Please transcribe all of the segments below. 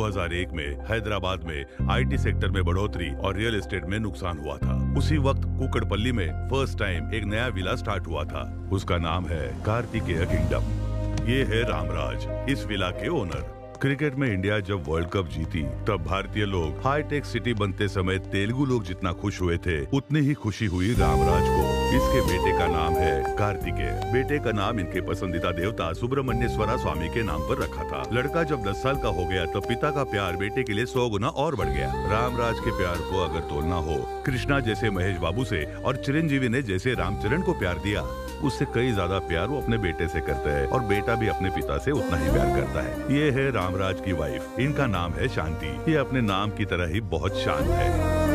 2001 में हैदराबाद में IT sector में बढ़ोतरी और रियल एस्टेट में नुकसान हुआ था। उसी वक्त कुकड़पल्ली में फर्स्ट टाइम एक नया विला स्टार्ट हुआ था। उसका नाम है कार्तिकेय किंगडम। ये है रामराज, इस विला के ओनर। क्रिकेट में इंडिया जब वर्ल्ड कप जीती तब भारतीय लोग हाईटेक सिटी बनते समय तेलुगु लोग जितना खुश हुए थे उतनी ही खुशी हुई रामराज को। इसके बेटे का नाम है कार्तिकेय। बेटे का नाम इनके पसंदीदा देवता सुब्रमण्येश्वरा स्वामी के नाम पर रखा था। लड़का जब 10 साल का हो गया तो पिता का प्यार बेटे के लिए 100 गुना और बढ़ गया। रामराज के प्यार को अगर तोलना हो, कृष्णा जैसे महेश बाबू से और चिरंजीवी ने जैसे रामचरण को प्यार दिया, उससे कई ज्यादा प्यार वो अपने बेटे से करते हैं और बेटा भी अपने पिता से उतना ही प्यार करता है। ये है रामराज की वाइफ, इनका नाम है शांति। ये अपने नाम की तरह ही बहुत शांत है।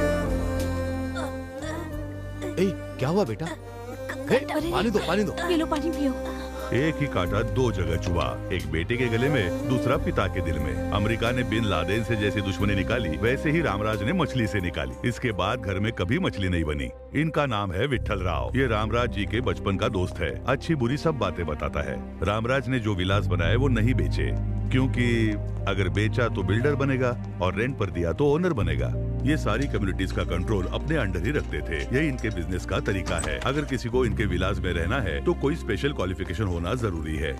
क्या हुआ बेटा? पानी दो, पानी दो। पी लो, पानी पियो। एक ही कांटा दो जगह चुभा, एक बेटे के गले में, दूसरा पिता के दिल में। अमेरिका ने बिन लादेन से जैसी दुश्मनी निकाली, वैसे ही रामराज ने मछली से निकाली। इसके बाद घर में कभी मछली नहीं बनी। इनका नाम है विट्ठल राव। ये रामराज जी के बचपन का दोस्त है, अच्छी बुरी सब बातें बताता है। रामराज ने जो विलास बनाए वो नहीं बेचे, क्योंकि अगर बेचा तो बिल्डर बनेगा और रेंट पर दिया तो ओनर बनेगा। ये सारी कम्युनिटीज का कंट्रोल अपने अंडर ही रखते थे। यही इनके बिजनेस का तरीका है। अगर किसी को इनके विलास में रहना है तो कोई स्पेशल क्वालिफिकेशन होना जरूरी है।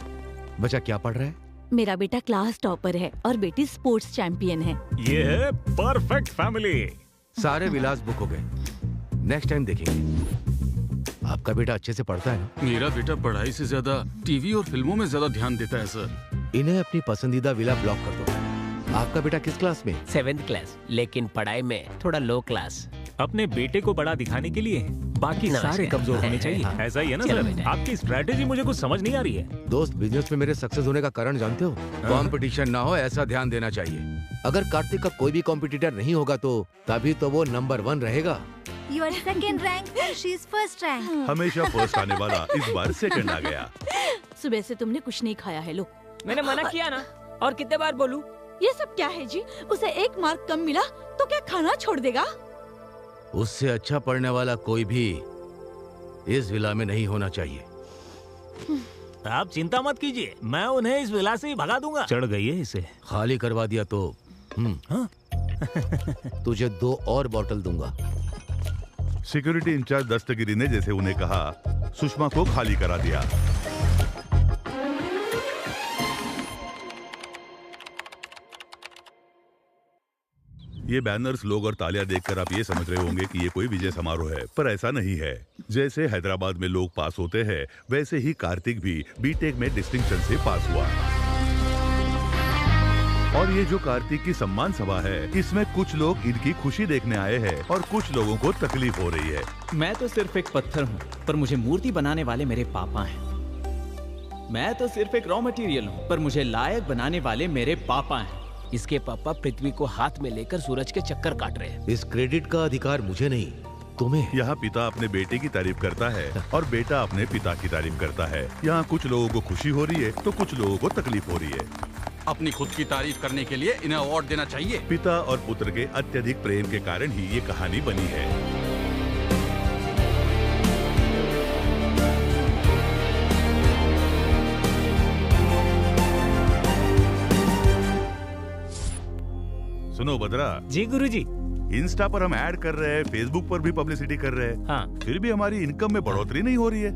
बच्चा क्या पढ़ रहा है? मेरा बेटा क्लास टॉपर है और बेटी स्पोर्ट्स चैंपियन है। ये है परफेक्ट फैमिली। सारे विलास बुक हो गए, नेक्स्ट टाइम देखेंगे। आपका बेटा अच्छे से पढ़ता है? मेरा बेटा पढ़ाई से ज्यादा टीवी और फिल्मों में ज्यादा ध्यान देता है सर। इन्हें अपनी पसंदीदा विला ब्लॉक कर दो। आपका बेटा किस क्लास में? 7th क्लास, लेकिन पढ़ाई में थोड़ा लो क्लास। अपने बेटे को बड़ा दिखाने के लिए बाकी नमस्कार। सारे कमजोर होने चाहिए। ऐसा ही है ना चलो सर? बेटा। आपकी स्ट्रैटेजी मुझे कुछ समझ नहीं आ रही है। दोस्त, बिजनेस में मेरे सक्सेस होने का कारण जानते हो? कंपटीशन ना हो, ऐसा ध्यान देना चाहिए। अगर कार्तिक का कोई भी कॉम्पिटिटर नहीं होगा तो तभी तो वो नंबर 1 रहेगा। You are second rank, she is first rank. हमेशा फर्स्ट आने वाला इस बार सेकंड आ गया। सुबह से तुमने कुछ नहीं खाया है। लो, मैंने मना किया ना, और कितने बार बोलूं? ये सब क्या है जी? उसे 1 मार्क कम मिला तो क्या खाना छोड़ देगा? उससे अच्छा पढ़ने वाला कोई भी इस विला में नहीं होना चाहिए। आप चिंता मत कीजिए, मैं उन्हें इस विला से ही भगा दूंगा। चढ़ गई है इसे। खाली करवा दिया तो तुझे 2 और बॉटल दूंगा। सिक्योरिटी इंचार्ज दस्तगिरी ने जैसे उन्हें कहा, सुषमा को खाली करा दिया। ये बैनर्स, लोग और तालियां देखकर आप ये समझ रहे होंगे कि ये कोई विजय समारोह है, पर ऐसा नहीं है। जैसे हैदराबाद में लोग पास होते हैं, वैसे ही कार्तिक भी बीटेक में डिस्टिंक्शन से पास हुआ। और ये जो कार्तिक की सम्मान सभा है, इसमें कुछ लोग इनकी खुशी देखने आए हैं और कुछ लोगों को तकलीफ हो रही है। मैं तो सिर्फ एक पत्थर हूँ, पर मुझे मूर्ति बनाने वाले मेरे पापा हैं। मैं तो सिर्फ एक रॉ मटेरियल हूँ, पर मुझे लायक बनाने वाले मेरे पापा हैं। इसके पापा पृथ्वी को हाथ में लेकर सूरज के चक्कर काट रहे हैं। इस क्रेडिट का अधिकार मुझे नहीं, तुम्हें। यहाँ पिता अपने बेटे की तारीफ करता है और बेटा अपने पिता की तारीफ करता है। यहाँ कुछ लोगों को खुशी हो रही है तो कुछ लोगों को तकलीफ हो रही है। अपनी खुद की तारीफ करने के लिए इन्हें अवार्ड देना चाहिए। पिता और पुत्र के अत्यधिक प्रेम के कारण ही ये कहानी बनी है। सुनो बद्रा जी गुरुजी। इंस्टा पर हम ऐड कर रहे हैं, फेसबुक पर भी पब्लिसिटी कर रहे हैं, हाँ। फिर भी हमारी इनकम में बढ़ोतरी नहीं हो रही है।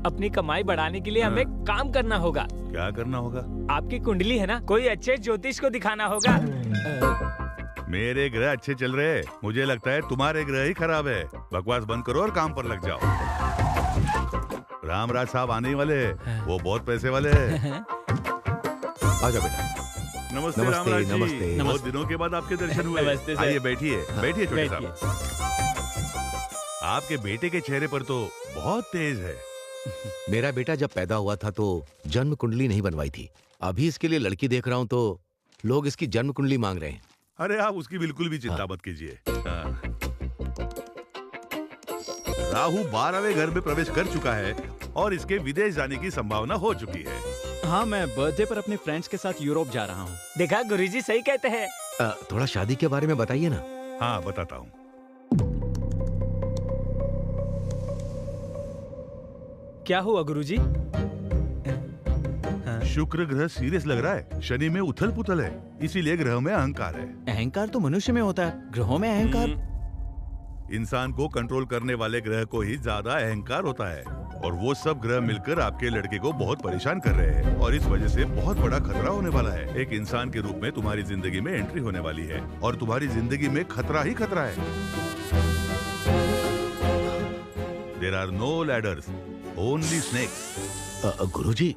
अपनी कमाई बढ़ाने के लिए हमें काम करना होगा। क्या करना होगा? आपकी कुंडली है ना, कोई अच्छे ज्योतिष को दिखाना होगा। मेरे ग्रह अच्छे चल रहे हैं, मुझे लगता है तुम्हारे ग्रह ही खराब है। बकवास बंद करो और काम पर लग जाओ। रामराज साहब आने ही वाले हैं, वो बहुत पैसे वाले हैं। आजा बेटा। नमस्ते नमस्ते, रामराज जी। नमस्ते। बहुत दिनों के बाद आपके दर्शन हुए। नमस्ते सर। आइए बैठिए, बैठिए छोटे बैठिए। साहब। आपके बेटे के चेहरे पर तो बहुत तेज है। मेरा बेटा जब पैदा हुआ था तो जन्म कुंडली नहीं बनवाई थी। अभी इसके लिए लड़की देख रहा हूँ तो लोग इसकी जन्म कुंडली मांग रहे हैं। अरे आप उसकी बिल्कुल भी चिंता मत कीजिए। राहु 12वें घर में प्रवेश कर चुका है और इसके विदेश जाने की संभावना हो चुकी है। हाँ, मैं बर्थडे पर अपने फ्रेंड्स के साथ यूरोप जा रहा हूँ। देखा, गुरुजी सही कहते हैं। थोड़ा शादी के बारे में बताइए ना। हाँ बताता हूँ। क्या हुआ गुरुजी? शुक्र ग्रह सीरियस लग रहा है, शनि में उथल पुथल है, इसीलिए ग्रह में अहंकार है। अहंकार तो मनुष्य में होता है, ग्रहों में अहंकार? इंसान को कंट्रोल करने वाले ग्रह को ही ज्यादा अहंकार होता है, और वो सब ग्रह मिलकर आपके लड़के को बहुत परेशान कर रहे हैं, और इस वजह से बहुत बड़ा खतरा होने वाला है। एक इंसान के रूप में तुम्हारी जिंदगी में एंट्री होने वाली है, और तुम्हारी जिंदगी में खतरा ही खतरा है। There are no ladders, only snakes. गुरुजी,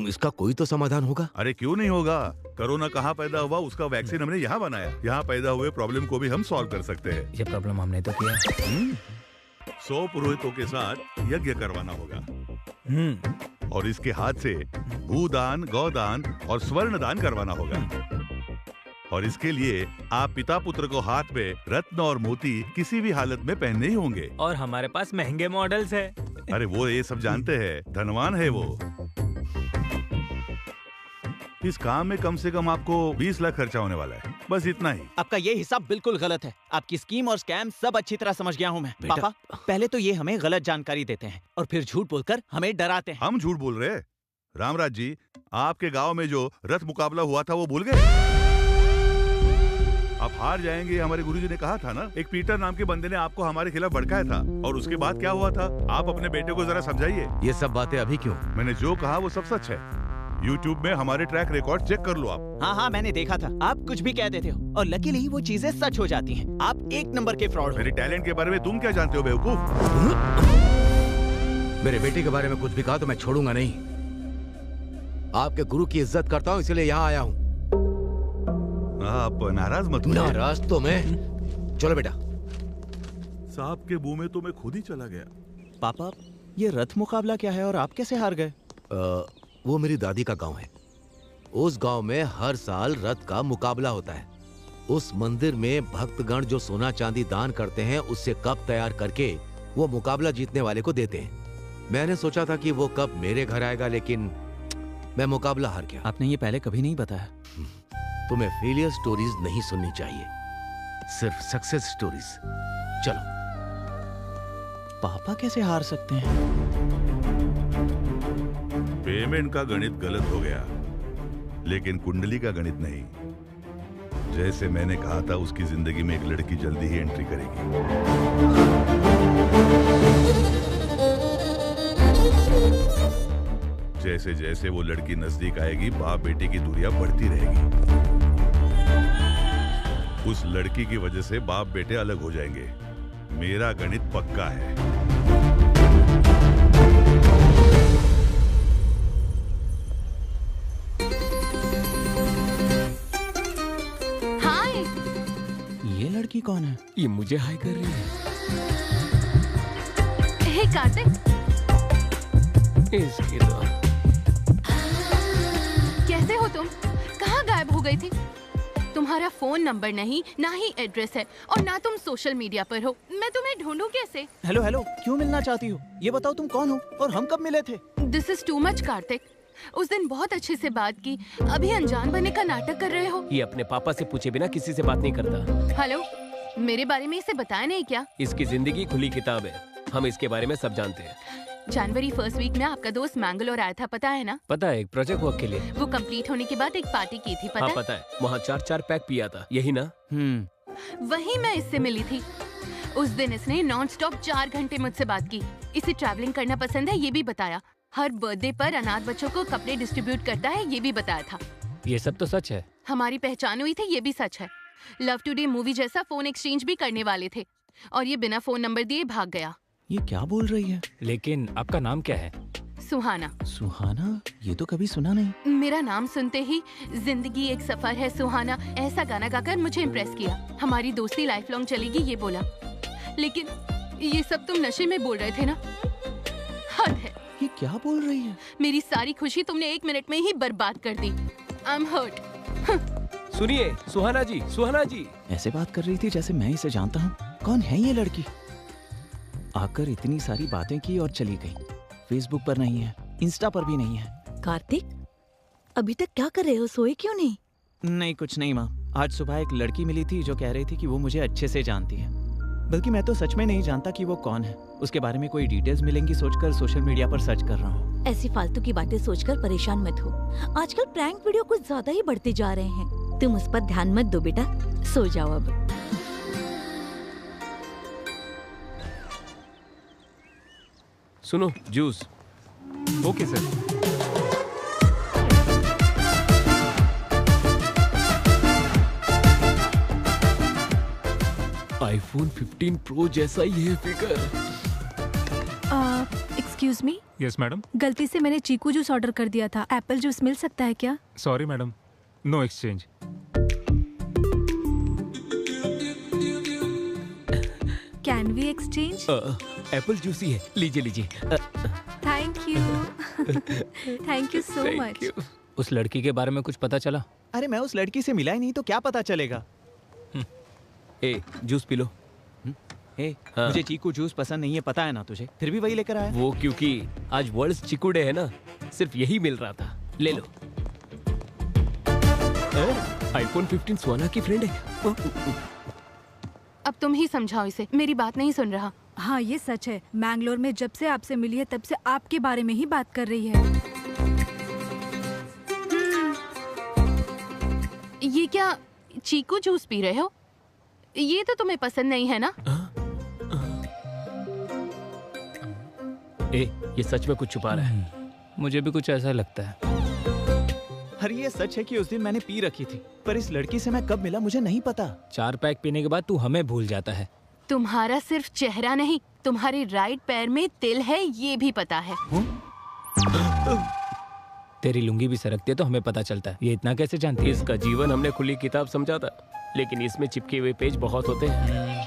इसका कोई तो समाधान होगा? अरे क्यों नहीं होगा? कोरोना कहाँ पैदा हुआ, उसका वैक्सीन हमने यहाँ बनाया। यहाँ पैदा हुए प्रॉब्लम को भी हम सॉल्व कर सकते हैं। ये प्रॉब्लम हमने तो किया। 100 पुरोहितों के साथ यज्ञ करवाना होगा, और इसके हाथ से भूदान, गौदान और स्वर्ण दान करवाना होगा। और इसके लिए आप पिता पुत्र को हाथ में रत्न और मोती किसी भी हालत में पहनने ही होंगे। और हमारे पास महंगे मॉडल्स है। अरे वो ये सब जानते हैं, धनवान है वो। इस काम में कम से कम आपको 20 लाख खर्चा होने वाला है, बस इतना ही। आपका ये हिसाब बिल्कुल गलत है। आपकी स्कीम और स्कैम सब अच्छी तरह समझ गया हूँ मैं। पापा, पहले तो ये हमें गलत जानकारी देते हैं और फिर झूठ बोलकर हमें डराते हैं। हम झूठ बोल रहे हैं? रामराज जी, आपके गांव में जो रथ मुकाबला हुआ था वो भूल गए? आप हार जाएंगे, हमारे गुरुजी ने कहा था ना। एक पीटर नाम के बंदे ने आपको हमारे खिलाफ भड़काया था, और उसके बाद क्या हुआ था? आप अपने बेटे को जरा समझाइए। ये सब बातें अभी क्यों? मैंने जो कहा वो सब सच है। YouTube में हमारे ट्रैक रिकॉर्ड चेक कर लो आप। हाँ, मैंने देखा था। आप कुछ भी कह देते हो और लकीली वो चीजें सच हो जाती हैं। आप एक नंबर के फ्रॉड हो। मेरे टैलेंट के बारे में तुम क्या जानते हो बेवकूफ? मेरे बेटे के बारे में कुछ भी कहा तो मैं छोड़ूंगा नहीं। आपके गुरु की इज्जत करता हूँ, इसलिए यहाँ आया हूँ। आप नाराज मत होइए। नाराज तो मैं। चलो बेटा। सांप के मुंह में तो मैं खुद ही चला गया। पापा, ये रथ मुकाबला क्या है और आप कैसे हार गए? वो मेरी दादी का गांव है। उस गांव में हर साल रथ का मुकाबला होता है। उस मंदिर में भक्तगण जो सोना चांदी दान करते हैं, उससे कप तैयार करके वो मुकाबला जीतने वाले को देते हैं। मैंने सोचा था कि वो कप मेरे घर आएगा, लेकिन मैं मुकाबला हार गया। आपने ये पहले कभी नहीं बताया। तुम्हें फेलियर स्टोरीज नहीं सुननी चाहिए, सिर्फ सक्सेस स्टोरीज। चलो। पापा कैसे हार सकते हैं? पेमेंट का गणित गलत हो गया, लेकिन कुंडली का गणित नहीं। जैसे मैंने कहा था, उसकी जिंदगी में एक लड़की जल्दी ही एंट्री करेगी। जैसे जैसे वो लड़की नजदीक आएगी, बाप बेटे की दूरियां बढ़ती रहेगी। उस लड़की की वजह से बाप बेटे अलग हो जाएंगे। मेरा गणित पक्का है। हाय। ये लड़की कौन है? ये मुझे हाय कर रही है। हे कार्तिक, इसकी तो कैसे हो तुम? कहाँ गायब हो गई थी? तुम्हारा फोन नंबर नहीं, ना ही एड्रेस है, और ना तुम सोशल मीडिया पर हो। मैं तुम्हें ढूंढूं कैसे? हेलो, क्यों मिलना चाहती हो? ये बताओ तुम कौन हो और हम कब मिले थे? This is too much Kartik. उस दिन बहुत अच्छे से बात की, अभी अनजान बनने का नाटक कर रहे हो। ये अपने पापा से पूछे बिना किसी से बात नहीं करता। हेलो, मेरे बारे में इसे बताया नहीं क्या? इसकी जिंदगी खुली किताब है, हम इसके बारे में सब जानते हैं। जनवरी फर्स्ट वीक में आपका दोस्त मैंगलोर आया था, पता है ना? पता है, एक प्रोजेक्ट वर्क के लिए। वो कंप्लीट होने के बाद एक पार्टी की थी, पता हाँ है? पता है, वहाँ 4 पैक पिया था, यही ना? वहीं मैं इससे मिली थी। उस दिन इसने नॉन स्टॉप 4 घंटे मुझसे बात की। इसे ट्रैवलिंग करना पसंद है, ये भी बताया। हर बर्थडे पर अनाथ बच्चों को कपड़े डिस्ट्रीब्यूट करता है, ये भी बताया था। ये सब तो सच है। हमारी पहचान हुई थी, ये भी सच है। लव टुडे मूवी जैसा फोन एक्सचेंज भी करने वाले थे, और ये बिना फोन नंबर दिए भाग गया। ये क्या बोल रही है? लेकिन आपका नाम क्या है? सुहाना। सुहाना? ये तो कभी सुना नहीं। मेरा नाम सुनते ही जिंदगी एक सफर है सुहाना, ऐसा गाना गाकर मुझे इम्प्रेस किया। हमारी दोस्ती लाइफ लॉन्ग चलेगी, ये बोला। लेकिन ये सब तुम नशे में बोल रहे थे ना? हद है। ये क्या बोल रही है? मेरी सारी खुशी तुमने 1 मिनट में ही बर्बाद कर दी। I am hurt. सुनिए सुहाना जी। ऐसे बात कर रही थी जैसे मैं इसे जानता हूँ। कौन है ये लड़की? आकर इतनी सारी बातें की और चली गई। फेसबुक पर नहीं है, इंस्टा पर भी नहीं है। कार्तिक, अभी तक क्या कर रहे हो? सोए क्यों नहीं? नहीं, कुछ नहीं माँ। आज सुबह एक लड़की मिली थी जो कह रही थी कि वो मुझे अच्छे से जानती है। बल्कि मैं तो सच में नहीं जानता कि वो कौन है। उसके बारे में कोई डिटेल्स मिलेंगी सोचकर सोशल मीडिया पर सर्च कर रहा हूँ। ऐसी फालतू की बातें सोचकर परेशान मत हो। आजकल प्रैंक वीडियो कुछ ज्यादा ही बढ़ते जा रहे हैं। तुम उस पर ध्यान मत दो बेटा, सो जाओ अब। सुनो, juice. Okay sir. IPhone 15 pro जैसा ही है figure. Excuse me, yes madam. गलती से मैंने चीकू जूस ऑर्डर कर दिया था। एप्पल जूस मिल सकता है क्या? Sorry madam, no exchange. Can we exchange? Apple juice ही है, लीजिए लीजिए। Thank you. Thank you so much. उस लड़की के बारे में कुछ पता चला? अरे मैं उस लड़की से मिला ही नहीं तो क्या पता चलेगा। ए, जूस पी लो। हे, हाँ। मुझे चीकू जूस पसंद नहीं है, पता है ना तुझे, फिर भी वही लेकर आया। वो क्योंकि आज वर्ल्ड चीकू डे है ना, सिर्फ यही मिल रहा था। ले लो। आईफोन 15 सोना की फ्रेंड है। अब तुम ही समझाओ इसे, मेरी बात नहीं सुन रहा। हाँ ये सच है, मैंगलोर में जब से आपसे मिली है तब से आपके बारे में ही बात कर रही है। ये क्या चीकू जूस पी रहे हो? ये तो तुम्हें पसंद नहीं है ना? ए, ये सच में कुछ छुपा रहा है। मुझे भी कुछ ऐसा लगता है। अरे ये सच है कि उस दिन मैंने पी रखी थी, पर इस लड़की से मैं कब मिला मुझे नहीं पता। 4 पैक पीने के बाद तू हमें भूल जाता है। तुम्हारा सिर्फ चेहरा नहीं, तुम्हारे राइट पैर में तिल है, ये भी पता है। तेरी लुंगी भी सरकती है तो हमें पता चलता है। ये इतना कैसे जानती है? इसका जीवन हमने खुली किताब समझा था, लेकिन इसमें चिपके हुए पेज बहुत होते हैं।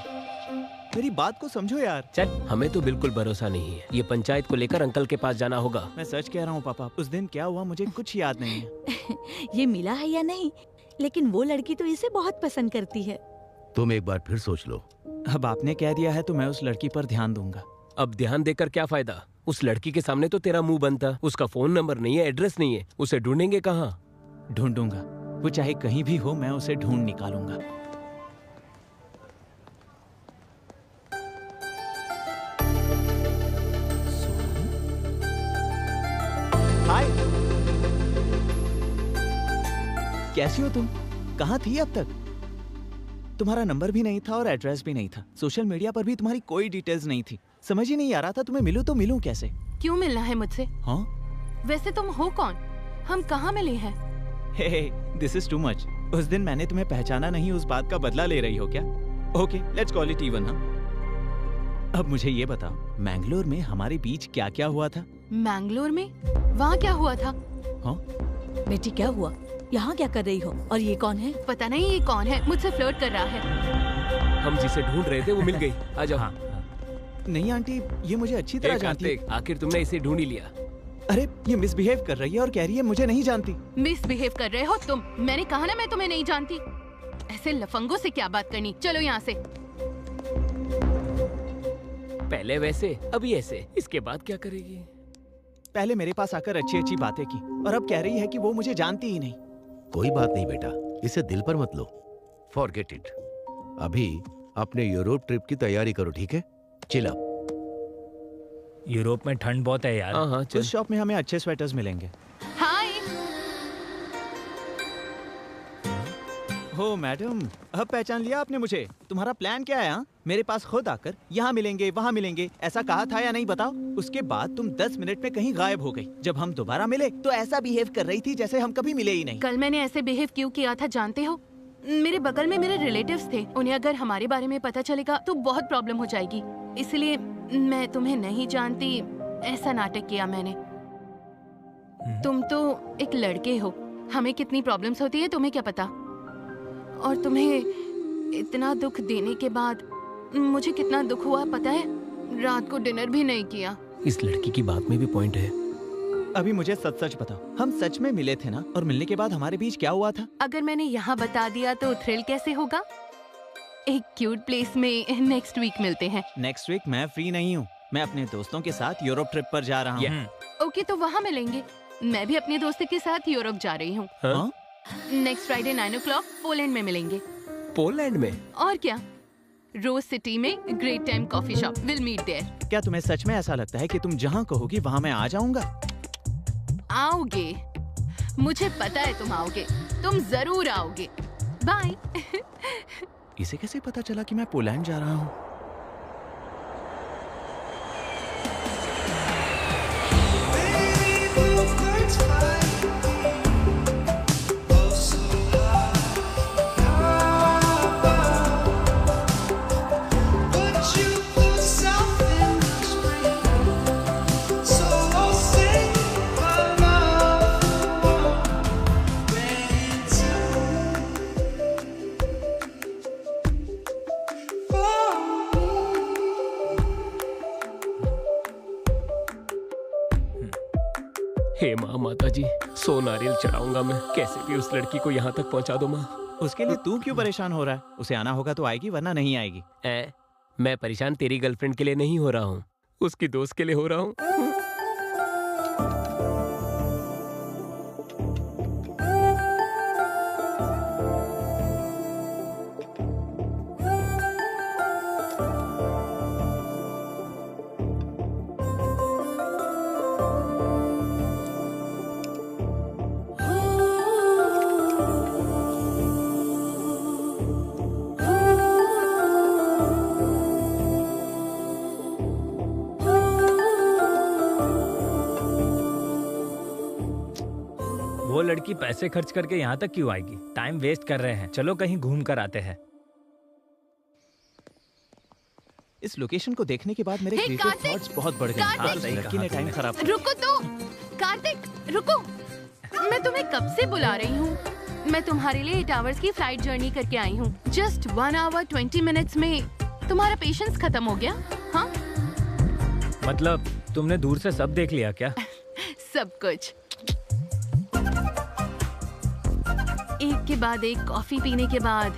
मेरी बात को समझो यार। चल, हमें तो बिल्कुल भरोसा नहीं है। ये पंचायत को लेकर अंकल के पास जाना होगा। मैं सच कह रहा हूँ पापा, उस दिन क्या हुआ मुझे कुछ याद नहीं है। ये मिला है या नहीं, लेकिन वो लड़की तो इसे बहुत पसंद करती है। तुम एक बार फिर सोच लो। अब आपने कह दिया है तो मैं उस लड़की पर ध्यान दूंगा। अब ध्यान देकर क्या फायदा? उस लड़की के सामने तो तेरा मुंह बंद था। उसका फोन नंबर नहीं है, एड्रेस नहीं है, उसे ढूंढेंगे कहाँ? ढूंढूंगा, वो चाहे कहीं भी हो, मैं उसे ढूंढ निकालूंगा। हाय, कैसी हो तुम? कहाँ थी अब तक? तुम्हारा नंबर भी नहीं था और एड्रेस भी नहीं था। सोशल मीडिया पर भी तुम्हारी कोई डिटेल्स नहीं थी। समझ ही नहीं आ रहा था तुम्हें मिलूं तो मिलूं कैसे। क्यों मिलना है मुझसे? हाँ? वैसे तुम हो कौन? हम कहाँ मिले हैं? हे, दिस इज टू मच। उस दिन मैंने तुम्हें पहचाना नहीं, उस बात का बदला ले रही हो क्या? Okay, let's call it even. अब मुझे ये बताओ, मैंगलोर में हमारे बीच क्या क्या हुआ था? मैंगलोर में? वहाँ क्या हुआ था? हाँ? बेटी क्या हुआ? यहाँ क्या कर रही हो? और ये कौन है? पता नहीं ये कौन है, मुझसे फ्लर्ट कर रहा है। हम जिसे ढूंढ रहे थे वो मिल गई। आ जाओ। हाँ। नहीं आंटी, ये मुझे अच्छी तरह जानती है। आखिर तुमने इसे ढूंढ ही लिया। अरे ये मिसबिहेव कर रही है और कह रही है मुझे नहीं जानती। मिसबिहेव कर रहे हो तुम? मैंने कहा ना मैं तुम्हें नहीं जानती। ऐसे लफंगों से क्या बात करनी, चलो यहाँ से। पहले वैसे, अभी ऐसे, इसके बाद क्या करेगी? पहले मेरे पास आकर अच्छी अच्छी बातें की और अब कह रही है कि वो मुझे जानती ही नहीं। कोई बात नहीं बेटा, इसे दिल पर मत लो। Forget it. अभी अपने यूरोप ट्रिप की तैयारी करो, ठीक है? Chill up. यूरोप में ठंड बहुत है यार। हाँ, उस शॉप में हमें अच्छे स्वेटर्स मिलेंगे। हाय। हो मैडम, अब पहचान लिया आपने मुझे। तुम्हारा प्लान क्या है? हाँ, मेरे पास खुद आकर यहाँ मिलेंगे वहाँ मिलेंगे ऐसा कहा था या नहीं बताओ? उसके बाद तुम 10 मिनट में कहीं गायब हो गई। जब हम दोबारा मिले तो ऐसा बिहेव कर रही थी जैसे हम कभी मिले ही नहीं। कल मैंने ऐसे बिहेव क्यों किया था जानते हो? मेरे बगल में मेरे रिलेटिव्स थे, उन्हें अगर हमारे बारे में पता चलेगा तो बहुत प्रॉब्लम हो जाएगी, इसलिए मैं तुम्हें नहीं जानती ऐसा नाटक किया मैंने। तुम तो एक लड़के हो, हमें कितनी प्रॉब्लम्स होती है तुम्हें क्या पता? और तुम्हें इतना दुख देने के बाद मुझे कितना दुख हुआ पता है? रात को डिनर भी नहीं किया। इस लड़की की बात में भी पॉइंट है। अभी मुझे सच सच बताओ, हम सच में मिले थे ना? और मिलने के बाद हमारे बीच क्या हुआ था? अगर मैंने यहाँ बता दिया तो थ्रिल कैसे होगा? एक क्यूट प्लेस में नेक्स्ट वीक मिलते हैं। नेक्स्ट वीक मैं फ्री नहीं हूँ, मैं अपने दोस्तों के साथ यूरोप ट्रिप पर जा रहा हूँ। ओके, तो वहाँ मिलेंगे। मैं भी अपने दोस्त के साथ यूरोप जा रही हूँ। हाँ? नेक्स्ट फ्राइडे 9 o'clock पोलैंड में मिलेंगे। पोलैंड में? और क्या, रोज सिटी में great time coffee shop, will meet there. क्या तुम्हें सच में ऐसा लगता है कि तुम जहाँ कहोगी वहाँ मैं आ जाऊंगा? आओगे, मुझे पता है तुम आओगे, तुम जरूर आओगे। बाय। इसे कैसे पता चला कि मैं पोलैंड जा रहा हूँ? हे माँ, माता जी, 100 नारियल चढ़ाऊंगा मैं। कैसे भी उस लड़की को यहाँ तक पहुँचा दो माँ। उसके लिए तू क्यों परेशान हो रहा है? उसे आना होगा तो आएगी, वरना नहीं आएगी। मैं परेशान तेरी गर्लफ्रेंड के लिए नहीं हो रहा हूँ, उसकी दोस्त के लिए हो रहा हूँ। वो लड़की पैसे खर्च करके यहाँ तक क्यों आएगी? टाइम वेस्ट कर रहे हैं, चलो कहीं घूम कर आते हैं। इस लोकेशन को देखने के बाद मेरे हे, क्रिएटिव कार्तिक! थॉट्स बहुत बढ़ गए। कार्तिक! इस लड़की ने टाइम खराब। रुको तो, कार्तिक रुको, मैं तुम्हें कब से बुला रही हूँ। मैं तुम्हारे लिए 8 आवर्स की फ्लाइट जर्नी करके आई हूँ। जस्ट 1 आवर 20 मिनट्स में तुम्हारा पेशेंस खत्म हो गया? हाँ, मतलब तुमने दूर से सब देख लिया क्या? सब कुछ। एक के बाद एक कॉफी पीने के बाद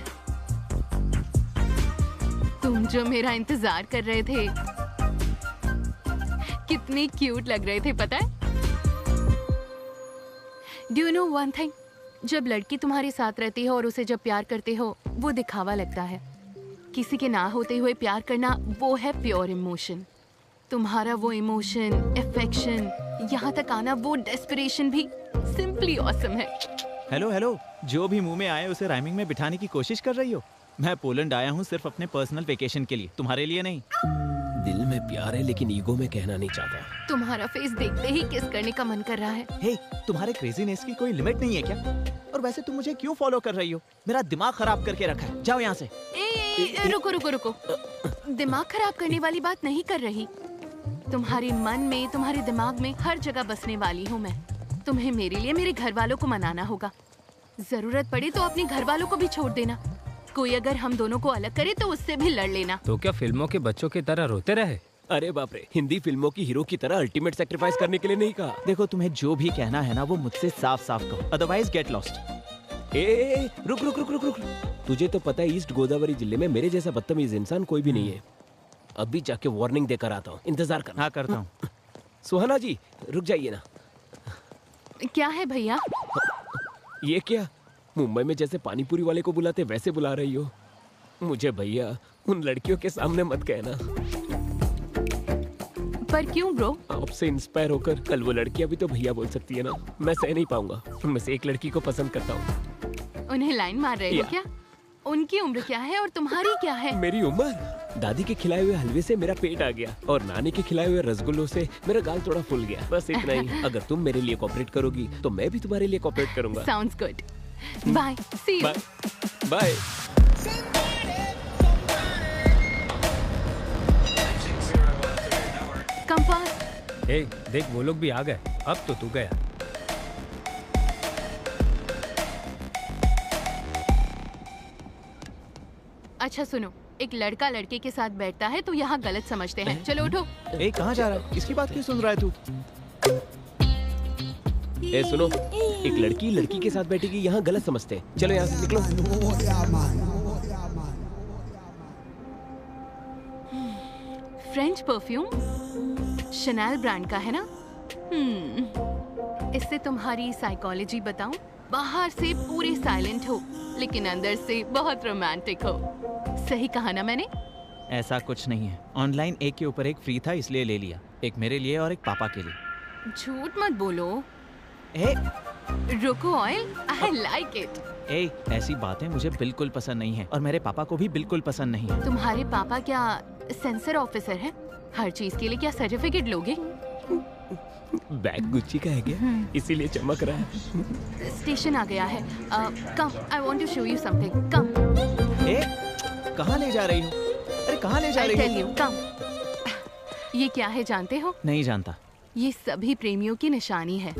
तुम जो मेरा इंतजार कर रहे थे, कितने क्यूट लग रहे थे पता है? Do you know one thing, जब लड़की तुम्हारे साथ रहती है और उसे जब प्यार करते हो, वो दिखावा लगता है। किसी के ना होते हुए प्यार करना, वो है प्योर इमोशन। तुम्हारा वो इमोशन, अफेक्शन, यहाँ तक आना, वो डेस्परेशन भी सिंपली ऑसम है। हेलो हेलो, जो भी मुंह में आए उसे राइमिंग में बिठाने की कोशिश कर रही हो। मैं पोलैंड आया हूँ सिर्फ अपने पर्सनल वेकेशन के लिए, तुम्हारे लिए नहीं। दिल में प्यार है लेकिन ईगो में कहना नहीं चाहता। तुम्हारा फेस देखते ही किस करने का मन कर रहा है। हे, तुम्हारे क्रेजीनेस की कोई लिमिट नहीं है क्या? और वैसे तुम मुझे क्यों फॉलो कर रही हो? मेरा दिमाग खराब करके रखा है, जाओ यहाँ से। रुको रुको रुको, दिमाग खराब करने वाली बात नहीं कर रही। तुम्हारे मन में, तुम्हारे दिमाग में हर जगह बसने वाली हूँ मैं। तुम्हें मेरे लिए मेरे घर वालों को मनाना होगा। जरूरत पड़े तो अपने घर वालों को भी छोड़ देना। कोई अगर हम दोनों को अलग करे तो उससे भी लड़ लेना। तो क्या फिल्मों के बच्चों की तरह रोते रहे? अरे बाप रे, हिंदी फिल्मों की हीरो की तरह अल्टीमेट सैक्रिफाइस करने के लिए नहीं कहा। देखो, तुम्हें जो भी कहना है ना, वो मुझसे साफ साफ कहो, अदरवाइज गेट लॉस्ट। रुक रुक रुक रुक रुक। तुझे तो पता है ईस्ट गोदावरी जिले में मेरे जैसा बदतमीज इंसान कोई भी नहीं है। अभी जाके वार्निंग देकर आता हूँ, इंतजार करना। हाँ, करता हूँ। सुहाना जी, रुक जाइए ना। क्या है भैया? ये क्या, मुंबई में जैसे पानीपुरी वाले को बुलाते वैसे बुला रही हो? मुझे भैया उन लड़कियों के सामने मत कहना। पर क्यों ब्रो? आपसे इंस्पायर होकर कल वो लड़कियां भी तो भैया बोल सकती है ना। मैं सह नहीं पाऊंगा। उनमें से एक लड़की को पसंद करता हूँ। उन्हें लाइन मार रहे हो क्या? उनकी उम्र क्या है और तुम्हारी क्या है? मेरी उम्र? दादी के खिलाए हुए हलवे से मेरा पेट आ गया और नानी के खिलाए हुए रसगुल्लों से मेरा गाल थोड़ा फूल गया। बस इतना ही। अगर तुम मेरे लिए कोऑपरेट करोगी तो मैं भी तुम्हारे लिए कोऑपरेट करूंगा। Sounds good. Bye, see you. Bye. Come fast. ए, देख वो लोग भी आ गए। अब तो तू गया। अच्छा सुनो, एक लड़का लड़के के साथ बैठता है तो यहाँ गलत समझते हैं। चलो उठो। ए, कहाँ जा रहा है? इसकी बात क्यों सुन रहा है तू? ए सुनो, एक लड़की लड़की के साथ बैठेगी यहाँ गलत समझते हैं। चलो यहाँ से निकलो। फ्रेंच परफ्यूम, शनैल ब्रांड का है ना? इससे तुम्हारी साइकोलॉजी बताऊं? बाहर से पूरे साइलेंट हो लेकिन अंदर से बहुत रोमांटिक हो। सही कहा ना मैंने? ऐसा कुछ नहीं है, ऑनलाइन एक के ऊपर एक फ्री था इसलिए ले लिया, एक मेरे लिए और एक पापा के लिए। झूठ मत बोलो। ए, रोको ऑयल, आई लाइक इट। ऐसी बातें मुझे बिल्कुल पसंद नहीं है और मेरे पापा को भी बिल्कुल पसंद नहीं है। तुम्हारे पापा क्या सेंसर ऑफिसर है? हर चीज के लिए क्या सर्टिफिकेट लोगे? बैग गुच्ची का है क्या? इसीलिए चमक रहा है। स्टेशन आ गया है। Come, I want to show you something. Come. कहाँ ले जा रही हो? अरे कहाँ ले जा रही हो? I'll tell you, कम। ये क्या है जानते हो? नहीं जानता। ये सभी प्रेमियों की निशानी है।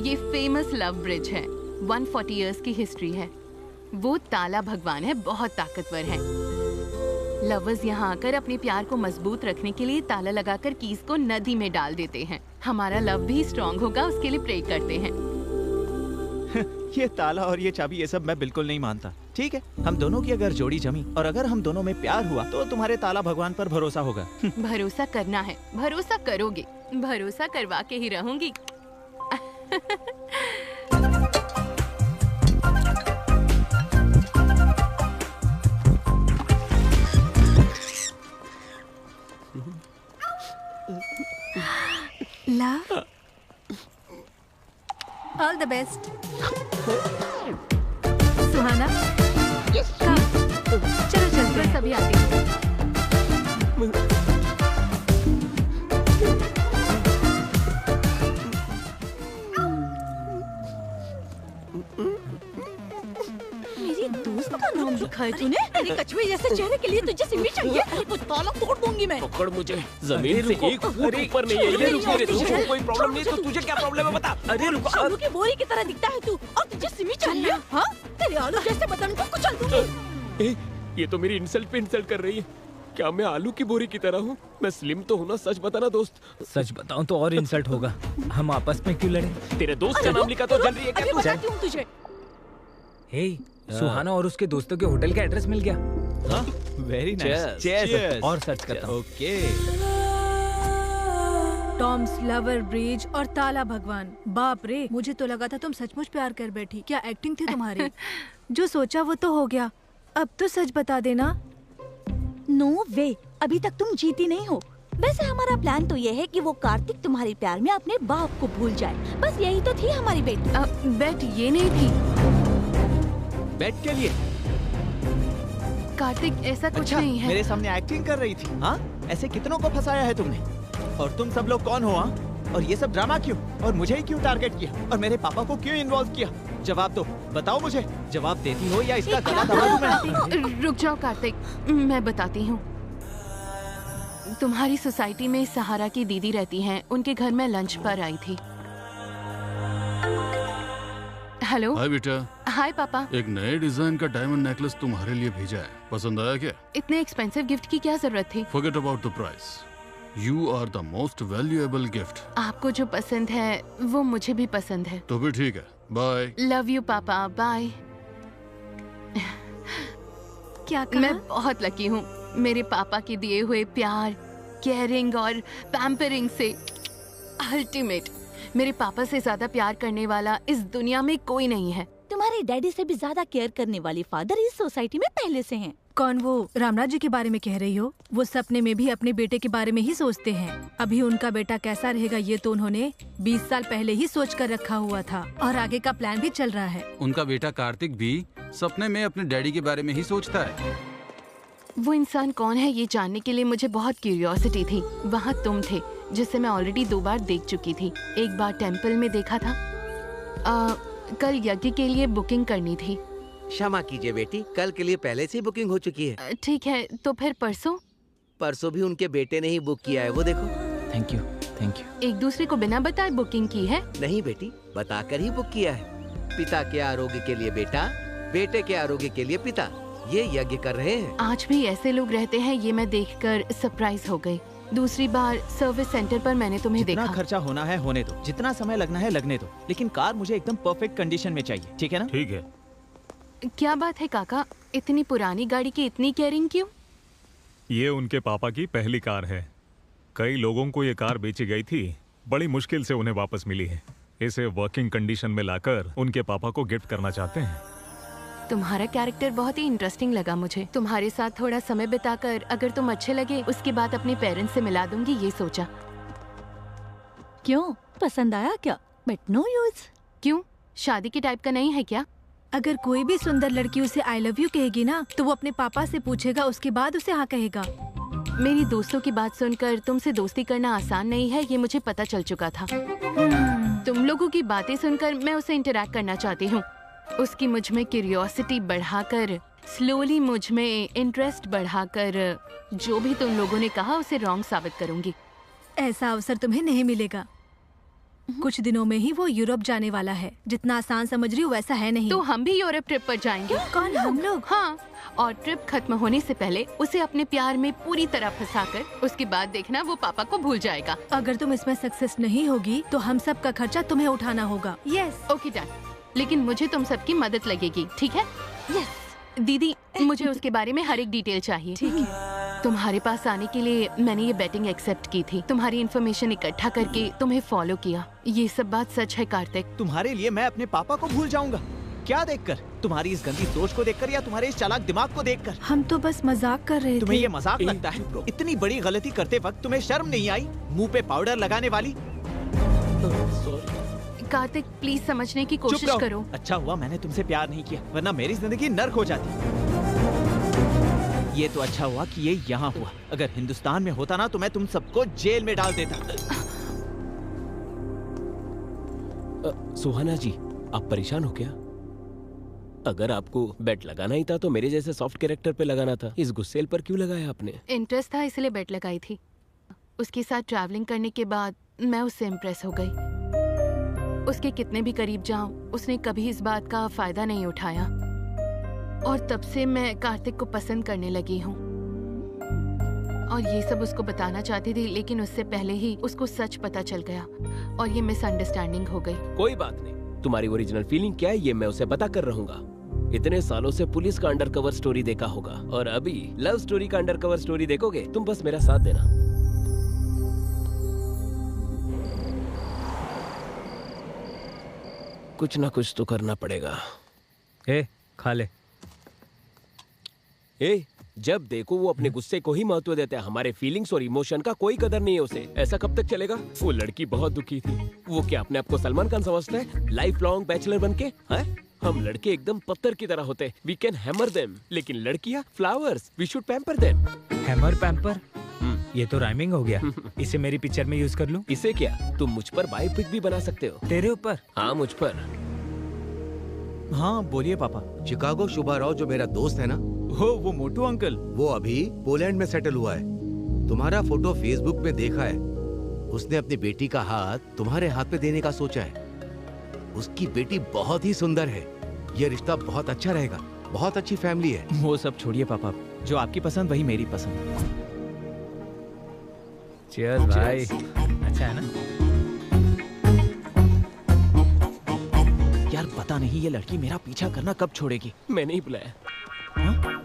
ये फेमस लव ब्रिज है, 140 इयर्स की हिस्ट्री है। वो ताला भगवान है, बहुत ताकतवर है। लवर्स यहाँ आकर अपने प्यार को मजबूत रखने के लिए ताला लगाकर कीज को नदी में डाल देते हैं। हमारा लव भी स्ट्रॉन्ग होगा, उसके लिए प्रे करते हैं। ये ताला और ये चाबी, ये सब मैं बिल्कुल नहीं मानता। ठीक है, हम दोनों की अगर जोड़ी जमी और अगर हम दोनों में प्यार हुआ तो तुम्हारे ताला भगवान पर भरोसा होगा। भरोसा करना है, भरोसा करोगे, भरोसा करवा के ही रहूंगी। Love, all the best. Suhana, चलो चलते हैं। सभी आते हैं। मेरी दोस्त का नाम लिखा है तूने? तेरे कछुए जैसे चेहरे के लिए तुझे सिमी चाहिए? वो ताला तोड़ दूंगी मैं। पकड़ मुझे, जमीन से 1 फुट ऊपर नहीं है। ये रुक मेरे दोस्त को कोई प्रॉब्लम नहीं, तो तुझे क्या प्रॉब्लम है बता। अरे रुक, आलू की बोरी की तरह दिखता है तू, और तुझे सिमी चाहिए? हाँ, तेरे आलू जैसे बदन को कुचल दूंगी। ये तो मेरी इंसल्ट पे इंसल्ट कर रही है। क्या मैं आलू की बोरी की तरह हूँ? मैं स्लिम तो हूँ ना, सच बताना दोस्त। सच बताऊं तो और इंसल्ट होगा। हम आपस में क्यों लड़े? तेरे दोस्त का नाम लिखा तो जल रही है क्या तू? बताती हूँ तुझे। हे, सुहाना और उसके दोस्तों के होटल का एड्रेस मिल गया। हाँ, वेरी नाइस। चीयर्स। और सर्च करता हूँ। ओके। टॉम्स लवर ब्रिज और ताला भगवान। बाप रे, मुझे तो लगा था तुम सचमुच प्यार कर बैठी। क्या एक्टिंग थी तुम्हारी? जो सोचा वो तो हो गया, अब तो सच बता देना। नो वे, अभी तक तुम जीती नहीं हो। वैसे हमारा प्लान तो ये है कि वो कार्तिक तुम्हारे प्यार में अपने बाप को भूल जाए। बस यही तो थी हमारी बेट। बेट ये नहीं थी। बेट के लिए? कार्तिक ऐसा कुछ अच्छा, नहीं है। मेरे सामने एक्टिंग कर रही थी। हाँ, ऐसे कितनों को फंसाया है तुमने? और तुम सब लोग कौन हो? हाँ, और ये सब ड्रामा क्यों? और मुझे ही क्यों टारगेट किया? और मेरे पापा को क्यों इन्वॉल्व किया? जवाब दो, बताओ मुझे। जवाब देती हो या इसका गला दबा दूं मैं? रुक जाओ कार्तिक, मैं बताती हूँ। तुम्हारी सोसाइटी में सहारा की दीदी रहती हैं, उनके घर में लंच पर आई थी। हेलो। हाय बेटा। हाय पापा। एक नए डिजाइन का डायमंड नेकलेस तुम्हारे लिए भेजा है, पसंद आया क्या? इतने एक्सपेंसिव गिफ्ट की क्या जरूरत थी? Forget about the price. You are the most valuable gift. आपको जो पसंद है वो मुझे भी पसंद है। तो भी ठीक है, बाय। लव यू पापा, बाय। क्या कहा? मैं बहुत लकी हूँ, मेरे पापा के दिए हुए प्यार, केयरिंग और पैम्परिंग से अल्टीमेट। मेरे पापा से ज्यादा प्यार करने वाला इस दुनिया में कोई नहीं है। तुम्हारे डैडी से भी ज्यादा केयर करने वाली फादर इस सोसाइटी में पहले से हैं। कौन? वो रामराज जी के बारे में कह रही हो? वो सपने में भी अपने बेटे के बारे में ही सोचते हैं। अभी उनका बेटा कैसा रहेगा ये तो उन्होंने 20 साल पहले ही सोच कर रखा हुआ था, और आगे का प्लान भी चल रहा है। उनका बेटा कार्तिक भी सपने में अपने डैडी के बारे में ही सोचता है। वो इंसान कौन है ये जानने के लिए मुझे बहुत क्यूरियोसिटी थी। वहाँ तुम थे, जिसे मैं ऑलरेडी 2 बार देख चुकी थी। एक बार टेम्पल में देखा था। कल यज्ञ के लिए बुकिंग करनी थी। क्षमा कीजिए बेटी, कल के लिए पहले से ही बुकिंग हो चुकी है। ठीक है, तो फिर परसों? परसों भी उनके बेटे ने ही बुक किया है, वो देखो। Thank you, thank you. एक दूसरे को बिना बताए बुकिंग की है? नहीं बेटी, बताकर ही बुक किया है। पिता के आरोग्य के लिए बेटा, बेटे के आरोग्य के लिए पिता, ये यज्ञ कर रहे हैं। आज भी ऐसे लोग रहते हैं, ये मैं देखकर सरप्राइज हो गई। दूसरी बार सर्विस सेंटर पर मैंने तुम्हें देखा। जितना खर्चा होना है होने दो, जितना समय लगना है लगने दो, लेकिन कार मुझे एकदम परफेक्ट कंडीशन में चाहिए, ठीक है ना? ठीक है। क्या बात है काका, इतनी पुरानी गाड़ी की इतनी केयरिंग क्यों? ये उनके पापा की पहली कार है। कई लोगों को ये कार बेची गई थी, बड़ी मुश्किल से उन्हें वापस मिली है। इसे वर्किंग कंडीशन में लाकर उनके पापा को गिफ्ट करना चाहते हैं। तुम्हारा कैरेक्टर बहुत ही इंटरेस्टिंग लगा मुझे। तुम्हारे साथ थोड़ा समय बिताकर अगर तुम अच्छे लगे उसके बाद अपने पेरेंट्स से मिला दूंगी, ये सोचा। क्यों, पसंद आया क्या? But no use. क्यों, शादी के टाइप का नहीं है क्या? अगर कोई भी सुंदर लड़की उसे आई लव यू कहेगी ना तो वो अपने पापा से पूछेगा, उसके बाद उसे हाँ कहेगा। मेरी दोस्तों की बात सुनकर तुमसे दोस्ती करना आसान नहीं है, ये मुझे पता चल चुका था। तुम लोगों की बातें सुनकर मैं उसे इंटरैक्ट करना चाहती हूँ। उसकी मुझ में क्यूरियोसिटी बढ़ाकर, स्लोली मुझ में इंटरेस्ट बढ़ाकर, जो भी तुम लोगों ने कहा उसे रॉन्ग साबित करूंगी। ऐसा अवसर तुम्हें नहीं मिलेगा। कुछ दिनों में ही वो यूरोप जाने वाला है। जितना आसान समझ रही हो वैसा है नहीं। तो हम भी यूरोप ट्रिप पर जाएंगे। कौन, हम लोग? हाँ, और ट्रिप खत्म होने से पहले उसे अपने प्यार में पूरी तरह फंसाकर उसके बाद देखना वो पापा को भूल जाएगा। अगर तुम इसमें सक्सेस नहीं होगी तो हम सब का खर्चा तुम्हें उठाना होगा। Yes, okay done. लेकिन मुझे तुम सबकी मदद लगेगी, ठीक है? यस। दीदी, मुझे उसके बारे में हर एक डिटेल चाहिए। ठीक है। तुम्हारे पास आने के लिए मैंने ये बेटिंग एक्सेप्ट की थी। तुम्हारी इन्फॉर्मेशन इकट्ठा करके तुम्हें फॉलो किया। ये सब बात सच है कार्तिक? तुम्हारे लिए मैं अपने पापा को भूल जाऊंगा? क्या देखकर? तुम्हारी इस गंदी सोच को देखकर या तुम्हारे इस चालाक दिमाग को देखकर? हम तो बस मजाक कर रहे थे। तुम्हें ये मजाक लगता है? इतनी बड़ी गलती करते वक्त तुम्हें शर्म नहीं आई? मुंह पे पाउडर लगाने वाली। कार्तिक, प्लीज समझने की कोशिश करो। अच्छा हुआ मैंने तुमसे प्यार नहीं किया, वरना मेरी जिंदगी नर्क हो जाती। ये तो अच्छा हुआ कि ये यहाँ हुआ। अगर हिंदुस्तान में होता ना तो मैं तुम सबको जेल में डाल देता। सुहाना जी, आप परेशान हो क्या? अगर आपको बेट लगाना ही था तो मेरे जैसे सॉफ्ट कैरेक्टर पे लगाना था। इस गुस्सेल पर क्यों लगाया आपने? इंटरेस्ट था इसलिए बेट लगाई थी। उसके साथ ट्रैवलिंग करने के बाद मैं उससे इम्प्रेस हो गई। उसके कितने भी करीब जाऊं, उसने कभी इस बात का फायदा नहीं उठाया और तब से मैं कार्तिक को पसंद करने लगी हूँ। और ये सब उसको बताना चाहती थी, लेकिन उससे पहले ही उसको सच पता चल गया और ये मिसअंडरस्टैंडिंग हो गई। कोई बात नहीं, तुम्हारी ओरिजिनल फीलिंग क्या है ये मैं उसे पता कर रहूंगा। इतने सालों से पुलिस का अंडरकवर स्टोरी देखा होगा और अभी लव स्टोरी का अंडरकवर स्टोरी देखोगे। तुम बस मेरा साथ देना। कुछ ना कुछ तो करना पड़ेगा। खा ले। जब देखो वो अपने गुस्से को ही महत्व देता है, हमारे फीलिंग्स और इमोशन का कोई कदर नहीं है उसे। ऐसा कब तक चलेगा? वो लड़की बहुत दुखी थी। वो क्या अपने आप को सलमान खान समझता है? लाइफ लॉन्ग बैचलर बनके हैं? हम लड़के एकदम पत्थर की तरह होते हैं, वी कैन हैमर देम। लेकिन लड़कियां flowers, we should pamper them. Hammer pamper, ये तो राइमिंग हो गया। इसे मेरी पिक्चर में यूज कर लूं? इसे क्या, तुम मुझ पर बायोपिक भी बना सकते हो। तेरे ऊपर? हाँ, मुझ पर। हाँ बोलिए पापा। शिकागो शुभा राव जो मेरा दोस्त है ना, वो मोटू अंकल, वो अभी पोलैंड में सेटल हुआ है। तुम्हारा फोटो फेसबुक में देखा है। उसने अपनी बेटी का हाथ तुम्हारे हाथ पे देने का सोचा है। उसकी बेटी बहुत ही सुंदर है। ये रिश्ता बहुत अच्छा रहेगा। बहुत अच्छी फैमिली है। वो सब छोड़िए पापा, जो आपकी पसंद वही मेरी पसंद। चीयर्स भाई। अच्छा है ना? यार पता नहीं ये लड़की मेरा पीछा करना कब छोड़ेगी। मैंने ही बुलाया।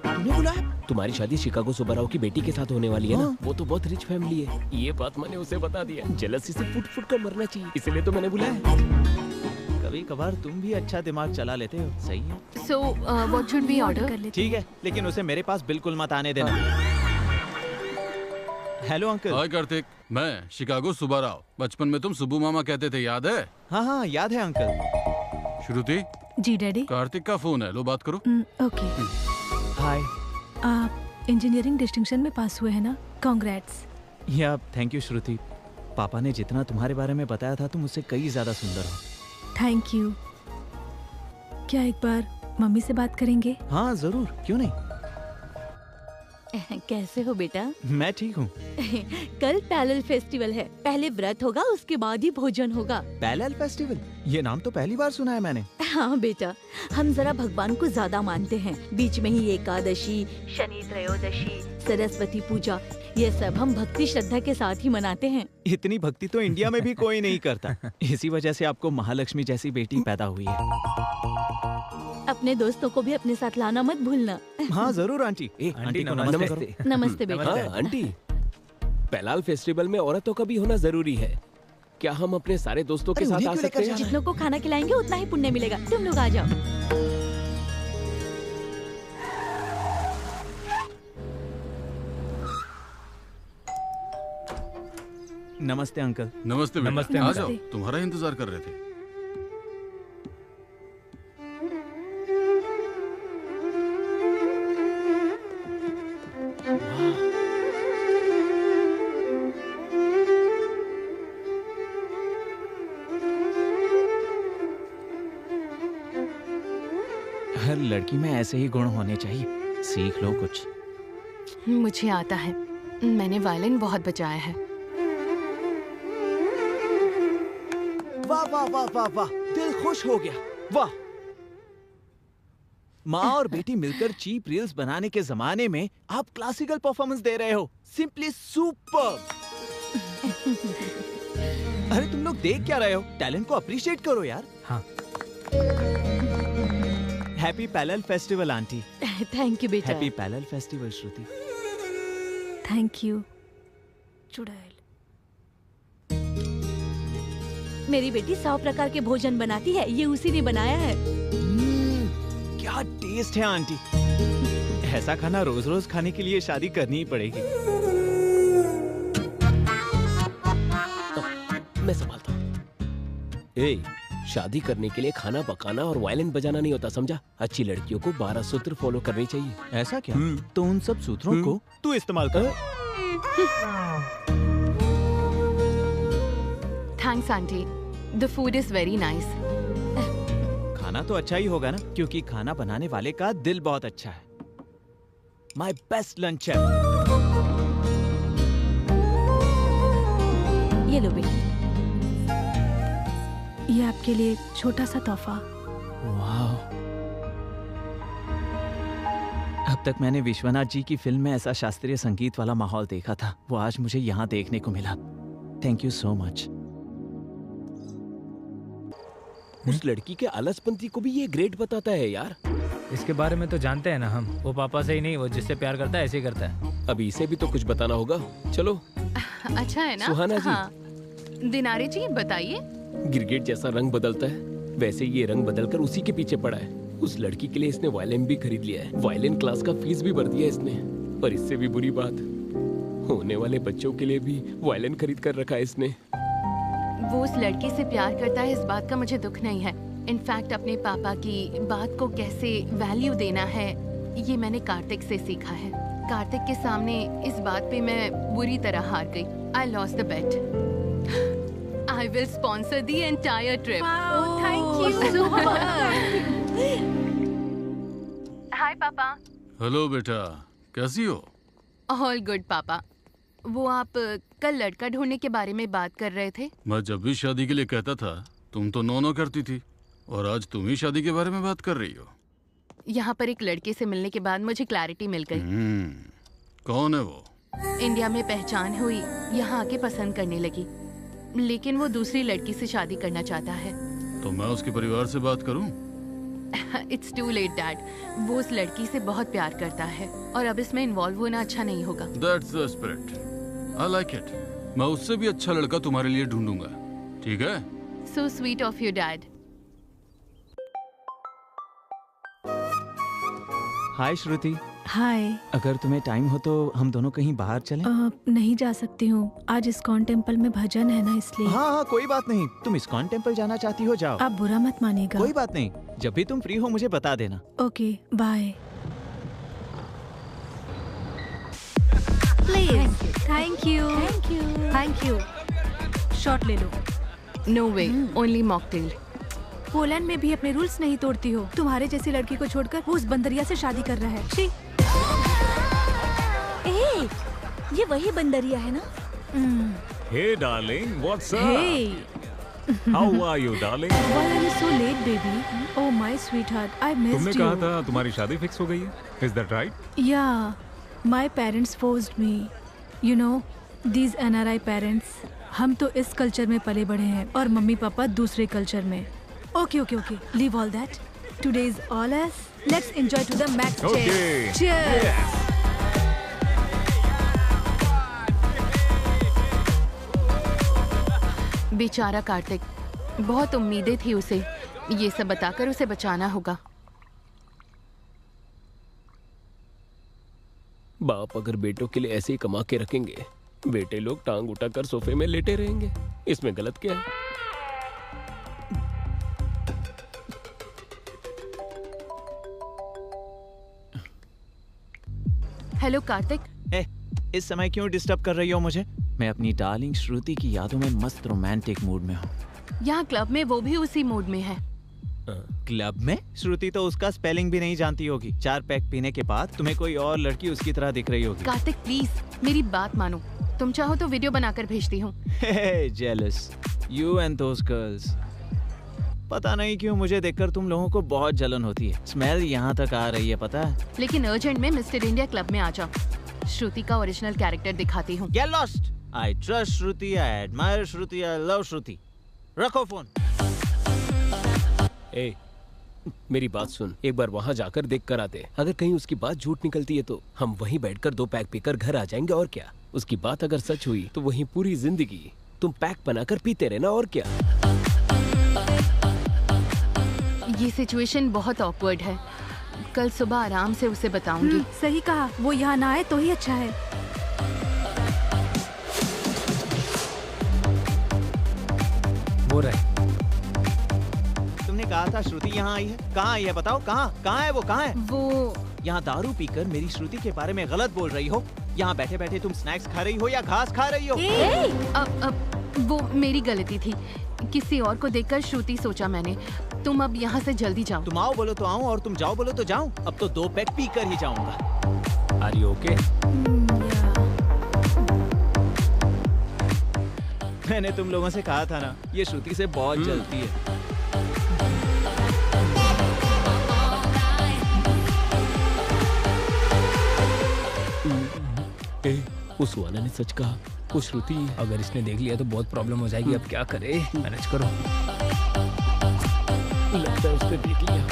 तुमने बुलाया? तुम्हारी शादी शिकागो सुब्बा राव की बेटी के साथ होने वाली है ना? वो तो बहुत रिच फैमिली है। ये बात मैंने उसे बता दिया। जेलसी से फुट फुट कर मरना चाहिए, इसलिए तो मैंने बुलाया। कभी कभार तुम भी अच्छा दिमाग चला लेते हो। सही है। So, what should we order? ठीक है, लेकिन उसे मेरे पास बिल्कुल मत आने देना। Hello uncle. हाय कार्तिक, मैं शिकागो सुब्बा राव। बचपन में तुम सुब्बू मामा कहते थे, याद है? हाँ याद है अंकल। श्रुति। जी डैडी। कार्तिक का फोन है, लो बात करो। ओके। हाय। आप इंजीनियरिंग डिस्टिंक्शन में पास हुए हैं ना? कांग्रेट्स। या थैंक यू श्रुति। पापा ने जितना तुम्हारे बारे में बताया था तुम उससे कई ज्यादा सुंदर हो। Thank you. क्या एक बार मम्मी से बात करेंगे? हाँ जरूर, क्यों नहीं। कैसे हो बेटा? मैं ठीक हूँ। कल पैरेलल फेस्टिवल है। पहले व्रत होगा, उसके बाद ही भोजन होगा। Parallel festival? ये नाम तो पहली बार सुना है मैंने। हाँ बेटा, हम जरा भगवान को ज्यादा मानते हैं। बीच में ही एकादशी, शनि त्रयोदशी, सरस्वती पूजा, ये सब हम भक्ति श्रद्धा के साथ ही मनाते हैं। इतनी भक्ति तो इंडिया में भी कोई नहीं करता। इसी वजह से आपको महालक्ष्मी जैसी बेटी पैदा हुई है। अपने दोस्तों को भी अपने साथ लाना मत भूलना। हाँ जरूर आंटी। आंटी को नमस्ते करो। नमस्ते बेटा। हाँ आंटी, पैरेलल फेस्टिवल में औरतों का भी होना जरूरी है। क्या हम अपने सारे दोस्तों के साथ आ सकते हैं? जितनों को खाना खिलाएंगे उतना ही पुण्य मिलेगा। तुम लोग आ जाओ। नमस्ते अंकल। नमस्ते बेटा। नमस्ते, आ नमस्ते। जाओ, तुम्हारा इंतजार कर रहे थे। हर लड़की में ऐसे ही गुण होने चाहिए। सीख लो कुछ। मुझे आता है, मैंने वायलिन बहुत बजाया है। वाह वाह वाह वाह वाह, दिल खुश हो गया। वाह, माँ और बेटी मिलकर चीप रील्स बनाने के जमाने में आप क्लासिकल परफॉर्मेंस दे रहे हो। Simply super. अरे तुम लोग देख क्या रहे हो? टैलेंट को अप्रिशिएट करो यार। हाँ। Happy parallel festival aunty. Thank you बेटा। Happy parallel festival Shruti. Thank you चुड़ैल। मेरी बेटी 100 प्रकार के भोजन बनाती है, ये उसी ने बनाया है। क्या टेस्ट है आंटी। ऐसा खाना रोज रोज खाने के लिए शादी करनी ही पड़ेगी। मैं संभालता हूँ। ए, शादी करने के लिए खाना पकाना और वायलिन बजाना नहीं होता, समझा? अच्छी लड़कियों को 12 सूत्र फॉलो करनी चाहिए। ऐसा क्या? तो उन सब सूत्रों को तू इस्तेमाल कर। Thanks aunty, the food is very nice. खाना तो अच्छा ही होगा ना, क्योंकि खाना बनाने वाले का दिल बहुत अच्छा है। माय बेस्ट लंच है। ये लो बेटी। ये आपके लिए एक छोटा सा तोहफा। वाह। अब तक मैंने विश्वनाथ जी की फिल्म में ऐसा शास्त्रीय संगीत वाला माहौल देखा था, वो आज मुझे यहाँ देखने को मिला। Thank you so much. उस लड़की के आलसपंती को भी ये ग्रेट बताता है यार। इसके बारे में तो जानते हैं ना हम। वो पापा से ही नहीं, वो जिससे प्यार करता है ऐसे ही करता है। अभी इसे भी तो कुछ बताना होगा। चलो। अच्छा है ना सुहाना जी। हाँ। दिनारे जी बताइए। गिरगिट जैसा रंग बदलता है, वैसे ये रंग बदलकर उसी के पीछे पड़ा है। उस लड़की के लिए इसने वायलिन भी खरीद लिया है। वायलिन क्लास का फीस भी भर दिया इसने। और इससे भी बुरी बात, होने वाले बच्चों के लिए भी वायलिन खरीद कर रखा है इसने। वो उस लड़के से प्यार करता है, इस बात का मुझे दुख नहीं है। इनफैक्ट अपने पापा की बात को कैसे वैल्यू देना है, ये मैंने कार्तिक से सीखा है। कार्तिक के सामने इस बात पे मैं बुरी तरह हार गई। I lost the bet. I will sponsor the entire trip. Wow, thank you so much. Hi पापा। हेलो बेटा, कैसी हो? All good पापा। वो आप कल लड़का ढूंढने के बारे में बात कर रहे थे। मैं जब भी शादी के लिए कहता था तुम तो नो करती थी, और आज तुम ही शादी के बारे में बात कर रही हो। यहाँ पर एक लड़के से मिलने के बाद मुझे क्लैरिटी मिल गई। कौन है वो? इंडिया में पहचान हुई, यहाँ आके पसंद करने लगी, लेकिन वो दूसरी लड़की से शादी करना चाहता है। तो मैं उसके परिवार से बात करूं? It's too late dad. वो उस लड़की से बहुत प्यार करता है और अब इसमें इन्वॉल्व होना अच्छा नहीं होगा। That's the spirit. I like it. मैं उससे भी अच्छा लड़का तुम्हारे लिए ढूंढूंगा, ठीक है? So sweet of you, Dad. हाय श्रुति। हाय। अगर तुम्हें टाइम हो तो हम दोनों कहीं बाहर चलें? नहीं जा सकती हूँ, आज इस्कॉन टेम्पल में भजन है ना, इसलिए। हाँ हाँ कोई बात नहीं, तुम इस्कॉन टेम्पल जाना चाहती हो जाओ। आप बुरा मत मानिएगा। कोई बात नहीं, जब भी तुम फ्री हो मुझे बता देना। Okay bye. Please. Thank you thank you. Thank you. Shot ले लो। No way, only mocktail. Poland में भी अपने रूल्स नहीं तोड़ती हो। तुम्हारे जैसी लड़की को छोड़कर वो उस बंदरिया से शादी कर रहा है। शी। ए, ये वही बंदरिया है ना? Hey darling, what's up? Hey. How are you darling? Why are you so late, baby? Oh my sweetheart, I missed तुमने you. कहा था तुम्हारी शादी फिक्स हो गई है? Is that right? Yeah, my parents forced me. You know, these NRI parents. हम तो इस कल्चर में पले बढ़े हैं और मम्मी पापा दूसरे कल्चर में। Okay, okay, okay. Leave all that. Today is all us. Let's enjoy to the max. Okay. Cheers. Yes. बेचारा कार्तिक, बहुत उम्मीदें थी उसे। ये सब बताकर उसे बचाना होगा। बाप अगर बेटों के लिए ऐसे ही कमा के रखेंगे बेटे लोग टांग उठाकर सोफे में लेटे रहेंगे, इसमें गलत क्या है? हेलो कार्तिक। इस समय क्यों डिस्टर्ब कर रही हो मुझे? मैं अपनी डार्लिंग श्रुति की यादों में मस्त रोमांटिक मूड में हूँ। यहाँ क्लब में वो भी उसी मूड में है। क्लब में? श्रुति तो उसका स्पेलिंग भी नहीं जानती होगी। 4 पैक पीने के बाद तुम्हें कोई और लड़की उसकी तरह दिख रही होगी। कार्तिक प्लीज मेरी बात मानो, तुम चाहो तो वीडियो बनाकर भेजती हूँ। Jealous you and those girls. पता नहीं क्यों मुझे देखकर तुम लोगों को बहुत जलन होती है। स्मेल यहाँ तक आ रही है, पता है? लेकिन अर्जेंट में मिस्टर इंडिया क्लब में आ जाओ, श्रुति का ओरिजिनल कैरेक्टर दिखाती हूँ। Get lost. I trust Shruti, I admire Shruti, I love श्रुति। रखो फोन। ए, मेरी बात सुन, एक बार वहाँ जाकर देख कर आते। अगर कहीं उसकी बात झूठ निकलती है तो हम वहीं बैठकर 2 पैक पीकर घर आ जाएंगे, और क्या। उसकी बात अगर सच हुई तो वहीं पूरी जिंदगी तुम पैक बनाकर पीते रहना, और क्या। ये सिचुएशन बहुत ऑकवर्ड है, कल सुबह आराम से उसे बताऊंगी। सही कहा, वो यहाँ ना आए तो ही अच्छा है। वो रहे। तुमने कहा था श्रुति यहाँ आई है, कहाँ आई है बताओ? कहाँ है वो? कहाँ है वो? यहाँ दारू पीकर मेरी श्रुति के बारे में गलत बोल रही हो। यहाँ बैठे बैठे तुम स्नैक्स खा रही हो या घास खा रही हो? अब वो मेरी गलती थी, किसी और को देखकर श्रुति सोचा मैंने। तुम अब यहाँ से जल्दी जाओ। तुम आओ बोलो तो आऊँ और तुम जाओ बोलो तो जाऊँ। अब तो 2 पैक पी कर ही जाऊंगा। Are you okay? मैंने तुम लोगों से कहा था ना, ये श्रुति से बहुत जलती है। उस सुहाना ने सच कहा, वो श्रुति। अगर इसने देख लिया तो बहुत प्रॉब्लम हो जाएगी। अब क्या करे? मैनेज करो। लगता है उसने देख लिया।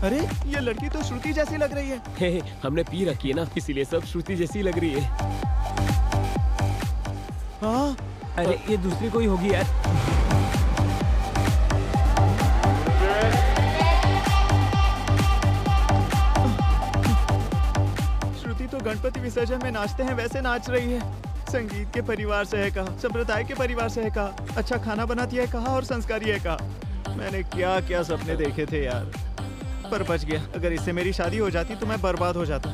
अरे ये लड़की तो श्रुति जैसी लग रही है। हमने पी रखी है ना, इसीलिए सब श्रुति जैसी लग रही है। हाँ? अरे ये दूसरी कोई होगी यार। श्रुति तो गणपति विसर्जन में नाचते हैं वैसे नाच रही है। संगीत के परिवार से है कहा, संप्रदाय के परिवार से है कहा, अच्छा खाना बनाती है कहा और संस्कारी है कहा। मैंने क्या क्या सपने देखे थे यार, पर बच गया। अगर इससे मेरी शादी हो जाती तो मैं बर्बाद हो जाता।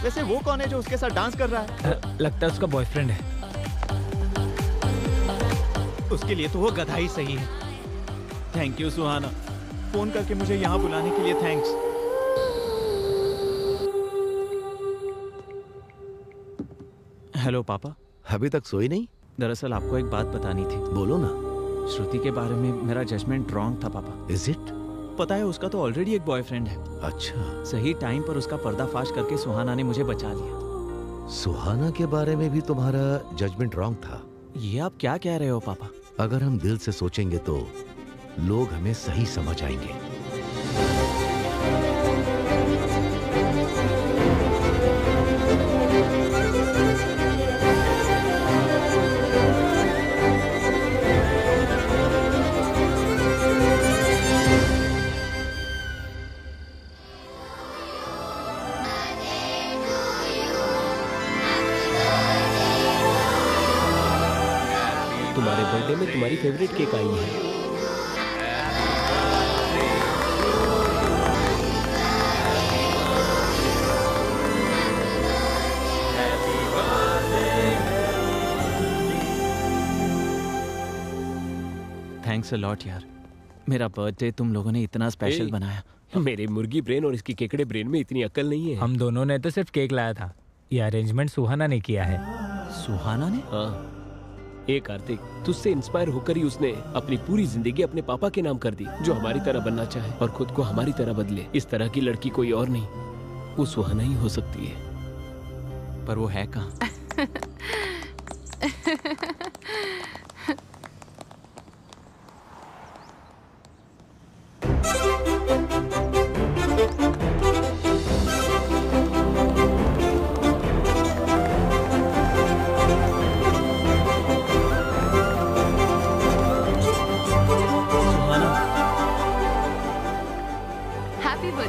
वैसे वो कौन है जो उसके साथ डांस कर रहा है? लगता है उसका बॉयफ्रेंड है। उसके लिए तो वो गधा ही सही है। थैंक यू सुहाना, फोन करके मुझे यहाँ बुलाने के लिए थैंक्स। हेलो पापा। अभी तक सोई नहीं? दरअसल आपको एक बात बतानी थी। बोलो ना। श्रुति के बारे में मेरा जजमेंट रॉन्ग था पापा। Is it? पता है उसका तो ऑलरेडी एक बॉयफ्रेंड है। अच्छा। सही टाइम पर उसका पर्दाफाश करके सुहाना ने मुझे बचा लिया। सुहाना के बारे में भी तुम्हारा जजमेंट रॉन्ग था? ये आप क्या कह रहे हो पापा? अगर हम दिल से सोचेंगे तो लोग हमें सही समझ आएंगे। तुम्हारे बर्थडे में तुम्हारी फेवरेट केक आई है। थैंक्स अ लॉट यार, मेरा बर्थडे तुम लोगों ने इतना स्पेशल बनाया। मेरे मुर्गी ब्रेन और इसकी केकड़े ब्रेन में इतनी अक्ल नहीं है। हम दोनों ने तो सिर्फ केक लाया था, ये अरेंजमेंट सुहाना ने किया है। सुहाना ने? हाँ। कार्तिक, तुझसे इंस्पायर होकर ही उसने अपनी पूरी जिंदगी अपने पापा के नाम कर दी, जो हमारी तरह बनना चाहे और खुद को हमारी तरह बदले। इस तरह की लड़की कोई और नहीं, वो सुहाना ही हो सकती है। पर वो है कहाँ?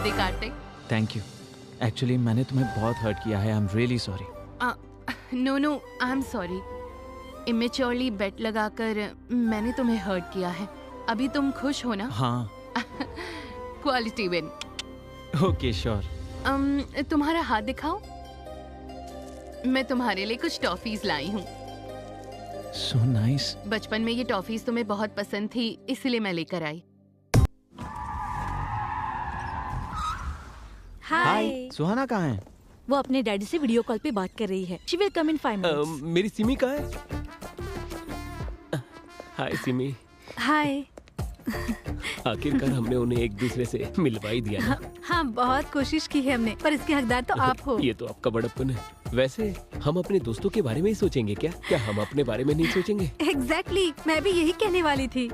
Birthday Kartik. Thank you. Actually मैंने तुम्हें बहुत हर्ट किया है। I am really sorry. No no, I am sorry. Immaturely bet लगाकर मैंने तुम्हें हर्ट किया है। अभी तुम खुश हो ना? हाँ। Quality win. Okay sure. तुम्हारा हाथ दिखाओ। मैं तुम्हारे लिए कुछ टॉफीज लाई हूँ। So nice. बचपन में ये टॉफीज तुम्हें बहुत पसंद थी, इसलिए मैं लेकर आई। हाय। सुहाना कहाँ है? वो अपने डैडी से वीडियो कॉल पे बात कर रही है। She will come in 5 minutes. मेरी सिमी कहाँ है? हाय सिमी। हाय। आखिरकार हमने उन्हें एक दूसरे से मिलवा ही दिया ना। हाँ, बहुत कोशिश की है हमने, पर इसके हकदार तो आप हो। ये तो आपका बड़प्पन है। वैसे हम अपने दोस्तों के बारे में ही सोचेंगे क्या? क्या हम अपने बारे में नहीं सोचेंगे? एग्जैक्टली, मैं भी यही कहने वाली थी।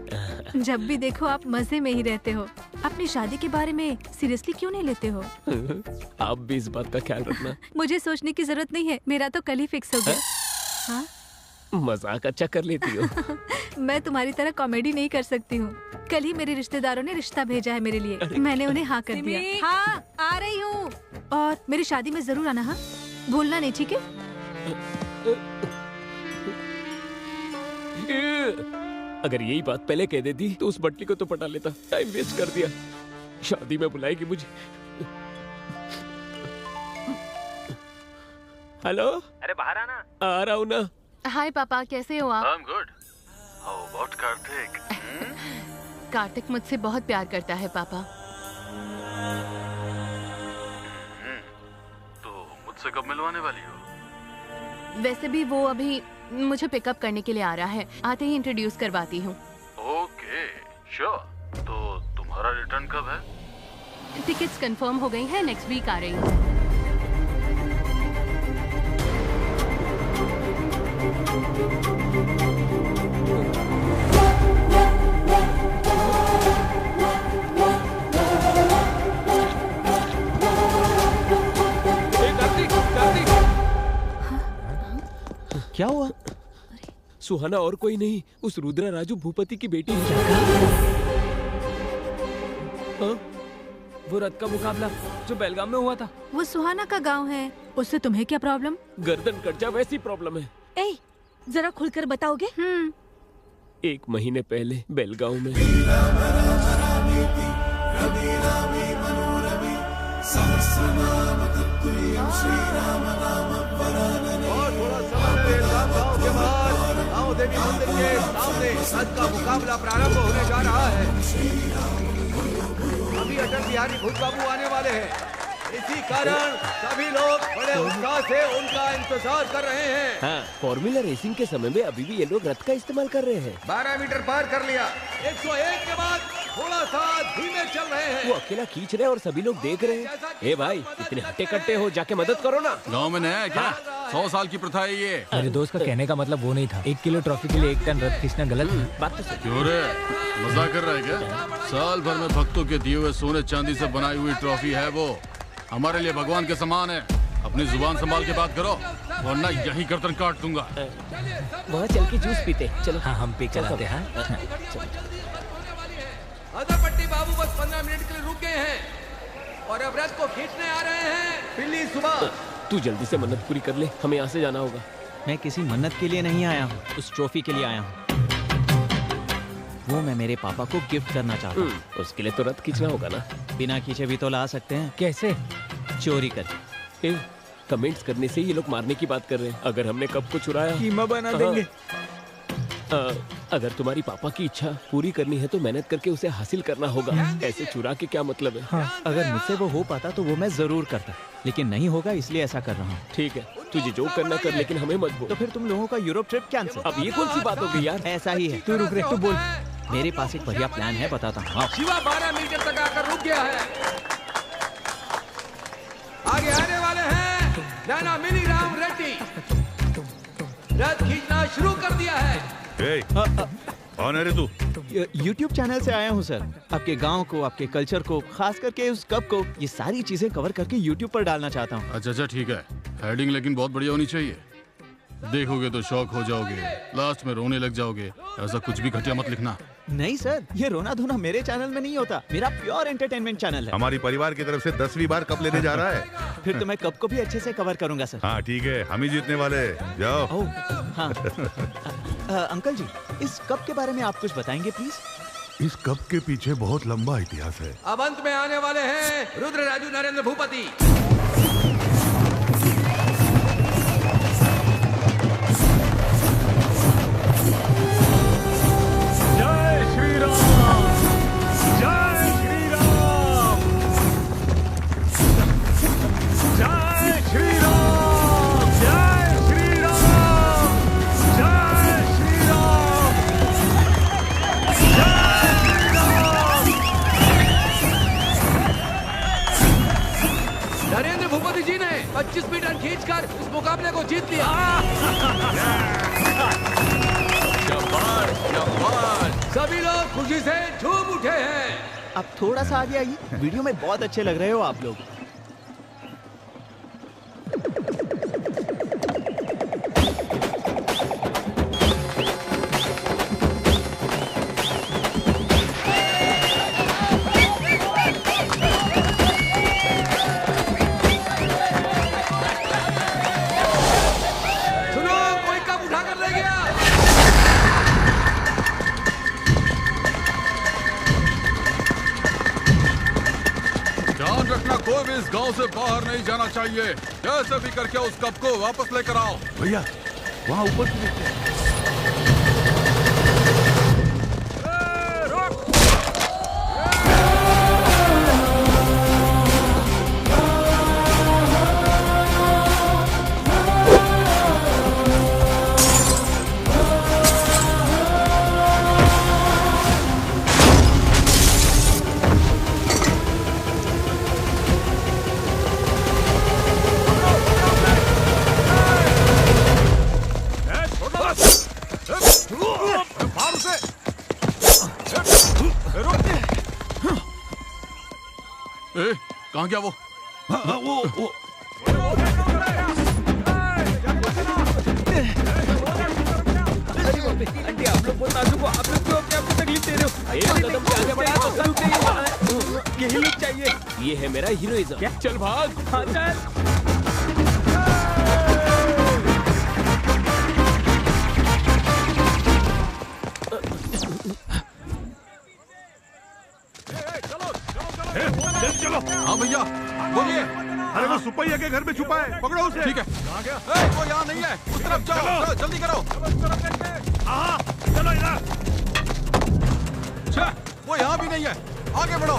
जब भी देखो आप मजे में ही रहते हो। अपनी शादी के बारे में सीरियसली क्यों नहीं लेते हो? आप भी इस बात का ख्याल रखना। मुझे सोचने की जरूरत नहीं है, मेरा तो कल ही फिक्स हो गया। हाँ? मजाक अच्छा कर लेती हो। मैं तुम्हारी तरह कॉमेडी नहीं कर सकती हूँ। कल ही मेरे रिश्तेदारों ने रिश्ता भेजा है मेरे लिए। मैंने उन्हें हाँ कर दिया। हाँ, आ रही हूँ। और मेरी शादी में जरूर आना। हाँ, भूलना नहीं, ठीक है? अगर यही बात पहले कह देती तो उस बटली को तो पटा लेता। टाइम वेस्ट कर दिया। शादी में बुलाएगी मुझे। हेलो। अरे बाहर आना। आ रहा हूँ ना। हाय पापा, कैसे हो आप? I'm good. How about Kartik? Kartik मुझसे बहुत प्यार करता है पापा। तो मुझसे कब मिलवाने वाली हो? वैसे भी वो अभी मुझे पिकअप करने के लिए आ रहा है। आते ही इंट्रोड्यूस करवाती हूँ। Okay, sure. तो तुम्हारा रिटर्न कब है? टिकट्स कंफर्म हो गई हैं, नेक्स्ट वीक आ रही हूँ। क्या हुआ? सुहाना और कोई नहीं, उस रुद्रा राजू भूपति की बेटी है। हाँ? वो रथ का मुकाबला जो बेलगाम में हुआ था। वो सुहाना का गांव है, उससे तुम्हें क्या प्रॉब्लम? गर्दन कट जा वैसी प्रॉब्लम है। ए, जरा खुलकर बताओगे? 1 महीने पहले बेलगांव में। देवी मंदिर के सामने रथ का मुकाबला प्रारंभ होने जा रहा है। अभी अटल बिहारी भूत बाबू आने वाले हैं। इसी कारण सभी लोग बड़े उत्साह से उनका इंतजार कर रहे हैं। हाँ, फॉर्मूला रेसिंग के समय में अभी भी ये लोग रथ का इस्तेमाल कर रहे हैं। 12 मीटर पार कर लिया। 101 के बाद थोड़ा सा धीमे चल रहे हैं। वो अकेला खींच रहे हैं और सभी लोग देख रहे हैं। ए भाई, इतने हट्टे कट्टे हो, जाके मदद करो ना। गांव में नया है क्या? 100 साल की प्रथा है ये। मेरे दोस्त का कहने का मतलब वो नहीं था। 1 किलो ट्रॉफी के लिए 1 टन रथ खींचना गलत है। बात तो सही। क्यों रे, मजाक कर रहा है क्या? साल भर में भक्तों के दिए हुए सोने चांदी से बनाई हुई ट्रॉफी है वो। हमारे लिए भगवान के समान है। अपनी जुबान संभाल के बात करो, वरना यही गर्दन काट दूंगा। वहाँ चल के जूस पीते। चलो। हाँ, हम पे चलाते हैं। अदरपट्टी बाबू बस 15 मिनट के लिए रुक गए हैं और अब रथ को खींचने आ रहे हैं। पिल्ली सुबह, तू जल्दी से मन्नत पूरी कर ले, हमें यहाँ से जाना होगा। मैं किसी मन्नत के लिए नहीं आया हूँ, उस ट्रॉफी के लिए आया हूँ। वो मैं मेरे पापा को गिफ्ट करना चाहता हूँ। उसके लिए तो रथ खींचना होगा ना। बिना खींचे भी तो ला सकते हैं। कैसे? चोरी करके। कमेंट्स करने से ये लोग मारने की बात कर रहे हैं। अगर हमने कब को चुराया, कीमा बना देंगे। अगर तुम्हारी पापा की इच्छा पूरी करनी है तो मेहनत करके उसे हासिल करना होगा। ऐसे चुरा के क्या मतलब है? अगर मुझसे वो हो पाता तो वो मैं जरूर करता, लेकिन नहीं होगा इसलिए ऐसा कर रहा हूँ। ठीक है, तुझे जो करना कर, लेकिन हमें मत बोल। तो फिर तुम लोगों का यूरोप ट्रिप कैंसिल। अब ये कौन सी बात हो गई यार? ऐसा ही है। तू रुक रे, तू बोल। मेरे पास एक बढ़िया प्लान है, बताता हूँ। शिवा 12 मीटर तक आकर रुक गया है। आगे आने वाले हैं नाना मिनी राम रेड्डी। रथ खींचना शुरू कर दिया है। कौन है रे तू? YouTube चैनल से आया हूँ सर। आपके गांव को, आपके कल्चर को, खास करके उस कप को, ये सारी चीजें कवर करके YouTube पर डालना चाहता हूँ। अच्छा ठीक है, हेडिंग लेकिन बहुत बढ़िया होनी चाहिए। देखोगे तो शौक हो जाओगे, लास्ट में रोने लग जाओगे। ऐसा कुछ भी घटिया मत लिखना। नहीं सर, ये रोना धोना मेरे चैनल में नहीं होता, मेरा प्योर एंटरटेनमेंट चैनल है। हमारी परिवार की तरफ से 10वीं बार कप लेने जा रहा है। फिर तो मैं कप को भी अच्छे से कवर करूंगा सर। हाँ ठीक है, हम ही जीतने वाले। जाओ। हाँ। अंकल जी, इस कप के बारे में आप कुछ बताएंगे प्लीज? इस कप के पीछे बहुत लंबा इतिहास है। अब अंत में आने वाले हैं रुद्र राजू नरेंद्र भूपति। जय श्री राम, जय श्री राम, जय श्री राम, जय श्री राम, जय श्री राम, नरेंद्र भूपति जी ने 25 मीटर खींचकर इस मुकाबले को जीत लिया। शाबाश, शाबाश। सभी लोग खुशी से झूम उठे हैं। अब थोड़ा सा आगे आइए, वीडियो में बहुत अच्छे लग रहे हो आप लोग। सुनो, कोई कप उठा कर ले गया। ध्यान रखना, कोई भी इस गांव से बाहर नहीं जाना चाहिए। कैसे भी करके उस कप को वापस लेकर आओ। भैया वहाँ ऊपर से देखते हैं। ए, कहाँ गया वो? वो आंटी, आप लोग बहुत नाजुक हो, आप लोग क्यों अपने आप को तकलीफ दे रहे हो? एक कदम से आगे बढ़ा तो रुक जाइए। यही लुक चाहिए। ये है मेरा हीरोइज्म। चल भाग। हाँ चल। चलो। हाँ भैया, बोलिए। अरे वो सुपैया के घर में छुपा है, पकड़ो उसे। ठीक है। कहाँ गया? वो यहाँ नहीं है, उस तरफ जाओ, जल्दी करो। हाँ, चलो इधर। वो यहाँ भी नहीं है, आगे बढ़ो।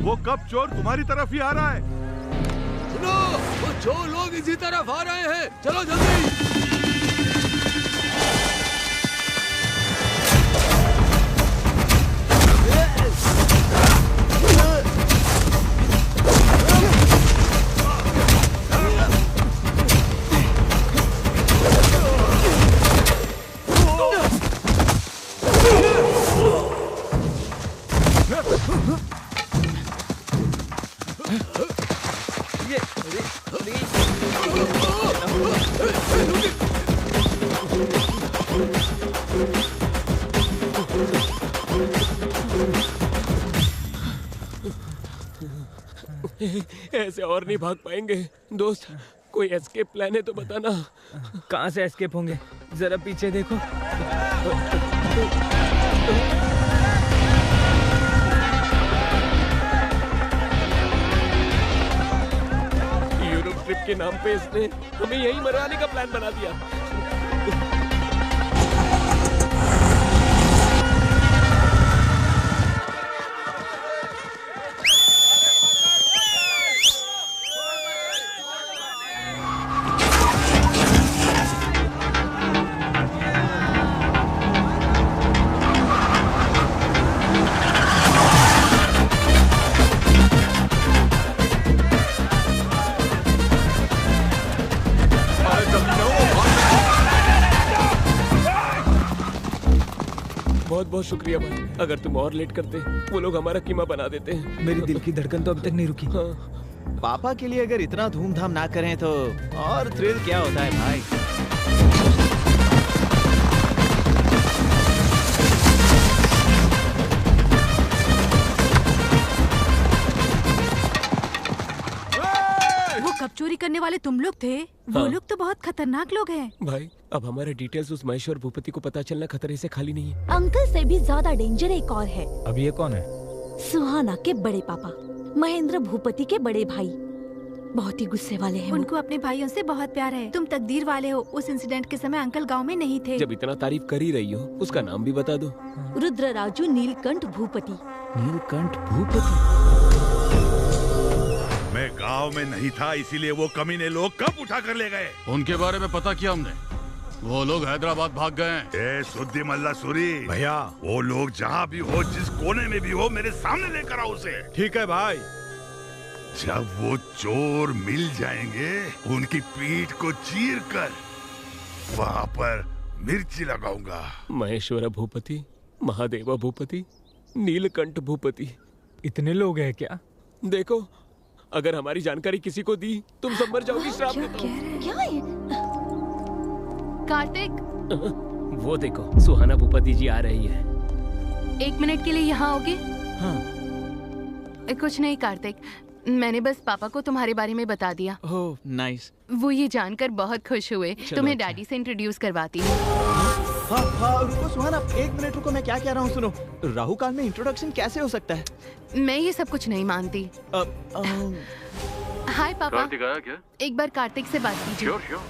वो कब चोर तुम्हारी तरफ ही आ रहा है। सुनो, वो चोर लोग इसी तरफ आ रहे हैं। चलो जल्दी। ऐसे और नहीं भाग पाएंगे। दोस्त, कोई एस्केप प्लान है तो बताना। कहाँ से एस्केप होंगे? जरा पीछे देखो। यूरोप ट्रिप के नाम पे इसने हमें यहीं मरवाने का प्लान बना दिया। बहुत बहुत शुक्रिया भाई। अगर तुम और लेट करते वो लोग हमारा कीमा बना देते हैं। मेरी दिल की धड़कन तो अभी तक नहीं रुकी। हाँ। पापा के लिए अगर इतना धूमधाम ना करें तो और थ्रिल क्या होता है भाई। वो कब चोरी करने वाले तुम लोग थे? वो हाँ। लोग तो बहुत खतरनाक लोग हैं। भाई अब हमारे डिटेल्स उस महेश्वर भूपति को पता चलना खतरे से खाली नहीं है। अंकल से भी ज्यादा डेंजर एक और है। अब ये कौन है? सुहाना के बड़े पापा, महेंद्र भूपति के बड़े भाई। बहुत ही गुस्से वाले हैं। उनको अपने भाइयों से बहुत प्यार है। तुम तकदीर वाले हो। उस इंसिडेंट के समय अंकल गांव में नहीं थे। जब इतना तारीफ कर ही रही हो उसका नाम भी बता दो। रुद्रराजू नीलकंठ भूपति। नीलकंठ भूपति? मैं गांव में नहीं था, इसीलिए वो कमीने लोग कब उठा कर ले गए? उनके बारे में पता किया हमने, वो लोग हैदराबाद भाग गए हैं। ए सुद्दी मल्ला सूरी भैया, वो लोग जहाँ भी हो, जिस कोने में भी हो, मेरे सामने लेकर आओ उसे। ठीक है भाई। जब वो चोर मिल जाएंगे, उनकी पीठ को चीर कर वहाँ पर मिर्ची लगाऊंगा। महेश्वर भूपति, महादेवा भूपति, नीलकंठ भूपति, इतने लोग हैं क्या? देखो अगर हमारी जानकारी किसी को दी तुम सब मर जाओगी। श्राप देता हूं। क्या है? कार्तिक, वो देखो सुहाना भूपति जी आ रही है। 1 मिनट के लिए यहाँ आओगे? हाँ। कुछ नहीं कार्तिक, मैंने बस पापा को तुम्हारे बारे में बता दिया। Oh nice. वो ये जानकर बहुत खुश हुए। तुम्हें डैडी से इंट्रोड्यूस करवाती हूँ। हाँ, रुको सुहाना, 1 मिनट रुको, मैं क्या कह रहा हूँ सुनो। राहु काल में इंट्रोडक्शन कैसे हो सकता है? मैं ये सब कुछ नहीं मानती। हाय पापा। कार्तिक आया क्या? एक बार कार्तिक से बात कीजिए। Sure sure.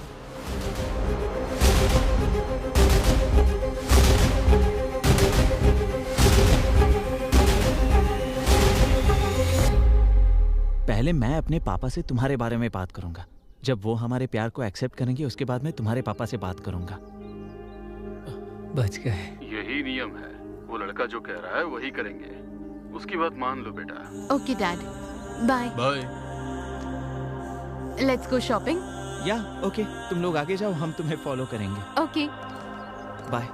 पहले मैं अपने पापा से तुम्हारे बारे में बात करूंगा। जब वो हमारे प्यार को एक्सेप्ट करेंगे उसके बाद मैं तुम्हारे पापा से बात करूंगा। बच गए। यही नियम है, वो लड़का जो कह रहा है वही करेंगे। उसकी बात मान लो बेटा। Okay dad, bye. Bye. Let's go shopping. या ओके, तुम लोग आगे जाओ, हम तुम्हें फॉलो करेंगे। Okay bye.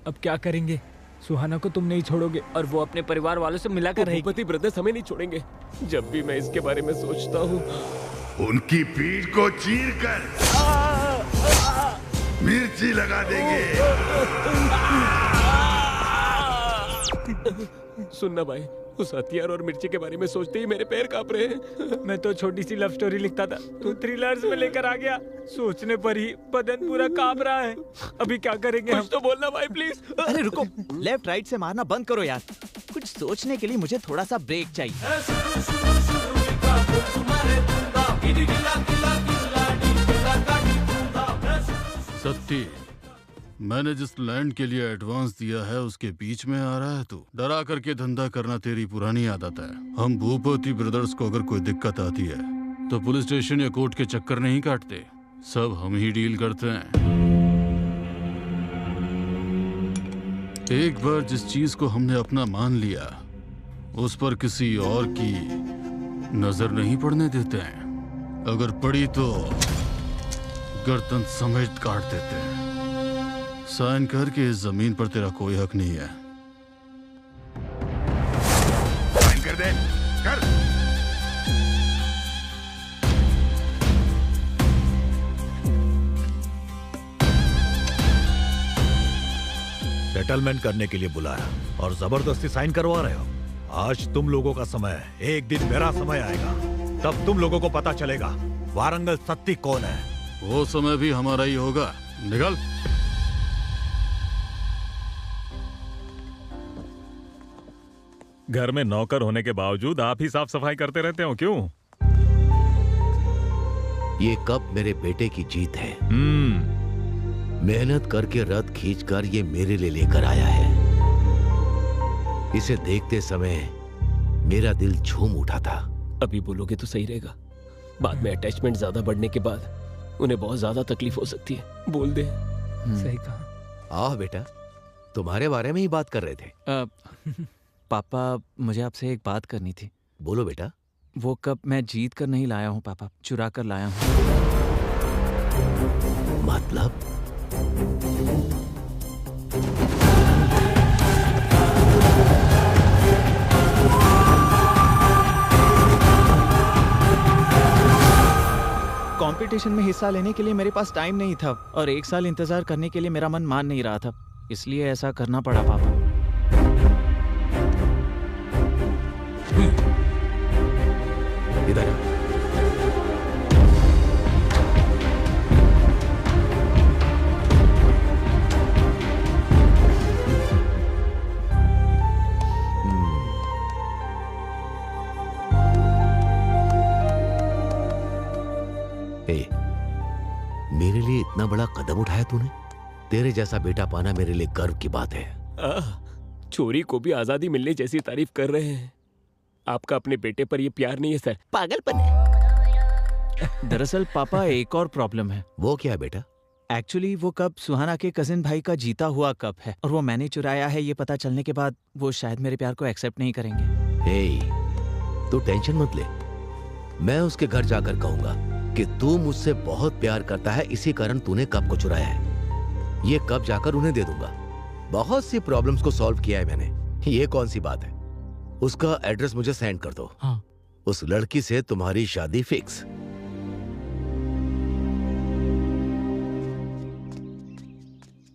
अब क्या करेंगे? सुहाना को तुम नहीं छोड़ोगे और वो अपने परिवार वालों से मिला कर रहेगी। भूपति ब्रदर्स हमें नहीं छोड़ेंगे। जब भी मैं इसके बारे में सोचता हूँ उनकी पीठ को चीर कर मिर्ची लगा देंगे। सुनना भाई, उस हथियार और मिर्ची के बारे में सोचते ही मेरे पैर कांप रहे हैं। मैं तो छोटी सी लव स्टोरी लिखता था, तू थ्रिलर्स में लेकर आ गया। सोचने पर ही बदन पूरा कांप रहा है। अभी क्या करेंगे हम? कुछ तो बोलना भाई प्लीज। अरे रुको, लेफ्ट राइट से मारना बंद करो यार। कुछ सोचने के लिए मुझे थोड़ा सा ब्रेक चाहिए। सत्ती, मैंने जिस लैंड के लिए एडवांस दिया है उसके बीच में आ रहा है तू। डरा करके धंधा करना तेरी पुरानी आदत है। हम भूपति ब्रदर्स को अगर कोई दिक्कत आती है तो पुलिस स्टेशन या कोर्ट के चक्कर नहीं काटते, सब हम ही डील करते हैं। एक बार जिस चीज को हमने अपना मान लिया उस पर किसी और की नजर नहीं पड़ने देते हैं। अगर पड़ी तो गर्दन समेत काट देते हैं। साइन करके इस जमीन पर तेरा कोई हक नहीं है। साइन कर दे, कर। सेटलमेंट करने के लिए बुलाया और जबरदस्ती साइन करवा रहे हो। आज तुम लोगों का समय है, एक दिन मेरा समय आएगा, तब तुम लोगों को पता चलेगा वारंगल सत्ती कौन है। वो समय भी हमारा ही होगा। निकल। घर में नौकर होने के बावजूद आप ही साफ सफाई करते रहते हो, क्यों? ये कप मेरे बेटे की जीत है। मेहनत करके रथ खींचकर ये मेरे लिए लेकर आया है। इसे देखते समय मेरा दिल झूम उठा था। अभी बोलोगे तो सही रहेगा, बाद में अटैचमेंट ज्यादा बढ़ने के बाद उन्हें बहुत ज्यादा तकलीफ हो सकती है। बोल दे। सही कहा। आओ बेटा, तुम्हारे बारे में ही बात कर रहे थे। पापा, मुझे आपसे एक बात करनी थी। बोलो बेटा। वो कप मैं जीत कर नहीं लाया हूँ पापा, चुरा कर लाया हूँ। मतलब? कंपटीशन में हिस्सा लेने के लिए मेरे पास टाइम नहीं था और 1 साल इंतजार करने के लिए मेरा मन मान नहीं रहा था, इसलिए ऐसा करना पड़ा पापा। इधर मेरे लिए इतना बड़ा कदम उठाया तूने। तेरे जैसा बेटा पाना मेरे लिए गर्व की बात है। चोरी को भी आजादी मिलने जैसी तारीफ कर रहे हैं। आपका अपने बेटे पर ये प्यार नहीं है सर, पागलपन है। दरअसल पापा एक और प्रॉब्लम है। वो क्या है बेटा? एक्चुअली वो कप सुहाना के कजिन भाई का जीता हुआ कप है और वो मैंने चुराया है। ये पता चलने के बाद वो शायद मेरे प्यार को एक्सेप्ट नहीं करेंगे। हे, तू टेंशन मत ले। मैं उसके घर जाकर कहूंगा कि तू मुझसे बहुत प्यार करता है, इसी कारण तूने कप को चुराया है। ये कप जाकर उन्हें दे दूंगा। बहुत सी प्रॉब्लम्स को सॉल्व किया है मैंने। ये कौन सी बात है? उसका एड्रेस मुझे सेंड कर दो। हाँ। उस लड़की से तुम्हारी शादी फिक्स।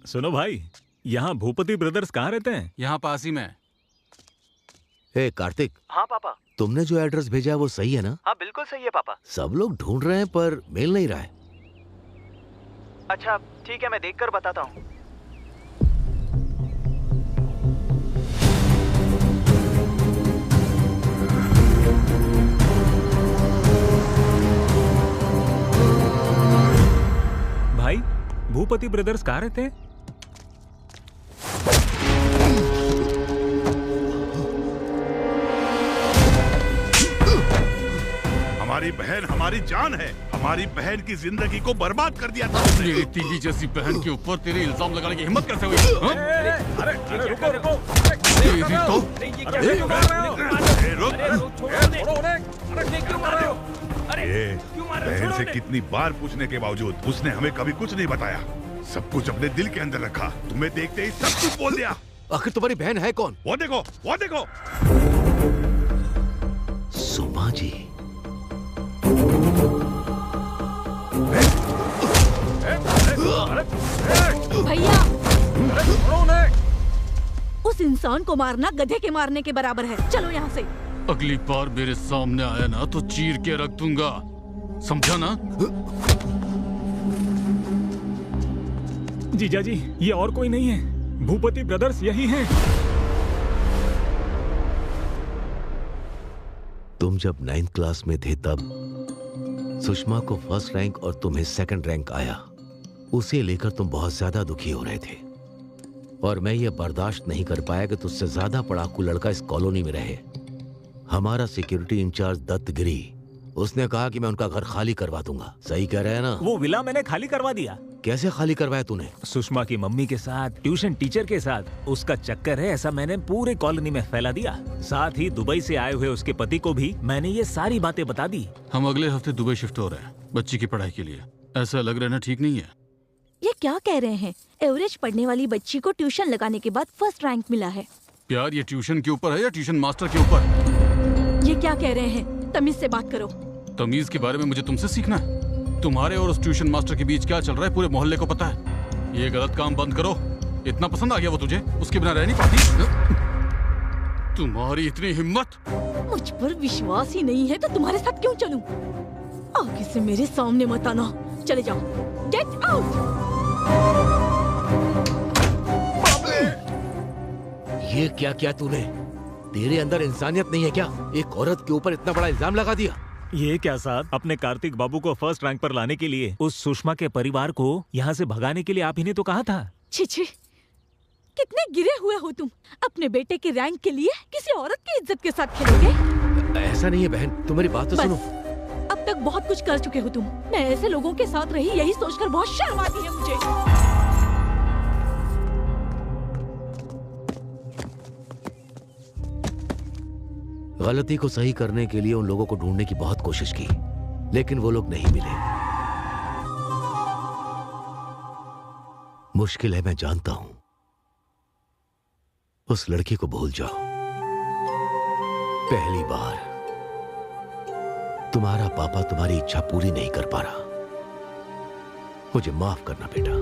सुनो भाई, यहाँ भूपति ब्रदर्स कहाँ रहते हैं? यहाँ पास ही में। हे कार्तिक। हाँ पापा। तुमने जो एड्रेस भेजा है वो सही है ना? हाँ बिल्कुल सही है पापा। सब लोग ढूंढ रहे हैं पर मिल नहीं रहा है। अच्छा ठीक है, मैं देखकर बताता हूँ। भाई, भूपति ब्रदर्स कहाँ रहते हैं? हमारी बहन हमारी जान है। हमारी बहन की जिंदगी को बर्बाद कर दिया था। मेरी तीली जैसी बहन के ऊपर तेरे इल्जाम लगाने की हिम्मत कैसे हुई? अरे रुको रुको। बहन से कितनी बार पूछने के बावजूद उसने हमें कभी कुछ नहीं बताया। सब कुछ अपने दिल के अंदर रखा। तुम्हें देखते ही सब कुछ बोल दिया। आखिर तुम्हारी बहन है कौन? वो देखो, वो देखो। सुमा जी। भैया, उस इंसान को मारना गधे के मारने के बराबर है। चलो यहाँ से। अगली बार मेरे सामने आया ना तो चीर के रख दूंगा, समझा ना? जीजा जी, ये और कोई नहीं है। भूपति ब्रदर्स यही हैं। तुम जब 9th क्लास में थे तब सुषमा को फर्स्ट रैंक और तुम्हें सेकंड रैंक आया। उसे लेकर तुम बहुत ज्यादा दुखी हो रहे थे और मैं ये बर्दाश्त नहीं कर पाया कि तुझसे ज्यादा पढ़ाकू लड़का इस कॉलोनी में रहे। हमारा सिक्योरिटी इंचार्ज दत्तगिरी, उसने कहा कि मैं उनका घर खाली करवा दूंगा। सही कह रहे हैं ना? वो विला मैंने खाली करवा दिया। कैसे खाली करवाया तूने? सुषमा की मम्मी के साथ, ट्यूशन टीचर के साथ उसका चक्कर है, ऐसा मैंने पूरे कॉलोनी में फैला दिया। साथ ही दुबई से आए हुए उसके पति को भी मैंने ये सारी बातें बता दी। हम अगले हफ्ते दुबई शिफ्ट हो रहे हैं बच्ची की पढ़ाई के लिए। ऐसा लग रहा है ठीक नहीं है? ये क्या कह रहे हैं? एवरेज पढ़ने वाली बच्ची को ट्यूशन लगाने के बाद फर्स्ट रैंक मिला है। प्यार ये ट्यूशन के ऊपर है या ट्यूशन मास्टर के ऊपर? ये क्या कह रहे हैं? तमीज से बात करो। तमीज के बारे में मुझे तुमसे सीखना है। तुम्हारे और उस ट्यूशन मास्टर के बीच क्या चल रहा है पूरे मोहल्ले को पता है। ये गलत काम बंद करो। इतना पसंद आ गया वो तुझे, उसके बिना रह नहीं पाती? तुम्हारी इतनी हिम्मत! मुझ पर विश्वास ही नहीं है तो तुम्हारे साथ क्यों चलूं? आगे से मेरे सामने मत आना। चले जाओ। Get out. ये क्या किया तूने? तेरे अंदर इंसानियत नहीं है क्या? एक औरत के ऊपर इतना बड़ा इल्जाम लगा दिया। ये क्या साहब, अपने कार्तिक बाबू को फर्स्ट रैंक पर लाने के लिए उस सुषमा के परिवार को यहाँ से भगाने के लिए आप ही ने तो कहा था। छी छी, कितने गिरे हुए हो तुम। अपने बेटे के रैंक के लिए किसी औरत की इज्जत के साथ खेलोगे? ऐसा नहीं है बहन, तुम मेरी बात तो सुनो। अब तक बहुत कुछ कर चुके हो तुम। मैं ऐसे लोगों के साथ रही, यही सोचकर बहुत शर्म आती है मुझे। गलती को सही करने के लिए उन लोगों को ढूंढने की बहुत कोशिश की, लेकिन वो लोग नहीं मिले। मुश्किल है, मैं जानता हूं, उस लड़की को भूल जाओ। पहली बार तुम्हारा पापा तुम्हारी इच्छा पूरी नहीं कर पा रहा। मुझे माफ करना बेटा।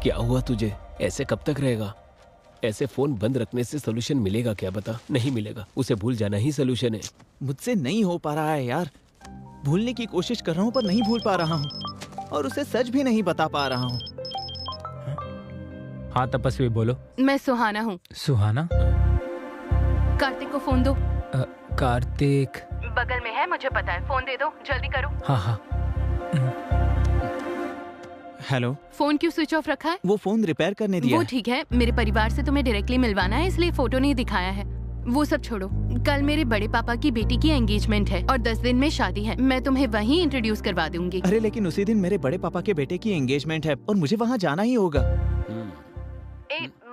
क्या हुआ तुझे? ऐसे कब तक रहेगा? ऐसे फोन बंद रखने से सोल्यूशन मिलेगा क्या? बता। नहीं मिलेगा, उसे भूल जाना ही सोल्यूशन है। मुझसे नहीं हो पा रहा है यार। भूलने की कोशिश कर रहा हूँ पर नहीं भूल पा रहा हूँ, और उसे सच भी नहीं बता पा रहा हूँ। हाँ तपस्वी बोलो। मैं सुहाना हूँ। सुहाना? कार्तिक को फोन दो। कार्तिक बगल में है, मुझे पता है। फोन दे दो, जल्दी करो। हाँ हाँ। हेलो। फोन क्यों स्विच ऑफ रखा है? वो फोन रिपेयर करने दिया वो ठीक है, मेरे परिवार से तुम्हें डायरेक्टली मिलवाना है, इसलिए फोटो नहीं दिखाया है। वो सब छोड़ो, कल मेरे बड़े पापा की बेटी की एंगेजमेंट है और 10 दिन में शादी है। मैं तुम्हें वहीं इंट्रोड्यूस करवा दूंगी। अरे लेकिन उसी दिन मेरे बड़े पापा के बेटे की एंगेजमेंट है और मुझे वहाँ जाना ही होगा।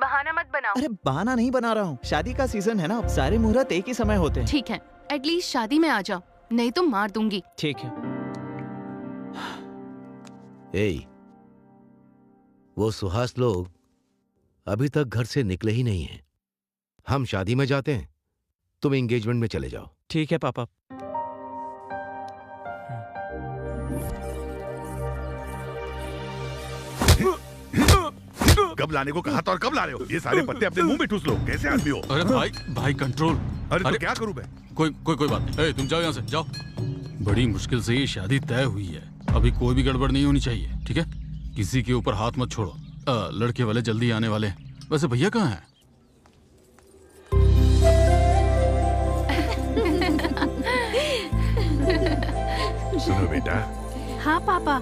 बहाना मत बनाओ। अरे बहाना नहीं बना रहा हूँ, शादी का सीजन है ना, सारे मुहूर्त एक ही समय होते हैं। ठीक है, एटलीस्ट शादी में आ जाओ, नहीं तो मार दूंगी। ठीक है। वो सुहास लोग अभी तक घर से निकले ही नहीं हैं। हम शादी में जाते हैं, तुम एंगेजमेंट में चले जाओ। ठीक है पापा। कब लाने को कहा था और कब ला रहे हो? ये सारे पत्ते अपने मुंह में ठूस लो। कैसे आदमी हो? अरे भाई कंट्रोल। अरे तो क्या करूं मैं? कोई बात नहीं। तुम जाओ यहाँ से, जाओ। बड़ी मुश्किल से ये शादी तय हुई है, अभी कोई भी गड़बड़ नहीं होनी चाहिए, ठीक है? किसी के ऊपर हाथ मत छोड़ो। लड़के वाले जल्दी आने वाले हैं। वैसे भैया कहाँ हैं? सुनो बेटा। हाँ पापा।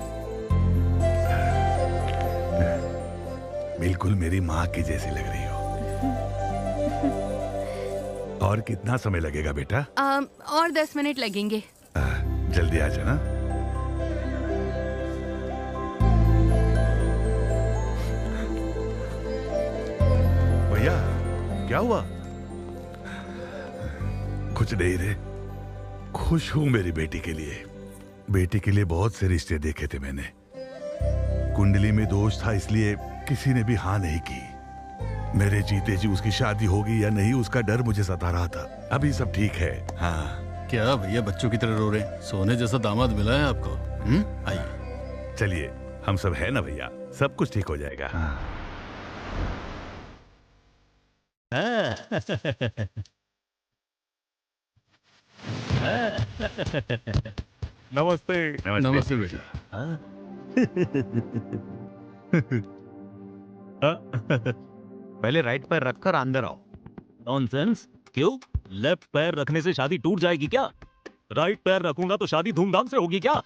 बिल्कुल मेरी माँ की जैसी लग रही हो। और कितना समय लगेगा बेटा? और 10 मिनट लगेंगे। जल्दी आ जाना। भैया क्या हुआ? कुछ नहीं रे, खुश हूं मेरी बेटी के लिए। बेटी के लिए बहुत से रिश्ते देखे थे मैंने। कुंडली में दोष था, इसलिए किसी ने भी हाँ नहीं की। मेरे जीते जी उसकी शादी होगी या नहीं, उसका डर मुझे सता रहा था। अभी सब ठीक है। हाँ। क्या भैया बच्चों की तरह रो रहे हैं? सोने जैसा दामाद मिला है आपको। आइए चलिए, हम सब है ना भैया, सब कुछ ठीक हो जाएगा। नमस्ते। नमस्ते बेटा। पहले राइट पैर रखकर अंदर आओ। नॉनसेंस। क्यों? लेफ्ट पैर रखने से शादी टूट जाएगी क्या? राइट पैर रखूंगा तो शादी धूमधाम से होगी क्या?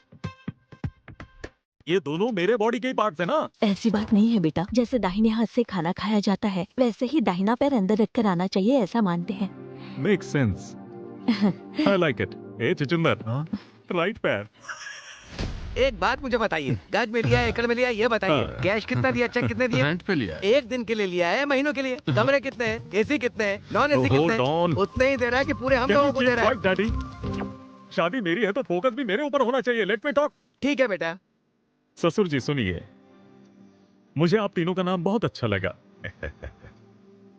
ये दोनों मेरे बॉडी के ही पार्ट्स है ना। ऐसी बात नहीं है बेटा, जैसे दाहिने हाथ से खाना खाया जाता है वैसे ही दाहिना पैर अंदर रखकर आना चाहिए, ऐसा मानते हैं। Make sense. I like it. ए चिचुंदर, राइट पैर। एक बात मुझे बताइए, गज में लिया, एकड़ में लिया, ये बताइए। कैश कितना दिया, चेक कितने दिए? रेंट पे लिया। एक दिन के लिए लिया है, महीनों के लिए? कमरे कितने हैं, एसी कितने हैं, नॉन एसी कितने हैं? उतने ही दे रहा है कि पूरे हम लोगों को दे रहा है? डैडी, शादी मेरी है तो फोकस भी मेरे ऊपर होना चाहिए। Let me talk. ठीक है बेटा। ससुर जी सुनिए, मुझे आप तीनों का नाम बहुत अच्छा लगा।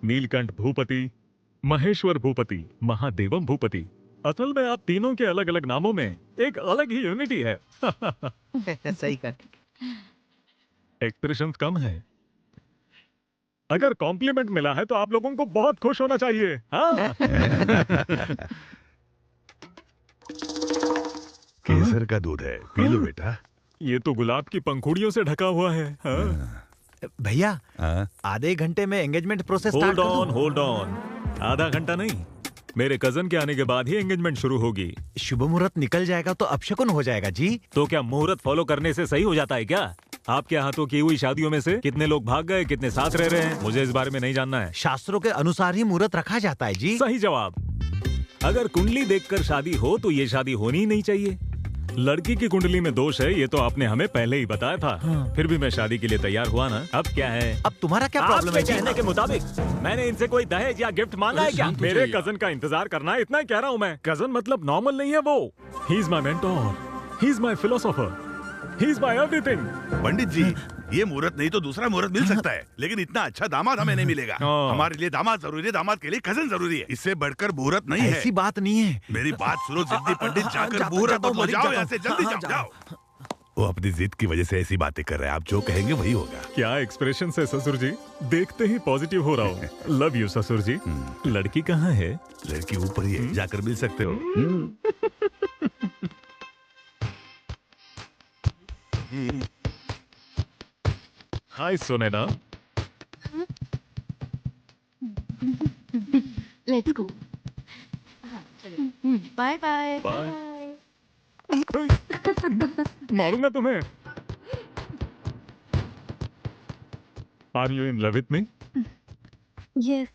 नीलकंठ भूपति, महेश्वर भूपति, महादेवम भूपति। असल में आप तीनों के अलग अलग नामों में एक अलग ही यूनिटी है। सही कर। एक्सप्रेशंस कम है। अगर कॉम्प्लीमेंट मिला है तो आप लोगों को बहुत खुश होना चाहिए। हाँ? केसर का दूध है, पी लो बेटा। ये तो गुलाब की पंखुड़ियों से ढका हुआ है। हाँ? भैया, आधे घंटे में एंगेजमेंट प्रोसेस स्टार्ट कर दो। Hold on. आधा घंटा नहीं, मेरे कजन के आने के बाद ही एंगेजमेंट शुरू होगी। शुभ मुहूर्त निकल जाएगा तो अपशकुन हो जाएगा जी। तो क्या मुहूर्त फॉलो करने से सही हो जाता है क्या? आपके हाथों की हुई शादियों में से कितने लोग भाग गए, कितने साथ रह रहे हैं, मुझे इस बारे में नहीं जानना है। शास्त्रों के अनुसार ही मुहूर्त रखा जाता है जी। सही जवाब। अगर कुंडली देखकर शादी हो तो ये शादी होनी ही नहीं चाहिए। लड़की की कुंडली में दोष है, ये तो आपने हमें पहले ही बताया था। हाँ। फिर भी मैं शादी के लिए तैयार हुआ ना। अब क्या है? अब तुम्हारा क्या प्रॉब्लम है? कहने के मुताबिक मैंने इनसे कोई दहेज या गिफ्ट मांगा है क्या? मेरे कजन का इंतजार करना है, इतना ही कह रहा हूँ मैं। कजन मतलब नॉर्मल नहीं है वो। He is my mentor, he is my philosopher, he is my everything. Pandit ji, ये मुहूर्त नहीं तो दूसरा मुहूर्त मिल सकता है, लेकिन इतना अच्छा दामाद हमें नहीं मिलेगा। हमारे लिए दामाद जरूरी है, दामाद के लिए कजन जरूरी है। इससे बढ़कर मुहूर्त नहीं है। ऐसी बात नहीं है। मेरी बात सुनो जिद्दी पंडित, जाकर मुहूर्त बदलो, जाओ यहाँ से, जल्दी जाओ, जाओ। वो अपनी जिद की वजह से ऐसी बातें कर रहे हैं, आप जो कहेंगे वही होगा। क्या एक्सप्रेशन है ससुर जी, देखते ही पॉजिटिव हो रहा हूँ। लव यू ससुर जी। लड़की कहाँ है? लड़की ऊपर ही है, जाकर मिल सकते हो। Hi Sonena. Let's go. Bye bye. मारूंगा तुम्हें। Are you in love with me? Yes.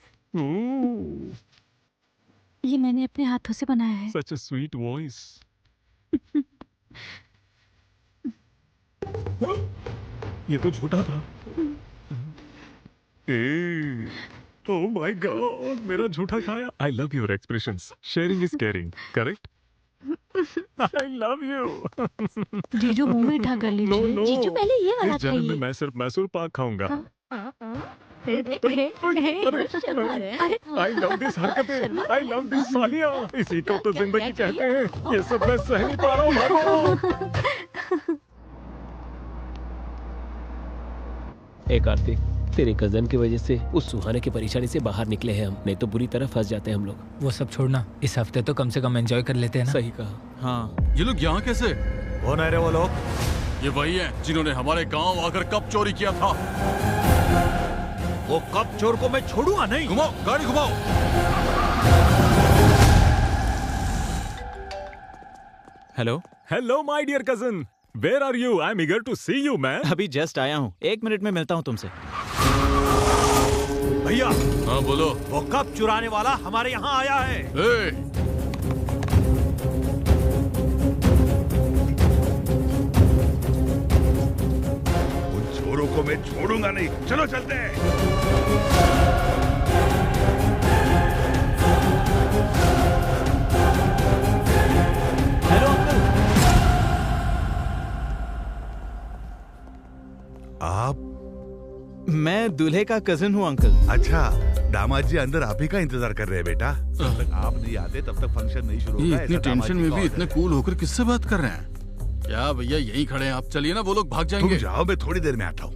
ये मैंने अपने हाथों से बनाया है। Such a sweet voice. ये तो झूठा था। Oh my God, मेरा झूठा खाया। I love your expressions. Sharing is caring. Correct? I love you. जीजू मुंह में उठा कर लीजिए। No, no. जीजू पहले ये वाला इस जन्म में खाइए। मैं सिर्फ मैसूर पाक खाऊंगा। I love this हरकतें। I love this सालियाँ। इसी को तो जिंदगी कहते हैं। ये सब मैं सह नहीं पा रहा हूँ। ए कार्तिक, तेरे कजन की वजह से उस सुहाने की परेशानी से बाहर निकले हैं हम, नहीं तो बुरी तरह फंस जाते हैं हम लोग। वो सब छोड़ना, इस हफ्ते तो कम से कम एंजॉय कर लेते हैं ना। सही कहा। हाँ, ये लोग यहाँ कैसे? कौन है रे वो लोग? ये वही हैं जिन्होंने हमारे गांव आकर कप चोरी किया था। वो कप चोर को मैं छोड़ूंगा नहीं। घुमाओ, गाड़ी घुमाओ। Hello hello my dear cousin, where are you? I am eager to see you man. अभी जस्ट आया हूँ, 1 मिनट में मिलता हूँ तुमसे। भैया। हाँ बोलो। वो कप चुराने वाला हमारे यहाँ आया है। उन चोरों को मैं छोड़ूंगा नहीं, चलो चलते हैं। Hello uncle. आप? मैं दूल्हे का कजिन हूँ अंकल। अच्छा, दामाद जी अंदर आप ही का इंतजार कर रहे हैं बेटा। जब तक आप नहीं आते तब तक फंक्शन नहीं शुरू होगा। इतनी टेंशन में भी इतने कूल होकर किससे बात कर रहे हैं? क्या भैया यहीं खड़े हैं आप? चलिए ना, वो लोग भाग जाएंगे। तुम जाओ, मैं थोड़ी देर में आता हूँ।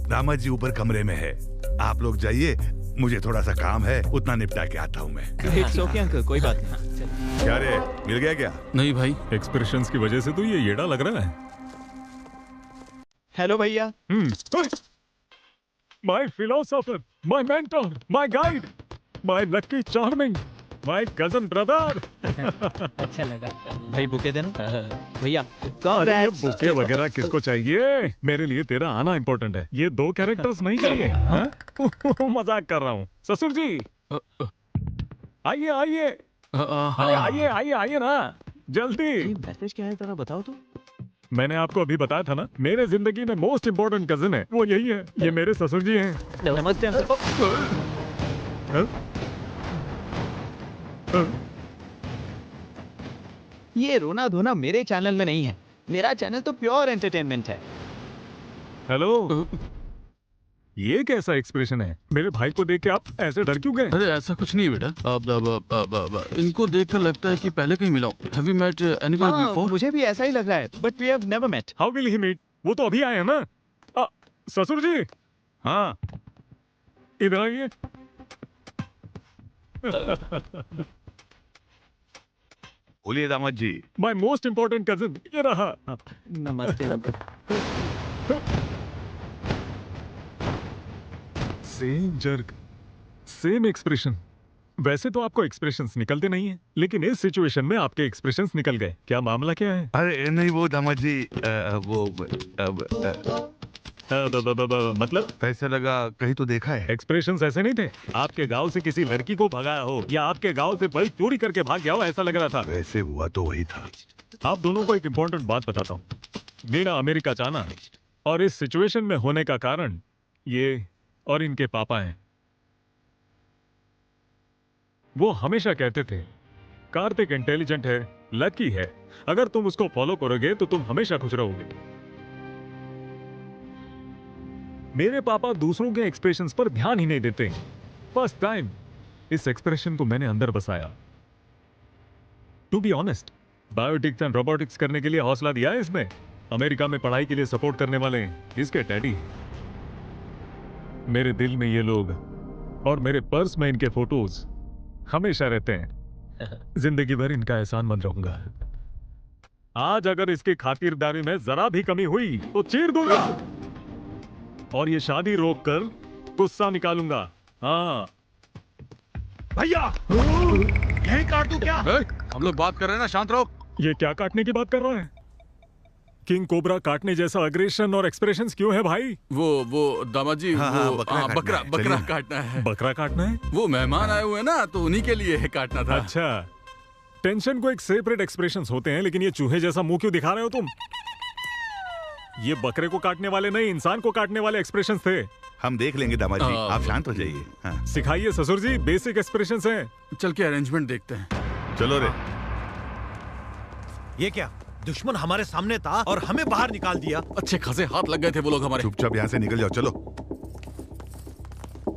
दामाद जी ऊपर कमरे में है, आप लोग जाइए, मुझे थोड़ा सा काम है, उतना निपटा के आता हूँ मैं। इट्स ओके अंकल, कोई बात नहीं। क्या रे, मिल गया क्या? नहीं भाई, एक्सप्रेशंस की वजह से तो ये येड़ा लग रहा है। हेलो भैया। My philosopher, my mentor, my guide, my lucky charming, my cousin brother. अच्छा लगा भाई, बुके देना भैया। अरे बुके वगैरह किसको चाहिए? मेरे लिए तेरा आना इम्पोर्टेंट है, ये 2 कैरेक्टर्स नहीं चाहिए। हाँ? मजाक कर रहा हूँ। ससुर जी आइए आइए। अरे आइए आइए आइए ना, जल्दी। मैसेज क्या है जरा बताओ तो। मैंने आपको अभी बताया था ना, मेरे जिंदगी में मोस्ट इम्पोर्टेंट कजिन है, वो यही है। ये मेरे ससुर जी हैं। नमस्ते अंकल। ये रोना धोना मेरे चैनल में नहीं है, मेरा चैनल तो प्योर एंटरटेनमेंट है। हेलो, ये कैसा एक्सप्रेशन है? मेरे भाई को देख के आप ऐसे डर क्यों गए? अरे ऐसा कुछ नहीं बेटा, अब इनको देखकर लगता है कि पहले कहीं मिला हूं। Have you met anyone before? मुझे भी ऐसा ही लग रहा है, but we have never met. How will he meet? वो तो अभी आए हैं ना। ससुर जी, हाँ इधर आइए। बोलिए दामाद जी। माय मोस्ट इम्पोर्टेंट कजिन ये रहा। नमस्ते। Same jerk, same expression. वैसे तो आपको एक्सप्रेशंस निकलते नहीं हैं, लेकिन इस सिचुएशन में आपके एक्सप्रेशंस निकल गए। क्या मामला क्या है? अरे नहीं वो दामाद जी, वो मतलब पैसे लगा कहीं तो देखा है। एक्सप्रेशंस ऐसे नहीं थे। आपके गांव से किसी लड़की को भगाया हो या आपके गांव से बल्ब चोरी करके भाग गया हो, ऐसा लग रहा था। वैसे हुआ तो वही था। आप दोनों को एक इम्पोर्टेंट बात बताता हूँ। मेरा अमेरिका जाना और इस सिचुएशन में होने का कारण ये और इनके पापा हैं। वो हमेशा कहते थे कार्तिक इंटेलिजेंट है, लकी है, अगर तुम उसको फॉलो करोगे तो तुम हमेशा खुश रहोगे। मेरे पापा दूसरों के एक्सप्रेशंस पर ध्यान ही नहीं देते। फर्स्ट टाइम इस एक्सप्रेशन को मैंने अंदर बसाया। To be honest, biotics and robotics करने के लिए हौसला दिया है इसने। अमेरिका में पढ़ाई के लिए सपोर्ट करने वाले इसके डैडी। मेरे दिल में ये लोग और मेरे पर्स में इनके फोटोज हमेशा रहते हैं। जिंदगी भर इनका एहसान मंद रहूंगा। आज अगर इसकी खातिरदारी में जरा भी कमी हुई तो चीर दूंगा और ये शादी रोककर गुस्सा निकालूंगा। हाँ भैया, यही काट दूं क्या? हम लोग बात कर रहे हैं ना, शांत रहो। ये क्या काटने की बात कर रहा है? किंग कोबरा काटने जैसा अग्रेशन और एक्सप्रेशंस क्यों है भाई? वो दामाद जी, बकरा काटना है। बकरा काटना है? वो मेहमान आए हुए हैं ना, तो उन्हीं के लिए काटना था। अच्छा, टेंशन को एक सेपरेट एक्सप्रेशंस होते हैं, लेकिन ये चूहे जैसा मुंह क्यों दिखा रहे हो तुम? ये बकरे को काटने वाले नहीं, इंसान को काटने वाले एक्सप्रेशंस थे। हम देख लेंगे दामाद जी, आप शांत हो जाइए। हाँ। सिखाइए ससुर जी, बेसिक एक्सप्रेशंस हैं। चल के अरेंजमेंट देखते हैं। चलो रे। ये क्या, दुश्मन हमारे सामने था और हमें बाहर निकाल दिया। अच्छे खासे हाथ लग गए थे वो लोग हमारे। चुपचाप यहाँ से निकल जाओ। चलो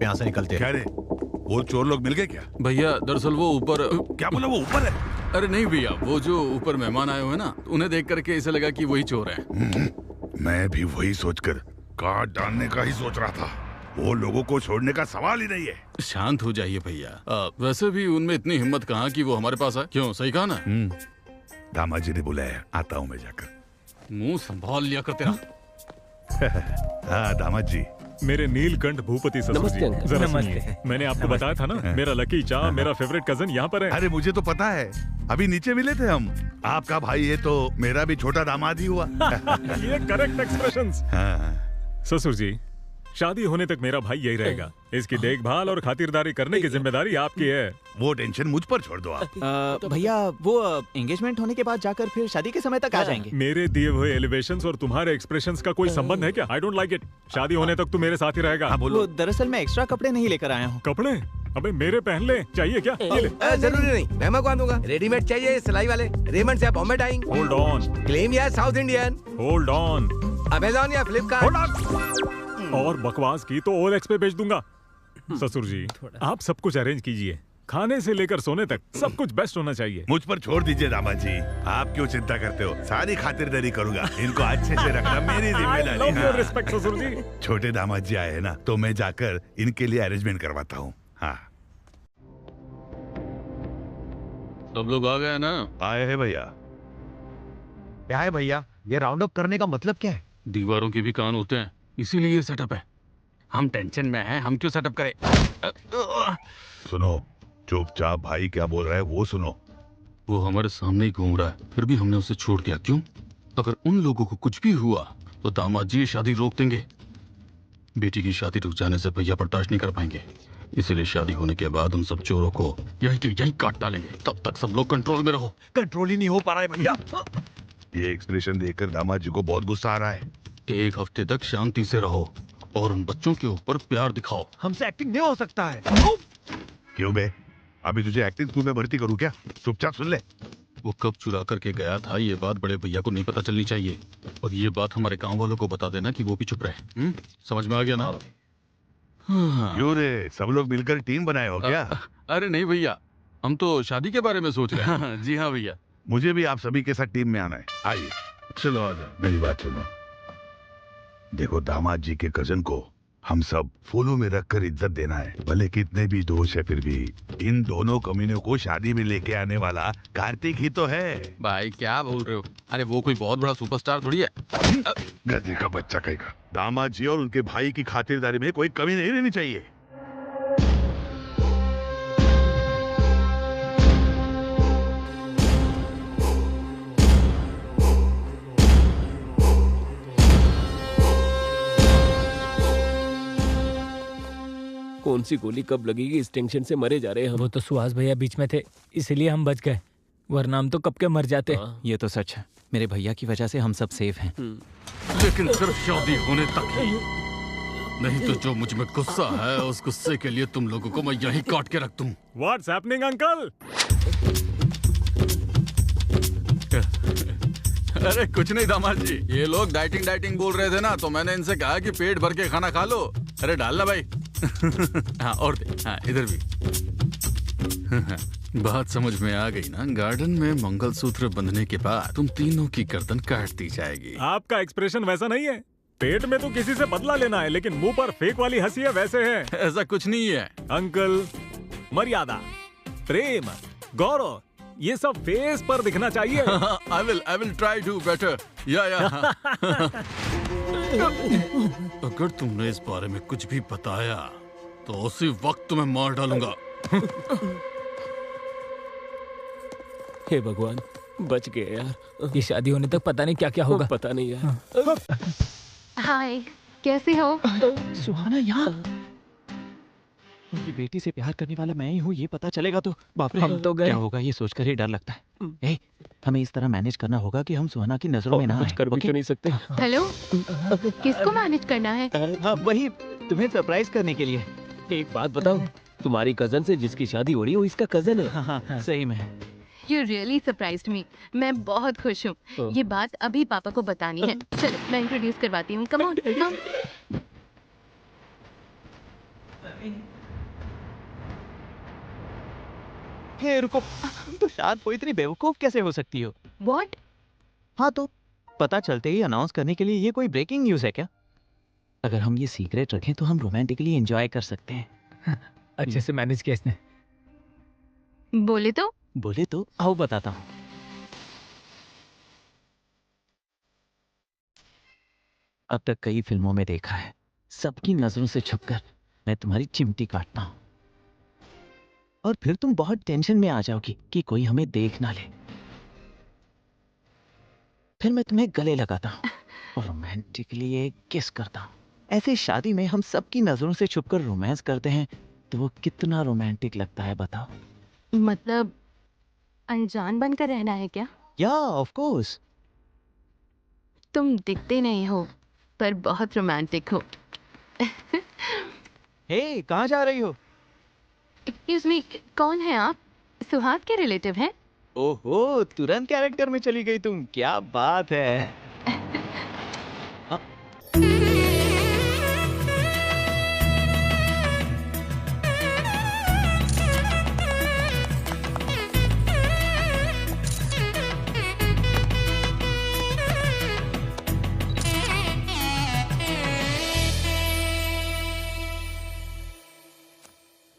यहाँ से निकलते। क्या रे, वो चोर लोग मिल गए क्या? भैया दरअसल वो ऊपर। क्या बोला, वो ऊपर है? अरे नहीं भैया, वो जो ऊपर मेहमान आए हुए हैं ना, उन्हें देख करके ऐसा लगा कि वही चोर है। मैं भी वही सोचकर काट डालने का ही सोच रहा था। वो लोगों को छोड़ने का सवाल ही नहीं है। शांत हो जाइए भैया। वैसे भी उनमें इतनी हिम्मत कहाँ कि वो हमारे पास आए। क्यों, सही कहा ना? दामाद जी ने बुलाया, आता हूँ मैं जाकर। मुंह संभाल लिया कर तेरा। हाँ दामाद जी। मेरे नीलकंठ भूपति ससुर जी, जरा सुनिए। मैंने आपको बताया था ना, मेरा लकी चा, मेरा फेवरेट कजन यहाँ पर है। अरे मुझे तो पता है, अभी नीचे मिले थे हम। आपका भाई है तो मेरा भी छोटा दामाद ही हुआ। ये करेक्ट एक्सप्रेशंस। ससुर जी, शादी होने तक मेरा भाई यही रहेगा। इसकी देखभाल और खातिरदारी करने की जिम्मेदारी आपकी है। वो टेंशन मुझ पर छोड़ दो आप। भैया वो एंगेजमेंट होने के बाद जाकर फिर शादी के समय तक आ जाएंगे। मेरे दिए हुए एलिवेशंस और तुम्हारे एक्सप्रेशंस का कोई संबंध है क्या? I don't like it. शादी होने तक तू मेरे साथ ही रहेगा। वो दरअसल मैं एक्स्ट्रा कपड़े नहीं लेकर आया हूँ। कपड़े? अबे मेरे पहन ले, चाहिए क्या? ये ले। जरूरी नहीं, मैं मंगवा दूंगा। रेडीमेड चाहिए सिलाई वाले? रेमंड से Bombay dyeing. Hold on. Claim या south Indian? Hold on. Amazon या फ्लिपकार्ट? और बकवास की तो OLX पे भेज दूंगा। ससुर जी, आप सब कुछ अरेंज कीजिए, खाने से लेकर सोने तक सब कुछ बेस्ट होना चाहिए। मुझ पर छोड़ दीजिए दामाद जी, आप क्यों चिंता करते हो? सारी खातिरदारी करूंगा। इनको अच्छे से रखना मेरी जिम्मेदारी। रिस्पेक्ट ससुर जी। छोटे दामाद जी आए हैं ना, तो मैं जाकर इनके लिए अरेंजमेंट करवाता हूँ। हाँ, सब लोग आ गए ना? आए हैं भैया। क्या है भैया, ये राउंड अप करने का मतलब क्या है? दीवारों के भी कान होते हैं, इसीलिए ये सेटअप है। हम टेंशन में हैं, हम क्यों सेटअप करें? सुनो, चुपचाप भाई क्या बोल रहा है वो सुनो। वो हमारे सामने ही घूम रहा है, फिर भी हमने उसे छोड़ दिया। क्यों? अगर उन लोगों को कुछ भी हुआ तो दामाद जी शादी रोक देंगे। बेटी की शादी रुक जाने से भैया बर्दाश्त नहीं कर पाएंगे, इसीलिए शादी होने के बाद उन सब चोरों को यहीं काट डालेंगे। तब तक सब लोग कंट्रोल में रहो। कंट्रोल ही नहीं हो पा रहा है भैया। ये एक्सप्रेशन देखकर दामाद जी को बहुत गुस्सा आ रहा है। एक हफ्ते तक शांति से रहो और उन बच्चों के ऊपर प्यार दिखाओ। हमसे एक्टिंग नहीं हो सकता है। क्यों बे, अभी तुझे एक्टिंग स्कूल में भर्ती करूं क्या? चुपचाप सुन ले। वो कब चुरा करके गया था, ये बात बड़े भैया को नहीं पता चलनी चाहिए। और ये बात हमारे गांव वालों को बता देना कि वो भी चुप रहे। समझ में आ गया ना? क्यों रे, सब लोग मिलकर टीम बनाए हो क्या? अरे नहीं भैया, हम तो शादी के बारे में सोच रहे हैं। जी हाँ भैया। मुझे भी आप सभी के साथ टीम में आना है। आइए। चलो आ जाओ। मेरी बात सुनो, देखो दामाद जी के कजन को हम सब फूलों में रखकर इज्जत देना है। भले कितने भी दोष है, फिर भी इन दोनों कमीनों को शादी में लेके आने वाला कार्तिक ही तो है। भाई क्या बोल रहे हो? अरे वो कोई बहुत बड़ा सुपरस्टार थोड़ी है। गधे का बच्चा कहेगा। दामाद जी और उनके भाई की खातिरदारी में कोई कमी नहीं रहनी चाहिए। कौन सी गोली कब लगेगी इस टेंशन से मरे जा रहे हैं हम। वो तो सुहास भैया बीच में थे, इसलिए हम बच गए, वरना हम तो कब के मर जाते। ये तो सच है, मेरे भैया की वजह से हम सब सेफ हैं। लेकिन सिर्फ शादी होने तक ही, नहीं तो जो मुझ में गुस्सा है उस गुस्से के लिए तुम लोगों को मैं यहीं काट के रख दूं। What's happening, uncle? अरे कुछ नहीं दामाद जी, ये लोग डाइटिंग बोल रहे थे ना, तो मैंने इनसे कहा कि पेट भर के खाना खा लो। अरे डालना भाई। हाँ और दे, हाँ इधर भी। बात समझ में आ गई ना? गार्डन में मंगलसूत्र बंधने के बाद तुम तीनों की गर्दन काट दी जाएगी। आपका एक्सप्रेशन वैसा नहीं है। पेट में तो किसी से बदला लेना है, लेकिन मुंह पर फेक वाली हंसी है वैसे है। ऐसा कुछ नहीं है अंकल। मर्यादा, प्रेम, गौरव, ये सब फेस पर दिखना चाहिए। I will try to better. या। अगर तुमने इस बारे में कुछ भी बताया तो उसी वक्त तुम्हें मार डालूंगा। हे भगवान, बच गए यार। ये शादी होने तक पता नहीं क्या क्या होगा। पता नहीं यार। हाय, कैसे हो? सुहाना यहाँ? उनकी बेटी से प्यार करने वाला मैं ही हूँ, ये पता चलेगा तो बाप रे, हम तो गए। क्या होगा ये सोचकर ही डर लगता है। ए, हमें इस तरह मैनेज करना होगा कि हम सुहाना की नजरों में ना कुछ कर भी तो नहीं सकते। हेलो, किसको मैनेज करना है? हाँ वही, तुम्हें सरप्राइज करने के लिए। एक बात बताओ, तुम्हारी कजन से जिसकी शादी हो रही है वो इसका कजन है? हाँ, सही में। You really surprised me. मैं बहुत खुश हूँ। ये बात अभी पापा को बतानी है। चलो मैं इंट्रोड्यूस करवाती हूँ। Come on, come. हे रुको, तो शायद वो इतनी बेवकूफ कैसे हो सकती हो? What? हाँ तो पता चलते ही अनाउंस करने के लिए ये कोई ब्रेकिंग न्यूज़ है क्या? अगर हम ये सीक्रेट रखें तो हम रोमांटिकली एंजॉय कर सकते हैं। अच्छे से मैनेज किया इसने। बोले तो आओ बताता हूँ। अब तक कई फिल्मों में देखा है, सबकी नजरों से छुपकर मैं तुम्हारी चिमटी काटता हूँ और फिर तुम बहुत टेंशन में आ जाओगी कि कोई हमें देख ना ले। फिर मैं तुम्हें गले लगाता हूँ और रोमांटिकली एक किस करता हूँ। ऐसे शादी में हम सबकी नजरों से छुपकर रोमांस करते हैं तो वो कितना रोमांटिक लगता है बताओ। मतलब अनजान बनकर रहना है क्या? या ऑफ कोर्स। तुम दिखते नहीं हो पर बहुत रोमांटिक हो। हे, कहाँ जा रही हो? एक्सक्यूज मी, कौन है आप? सुहास के रिलेटिव हैं? ओहो, तुरंत कैरेक्टर में चली गई तुम, क्या बात है।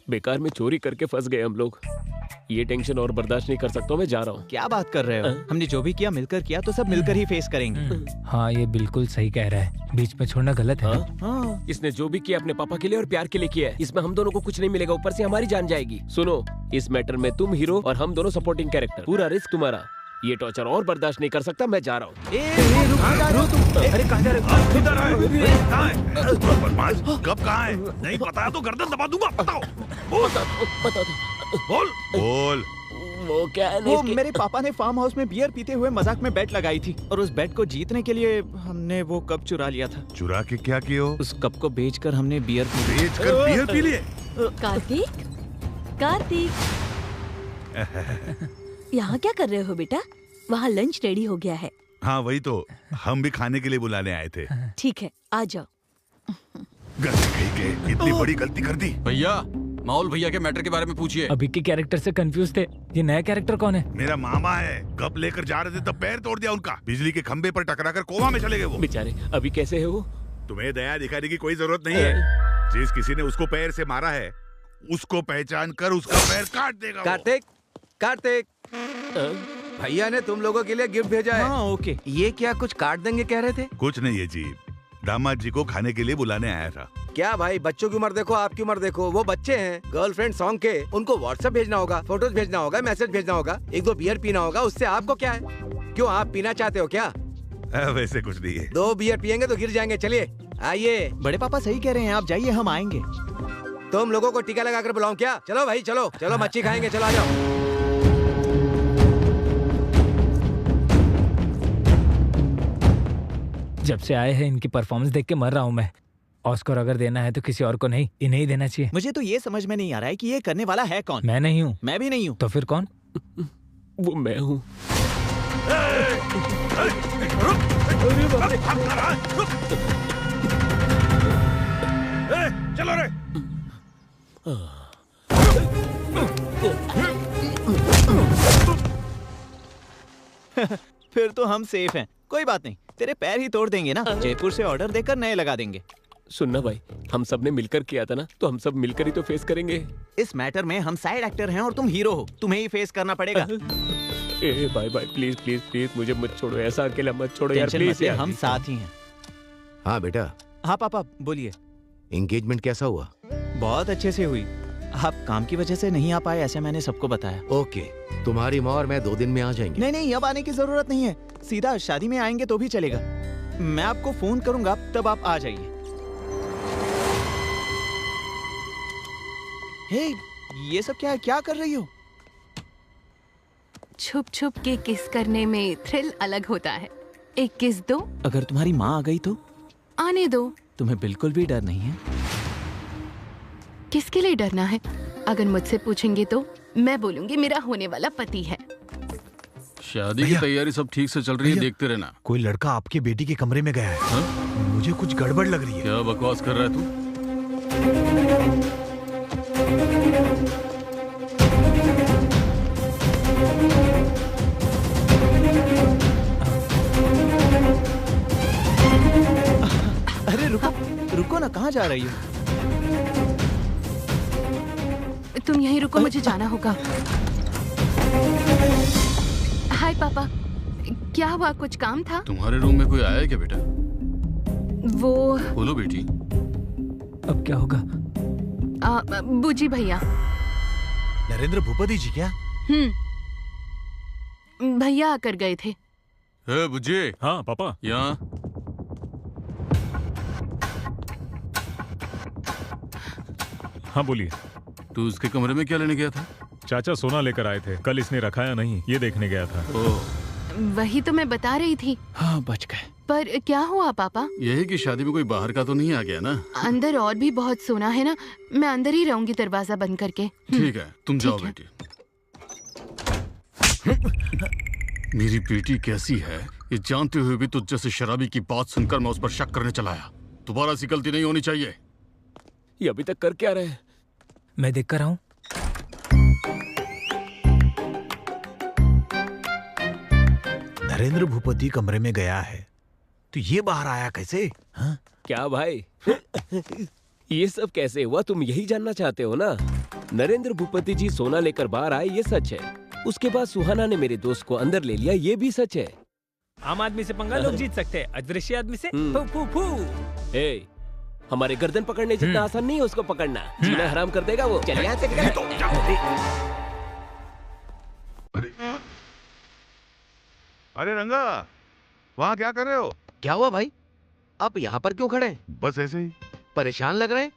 बेकार में चोरी करके फंस गए हम लोग। ये टेंशन और बर्दाश्त नहीं कर सकता, मैं जा रहा हूँ। क्या बात कर रहे हो? हमने जो भी किया मिलकर किया तो सब मिलकर ही फेस करेंगे। हाँ ये बिल्कुल सही कह रहा है, बीच में छोड़ना गलत है। हाँ, इसने जो भी किया अपने पापा के लिए और प्यार के लिए किया है। इसमें हम दोनों को कुछ नहीं मिलेगा, ऊपर से हमारी जान जाएगी। सुनो, इस मैटर में तुम हीरो और हम दोनों सपोर्टिंग कैरेक्टर, पूरा रिस्क तुम्हारा। ये टॉर्चर और बर्दाश्त नहीं कर सकता, मैं जा रहा हूँ। अरे कहाँ जा रहे हो? कब कहाँ है? नहीं बताया तो गर्दन दबा दूंगा। बताओ। बोल। वो क्या है? वो मेरे पापा ने फार्म हाउस में बियर पीते हुए मजाक में बेट लगाई थी और उस बेट को जीतने के लिए हमने वो कप चुरा लिया था। चुरा के क्या किया? उस कप को बेचकर हमने बियर पी लिए। कार्तिक, कार्तिक, यहाँ क्या कर रहे हो बेटा? वहाँ लंच रेडी हो गया है। हाँ वही तो, हम भी खाने के लिए बुलाने आए थे। ठीक है, आ जाओ। गलती कही के इतनी बड़ी गलती कर दी। भैया, माहौल भैया के मैटर के बारे में पूछिए। अभी के कैरेक्टर से कंफ्यूज थे, ये नया कैरेक्टर कौन है? मेरा मामा है, कब लेकर जा रहे थे तब पैर तोड़ दिया उनका, बिजली के खंबे पर टकराकर कोमा में चले गए वो बेचारे। अभी कैसे है वो? तुम्हें दया दिखाने की कोई जरूरत नहीं है। जिस किसी ने उसको पैर से मारा है उसको पहचान कर उसका पैर काट देगा। कार्तिक, कार्तिक, भैया ने तुम लोगों के लिए गिफ्ट भेजा है। हाँ, ओके। ये क्या कुछ काट देंगे कह रहे थे? कुछ नहीं है जी, दामाद जी को खाने के लिए बुलाने आया था। क्या भाई, बच्चों की उम्र देखो, आपकी उम्र देखो। वो बच्चे हैं, गर्लफ्रेंड सॉन्ग के, उनको व्हाट्सएप भेजना होगा, फोटोज भेजना होगा, मैसेज भेजना होगा, एक दो बियर पीना होगा। उससे आपको क्या है? क्यों, आप पीना चाहते हो क्या? वैसे कुछ नहीं है। 2 बियर पियेंगे तो गिर जाएंगे। चलिए आइए। बड़े पापा सही कह रहे हैं, आप जाइए, हम आएंगे। तुम लोगों को टीका लगाकर बुलाऊं क्या? चलो भाई चलो चलो, मच्छी खाएंगे, चलो आ जाओ। जब से आए हैं इनकी परफॉर्मेंस देख के मर रहा हूँ मैं। ऑस्कर अगर देना है तो किसी और को नहीं, इन्हें ही देना चाहिए। मुझे तो ये समझ में नहीं आ रहा है कि ये करने वाला है कौन। मैं नहीं हूँ। मैं भी नहीं हूँ। तो फिर कौन? वो मैं हूँ। चलो रे। फिर तो हम सेफ हैं। कोई बात नहीं, तेरे पैर ही तोड़ देंगे ना। जयपुर से ऑर्डर देकर नए लगा देंगे। सुनना भाई, हम सब ने मिलकर किया था ना, तो हम सब मिलकर ही तो फेस करेंगे। इस मैटर में हम साइड एक्टर हैं और तुम हीरो हो, तुम्हें ही फेस करना पड़ेगा। ए भाई भाई प्लीज प्लीज प्लीज मुझे मत छोड़ो, ऐसा अकेला मत छोड़ो यार प्लीज यार। हम साथ ही हैं। हाँ बेटा। हाँ पापा बोलिए। एंगेजमेंट कैसा हुआ? बहुत अच्छे से हुई। आप काम की वजह से नहीं आ पाए ऐसे मैंने सबको बताया। ओके, तुम्हारी माँ और मैं 2 दिन में आ जाएंगे। नहीं नहीं, अब आने की जरूरत नहीं है, सीधा शादी में आएंगे तो भी चलेगा। मैं आपको फोन करूंगा, तब आप आ जाइए। हे, ये सब क्या है? क्या कर रही हो? छुप छुप के किस करने में थ्रिल अलग होता है। एक किस दो। अगर तुम्हारी माँ आ गई तो? आने दो। तुम्हें बिल्कुल भी डर नहीं है? किसके लिए डरना है? अगर मुझसे पूछेंगे तो मैं बोलूंगी मेरा होने वाला पति है। शादी की तैयारी सब ठीक से चल रही है, देखते रहना। कोई लड़का आपकी बेटी के कमरे में गया है। हा? मुझे कुछ गड़बड़ लग रही है। क्या बकवास कर रहा है तू? अरे रुको रुको ना, कहाँ जा रही हो? तुम यहीं रुको, मुझे जाना होगा। हाय पापा, क्या हुआ? कुछ काम था? तुम्हारे रूम में कोई आया है क्या बेटा? वो बोलो बेटी। अब क्या होगा? बूजी भैया। नरेंद्र भूपति जी क्या? भैया आकर गए थे। बुज्जी। हाँ पापा। यहाँ। हाँ बोलिए। तू उसके कमरे में क्या लेने गया था? चाचा सोना लेकर आए थे, कल इसने रखा या नहीं ये देखने गया था। वही तो मैं बता रही थी। हाँ बच गए। पर क्या हुआ पापा? यही कि शादी में कोई बाहर का तो नहीं आ गया ना? अंदर और भी बहुत सोना है ना, मैं अंदर ही रहूंगी दरवाजा बंद करके। ठीक है, तुम जाओ बेटी। मेरी बेटी कैसी है ये जानते हुए भी तुझ जैसे शराबी की बात सुनकर मैं उस पर शक करने चला आया। दोबारा ऐसी गलती नहीं होनी चाहिए। ये अभी तक कर क्या रहे हैं? मैं देख कर आऊं। नरेंद्र भूपति कमरे में गया है तो ये बाहर आया कैसे? हाँ? क्या भाई ये सब कैसे हुआ? तुम यही जानना चाहते हो ना? नरेंद्र भूपति जी सोना लेकर बाहर आए ये सच है। उसके बाद सुहाना ने मेरे दोस्त को अंदर ले लिया ये भी सच है। आम आदमी से पंगा लोग जीत सकते हैं, अदृश्य आदमी से फू फू फू। ए, हमारे गर्दन पकड़ने जितना आसान नहीं है उसको पकड़ना। जीना हराम कर देगा वो। चल यहाँ से निकल। अरे रंगा, वहाँ क्या कर रहे हो? क्या हुआ भाई? आप यहाँ पर क्यों खड़े हैं? बस ऐसे ही। परेशान लग रहे हैं।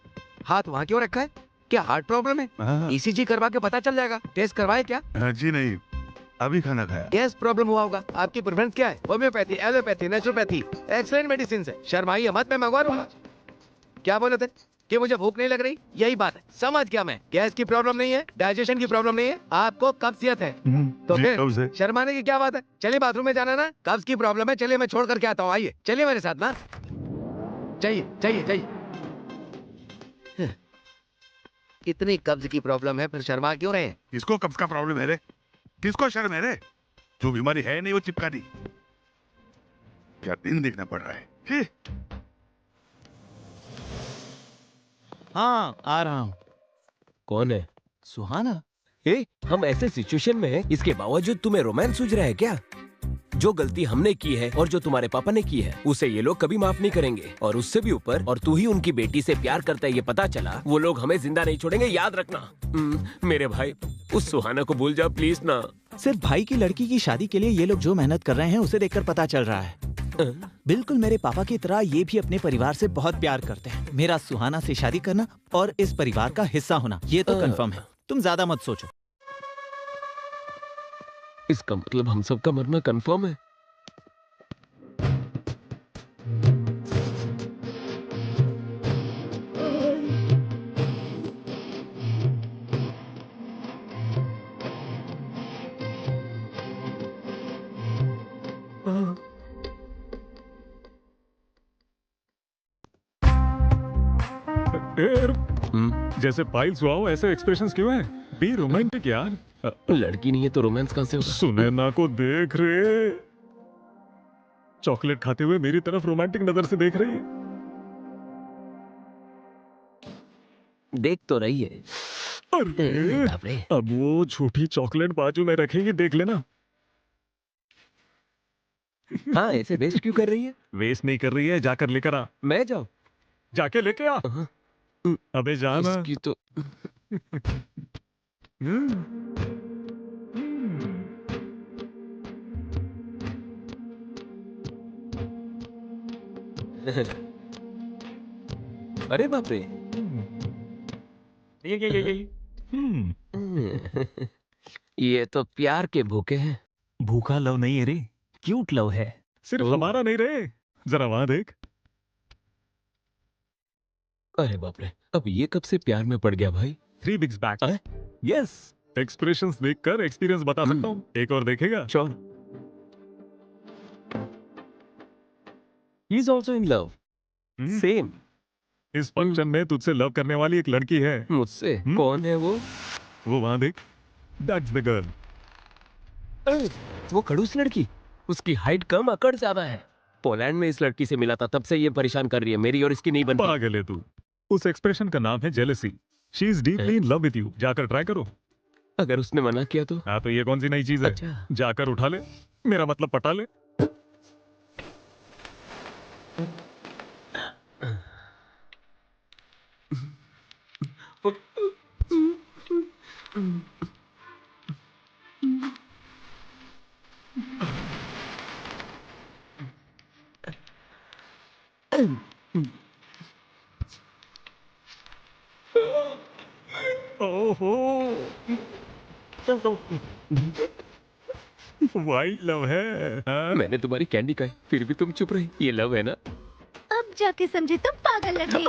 हाथ वहाँ क्यों रखा है? क्या हार्ट प्रॉब्लम है? ECG करवा के पता चल जाएगा। टेस्ट करवाए क्या? जी नहीं, अभी खाना खाया। गैस प्रॉब्लम हुआ होगा। आपकी प्रेफरेंस क्या है? Homeopathy, allopathy, naturopathy? Excellent medicine है। शर्माइए मत, मैं मंगवा दूंगा। क्या बोले थे कि मुझे भूख नहीं लग रही? यही बात है। समझ गया मैं। गैस की प्रॉब्लम नहीं है, डाइजेशन की प्रॉब्लम नहीं है, आपको कब्जियत है। तो फिर शर्माने की क्या बात है? चलिए बाथरूम में जाना ना। कब्ज की प्रॉब्लम है, चलिए मैं छोड़ करके आता हूँ। आइए चलिए मेरे साथ ना। चाहिए चाहिए चाहिए। इतनी कब्ज की प्रॉब्लम है फिर शर्मा क्यों रहे हैं? किसको कब्ज का प्रॉब्लम है रे? किसको शर्म है रे? जो बीमारी है नहीं वो चिपका दी। क्या दिन देखना पड़ रहा है। हाँ आ रहा हूँ। कौन है? सुहाना। हम ऐसे सिचुएशन में हैं, इसके बावजूद तुम्हें रोमांस सूझ रहा है क्या? जो गलती हमने की है और जो तुम्हारे पापा ने की है उसे ये लोग कभी माफ नहीं करेंगे। और उससे भी ऊपर, और तू ही उनकी बेटी से प्यार करता है ये पता चला, वो लोग हमें जिंदा नहीं छोड़ेंगे, याद रखना। मेरे भाई उस सुहाना को भूल जा प्लीज ना। सिर्फ भाई की लड़की की शादी के लिए ये लोग जो मेहनत कर रहे हैं उसे देखकर पता चल रहा है। बिल्कुल मेरे पापा की तरह ये भी अपने परिवार से बहुत प्यार करते हैं। मेरा सुहाना से शादी करना और इस परिवार का हिस्सा होना, ये तो कंफर्म है। तुम ज्यादा मत सोचो। इसका मतलब हम सबका मरना कंफर्म है। जैसे पाइल्स हुआ हो ऐसे एक्सप्रेशंस क्यों हैं? बी रोमांटिक यार। लड़की नहीं है तो रोमांस कहां से होगा? सुनैना को देख रहे, चॉकलेट खाते हुए मेरी तरफ रोमांटिक नजर से देख रही है। देख तो रही है। अरे अब वो छोटी चॉकलेट बाजू में रखेगी, देख लेना। हाँ, ऐसे वेस्ट क्यों कर रही है? वेस्ट नहीं कर रही है, जाकर लेकर आ। मैं जाऊं? जाके लेके आ। अबे जाना। उसकी तो अरे बाप रे। ये तो प्यार के भूखे हैं। भूखा लव नहीं है रे, क्यूट लव है। सिर्फ हमारा नहीं रे, जरा वहां देख। अरे बाप रे, अब ये कब से प्यार में पड़ गया भाई? 3 weeks back। यस, एक्सप्रेशंस देखकर एक्सपीरियंस बता सकता हूँ। एक और देखेगा? Sure. He is also in love. Same. इस फंक्शन में तुझसे लव करने वाली एक लड़की है। मुझसे? कौन है वो? वो वहां देख, दैट्स द गर्ल। वो खड़ूस लड़की, उसकी हाइट कम, अकड़ ज्यादा है। पोलैंड में इस लड़की से मिला था, तब से ये परेशान कर रही है। मेरी और इसकी नहीं बनती। पागल है तू। उस एक्सप्रेशन का नाम है jealousy. She is deeply in love with you. जाकर ट्राई करो। अगर उसने मना किया तो? हाँ, तो ये कौन सी नई चीज है? अच्छा। जाकर उठा ले, मेरा मतलब पटा ले। ओहो, वाइट लव है। हाँ? मैंने तुम्हारी कैंडी खाई, फिर भी तुम चुप रही। ये लव है ना? अब जाके समझे तुम पागल लगे।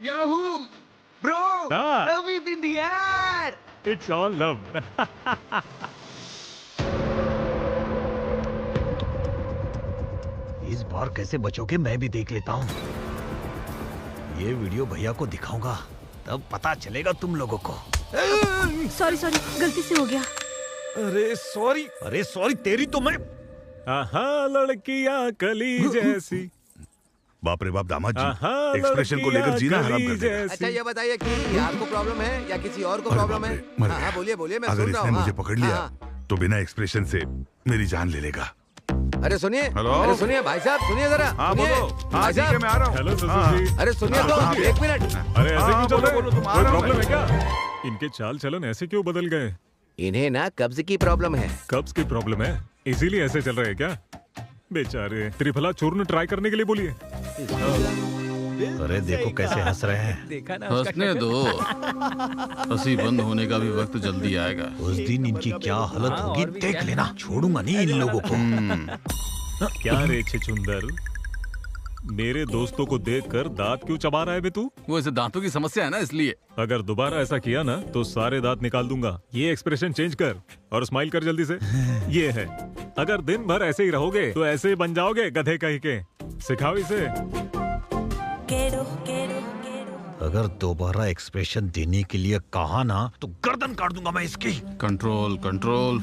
याहू ब्रो, हाँ। love is in the air. It's all love। इस बार कैसे बचोगे मैं भी देख लेता हूँ। ये वीडियो भैया को दिखाऊंगा, तब पता चलेगा तुम लोगों को। सॉरी सॉरी, गलती से हो गया। अरे सॉरी तेरी तो मैं। आहा लड़कियां कली जैसी। बाप रे बाप दामाद जी, एक्सप्रेशन को लेकर जीना हराम कर देगा। अच्छा ये बताइए कि आपको प्रॉब्लम है या किसी और को प्रॉब्लम है? हाँ बोलिए बोलिए, मैं अगर सुन रहा इसने हूँ। मुझे पकड़ लिया तो बिना एक्सप्रेशन से मेरी जान ले लेगा। अरे सुनिए, हेलो? अरे सुनिए भाई साहब, सुनिए जरा। हाँ सुनिए। बोलो। हाँ भाई ठीक है, साहब। मैं आ रहा हूँ। हेलो ससुर जी। अरे सुनिए तो, एक मिनट। अरे ऐसे क्यों चल रहे? बोलो, तुम आ कोई रहा हूँ प्रॉब्लम मैं। है क्या? इनके चाल चलन ऐसे क्यों बदल गए? इन्हें ना कब्ज की प्रॉब्लम है। कब्ज की प्रॉब्लम है, इसीलिए ऐसे चल रहे हैं क्या? बेचारे। त्रिफला चूर्ण ट्राई करने के लिए बोलिए। अरे देखो कैसे हंस रहे हैं। देखा ना? हंसने दो, हंसी बंद होने का भी वक्त जल्दी आएगा। उस दिन इनकी क्या हालत होगी देख लेना। छोड़ूंगा नहीं इन लोगों को। क्या रे छुंदर, मेरे दोस्तों को देखकर दांत क्यों चबा रहा है बे तू? वो इसे दांतों की समस्या है ना, इसलिए। अगर दोबारा ऐसा किया ना तो सारे दांत निकाल दूंगा। ये एक्सप्रेशन चेंज कर और स्माइल कर जल्दी से। ये है, अगर दिन भर ऐसे ही रहोगे तो ऐसे ही बन जाओगे गधे कहीं के। सिखाओ इसे। अगर दोबारा एक्सप्रेशन देने के लिए कहा ना तो गर्दन काट दूंगा मैं इसकी। Control control.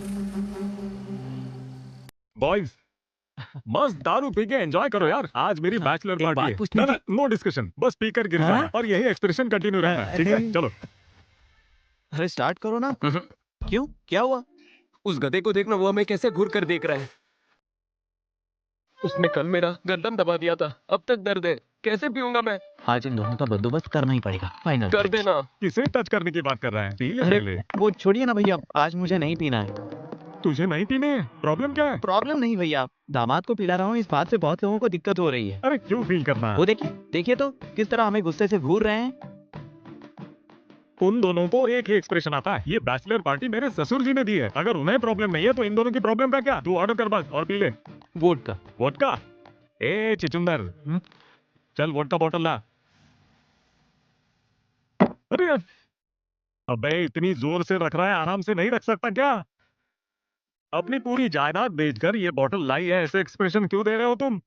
बॉयज मस्त दारू पी के एंजॉय करो यार। आज मेरी बैचलर पार्टी है। ना ना, नो डिस्कशन, बस पीकर गिर जाना और यही एक्सप्रेशन कंटिन्यू रहना है, ठीक है? चलो। अरे स्टार्ट करो ना। क्यों, क्या हुआ? उस गधे को देखना, वो हमें कैसे घूर कर देख रहा है। उसने कल मेरा गर्दन दबा दिया था, अब तक दर्द है। कैसे पीऊंगा मैं? आज इन दोनों का बंदोबस्त करना ही पड़ेगा। फाइनल कर देना। किसे टच करने की बात कर रहा है? अरे वो छोड़िए ना भैया, आज मुझे नहीं पीना है। तुझे नहीं पीने हैं? प्रॉब्लम क्या है? प्रॉब्लम नहीं भैया, दामाद को पिला रहा हूँ, इस बात से बहुत लोगों को दिक्कत हो रही है। अरे क्यों फील करना? वो देखिए तो किस तरह हमें गुस्से से घूर रहे हैं। उन दोनों को एक ही एक्सप्रेशन आता है। ये बैचलर पार्टी मेरे ससुर जी ने दी है। अगर उन्हें प्रॉब्लम नहीं है तो इन दोनों की प्रॉब्लम का क्या? तू ऑर्डर कर बस और पी ले। वोडका। वोडका? ए चिचुंदर, चल वोडका बॉटल ला। अरे अबे इतनी जोर से रख रहा है, आराम से नहीं रख सकता क्या? अपनी पूरी जायदाद बेचकर ये बॉटल लाई है, ऐसे एक्सप्रेशन क्यों दे रहे हो तुम?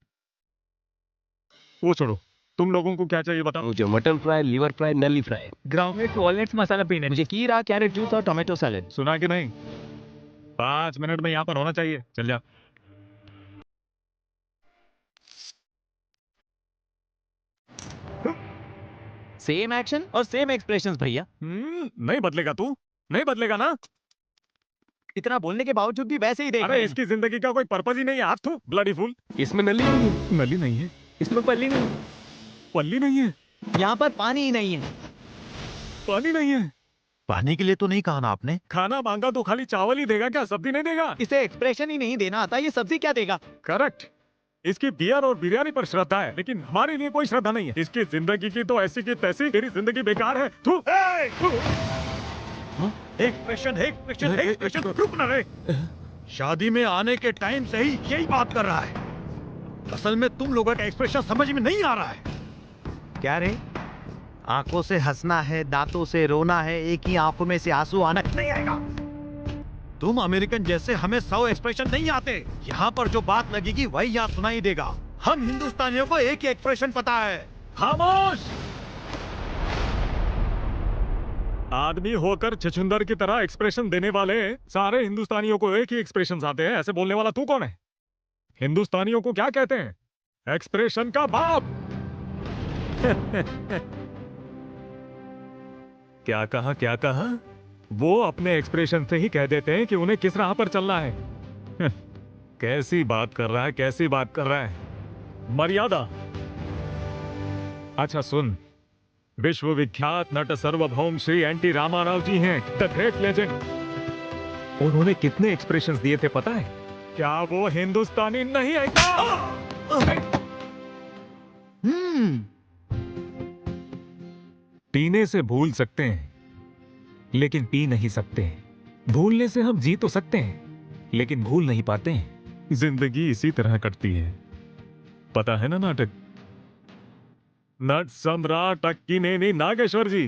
वो छोड़ो, तुम लोगों को क्या चाहिए बताओ? मुझे मटन फ्राई, लीवर फ्राई, नली फ्राई, ग्राउंड वॉलनट्स मसाला पीने। मुझे कीरा, कैरेट जूस और टोमेटो सैलेड। सुना कि नहीं? 5 मिनट में यहाँ पर होना चाहिए। चल जा। सेम एक्शन और सेम एक्सप्रेशंस भैया। नहीं बदलेगा तू? नहीं बदलेगा ना? इतना बोलने के बावजूद भी वैसे ही देख रहे अरे हैं। इसकी जिंदगी का कोई पर्पस ही नहीं है। आप तो ब्लडी फूल। इसमें नली नहीं है। नली नहीं है, इसमें पल्ली नहीं, पल्ली नहीं है, यहाँ पर पानी ही नहीं है। पानी नहीं है। पानी के लिए तो नहीं कहा ना आपने? खाना मांगा तो खाली चावल ही देगा क्या? सब्जी नहीं देगा? इसे एक्सप्रेशन ही नहीं देना आता, ये सब्जी क्या देगा? करेक्ट। इसकी बियर और बिरयानी पर श्रद्धा है, लेकिन हमारे लिए कोई श्रद्धा नहीं है। इसकी जिंदगी की तो ऐसी की तैसी, तेरी जिंदगी बेकार है। थू। एक्सप्रेशन रुक ना रे। शादी में आने के टाइम से ही यही बात कर रहा है। असल में तुम लोगों का एक्सप्रेशन समझ में नहीं आ रहा है। क्या रे? आंखों से हंसना है, दांतों से रोना है, एक ही आंखों में से आंसू आना नहीं आएगा। तुम अमेरिकन जैसे हमें 100 एक्सप्रेशन नहीं आते। यहाँ पर जो बात लगेगी वही यहाँ सुनाई देगा। हम हिंदुस्तानियों को एक ही एक्सप्रेशन पता है। खामोश! आदमी होकर छछुंदर की तरह एक्सप्रेशन देने वाले सारे हिंदुस्तानियों को एक ही एक्सप्रेशन आते हैं। ऐसे बोलने वाला तू कौन है? हिंदुस्तानियों को क्या कहते हैं? एक्सप्रेशन का बाप। क्या कहा, क्या कहा? वो अपने एक्सप्रेशन से ही कह देते हैं कि उन्हें किस राह पर चलना है। कैसी बात कर रहा है, कैसी बात कर रहा है? मर्यादा। अच्छा सुन, विश्व विख्यात नट सार्वभौम श्री एनटी रामाराव जी हैं, द ग्रेट लेजेंड। उन्होंने कितने एक्सप्रेशंस दिए थे पता है? क्या वो हिंदुस्तानी नहीं है क्या? पीने से भूल सकते हैं लेकिन पी नहीं सकते। भूलने से हम जी तो सकते हैं लेकिन भूल नहीं पाते हैं। जिंदगी इसी तरह कटती है, पता है ना नाटक? नट सम्राट अक्कीनेनी नागेश्वर जी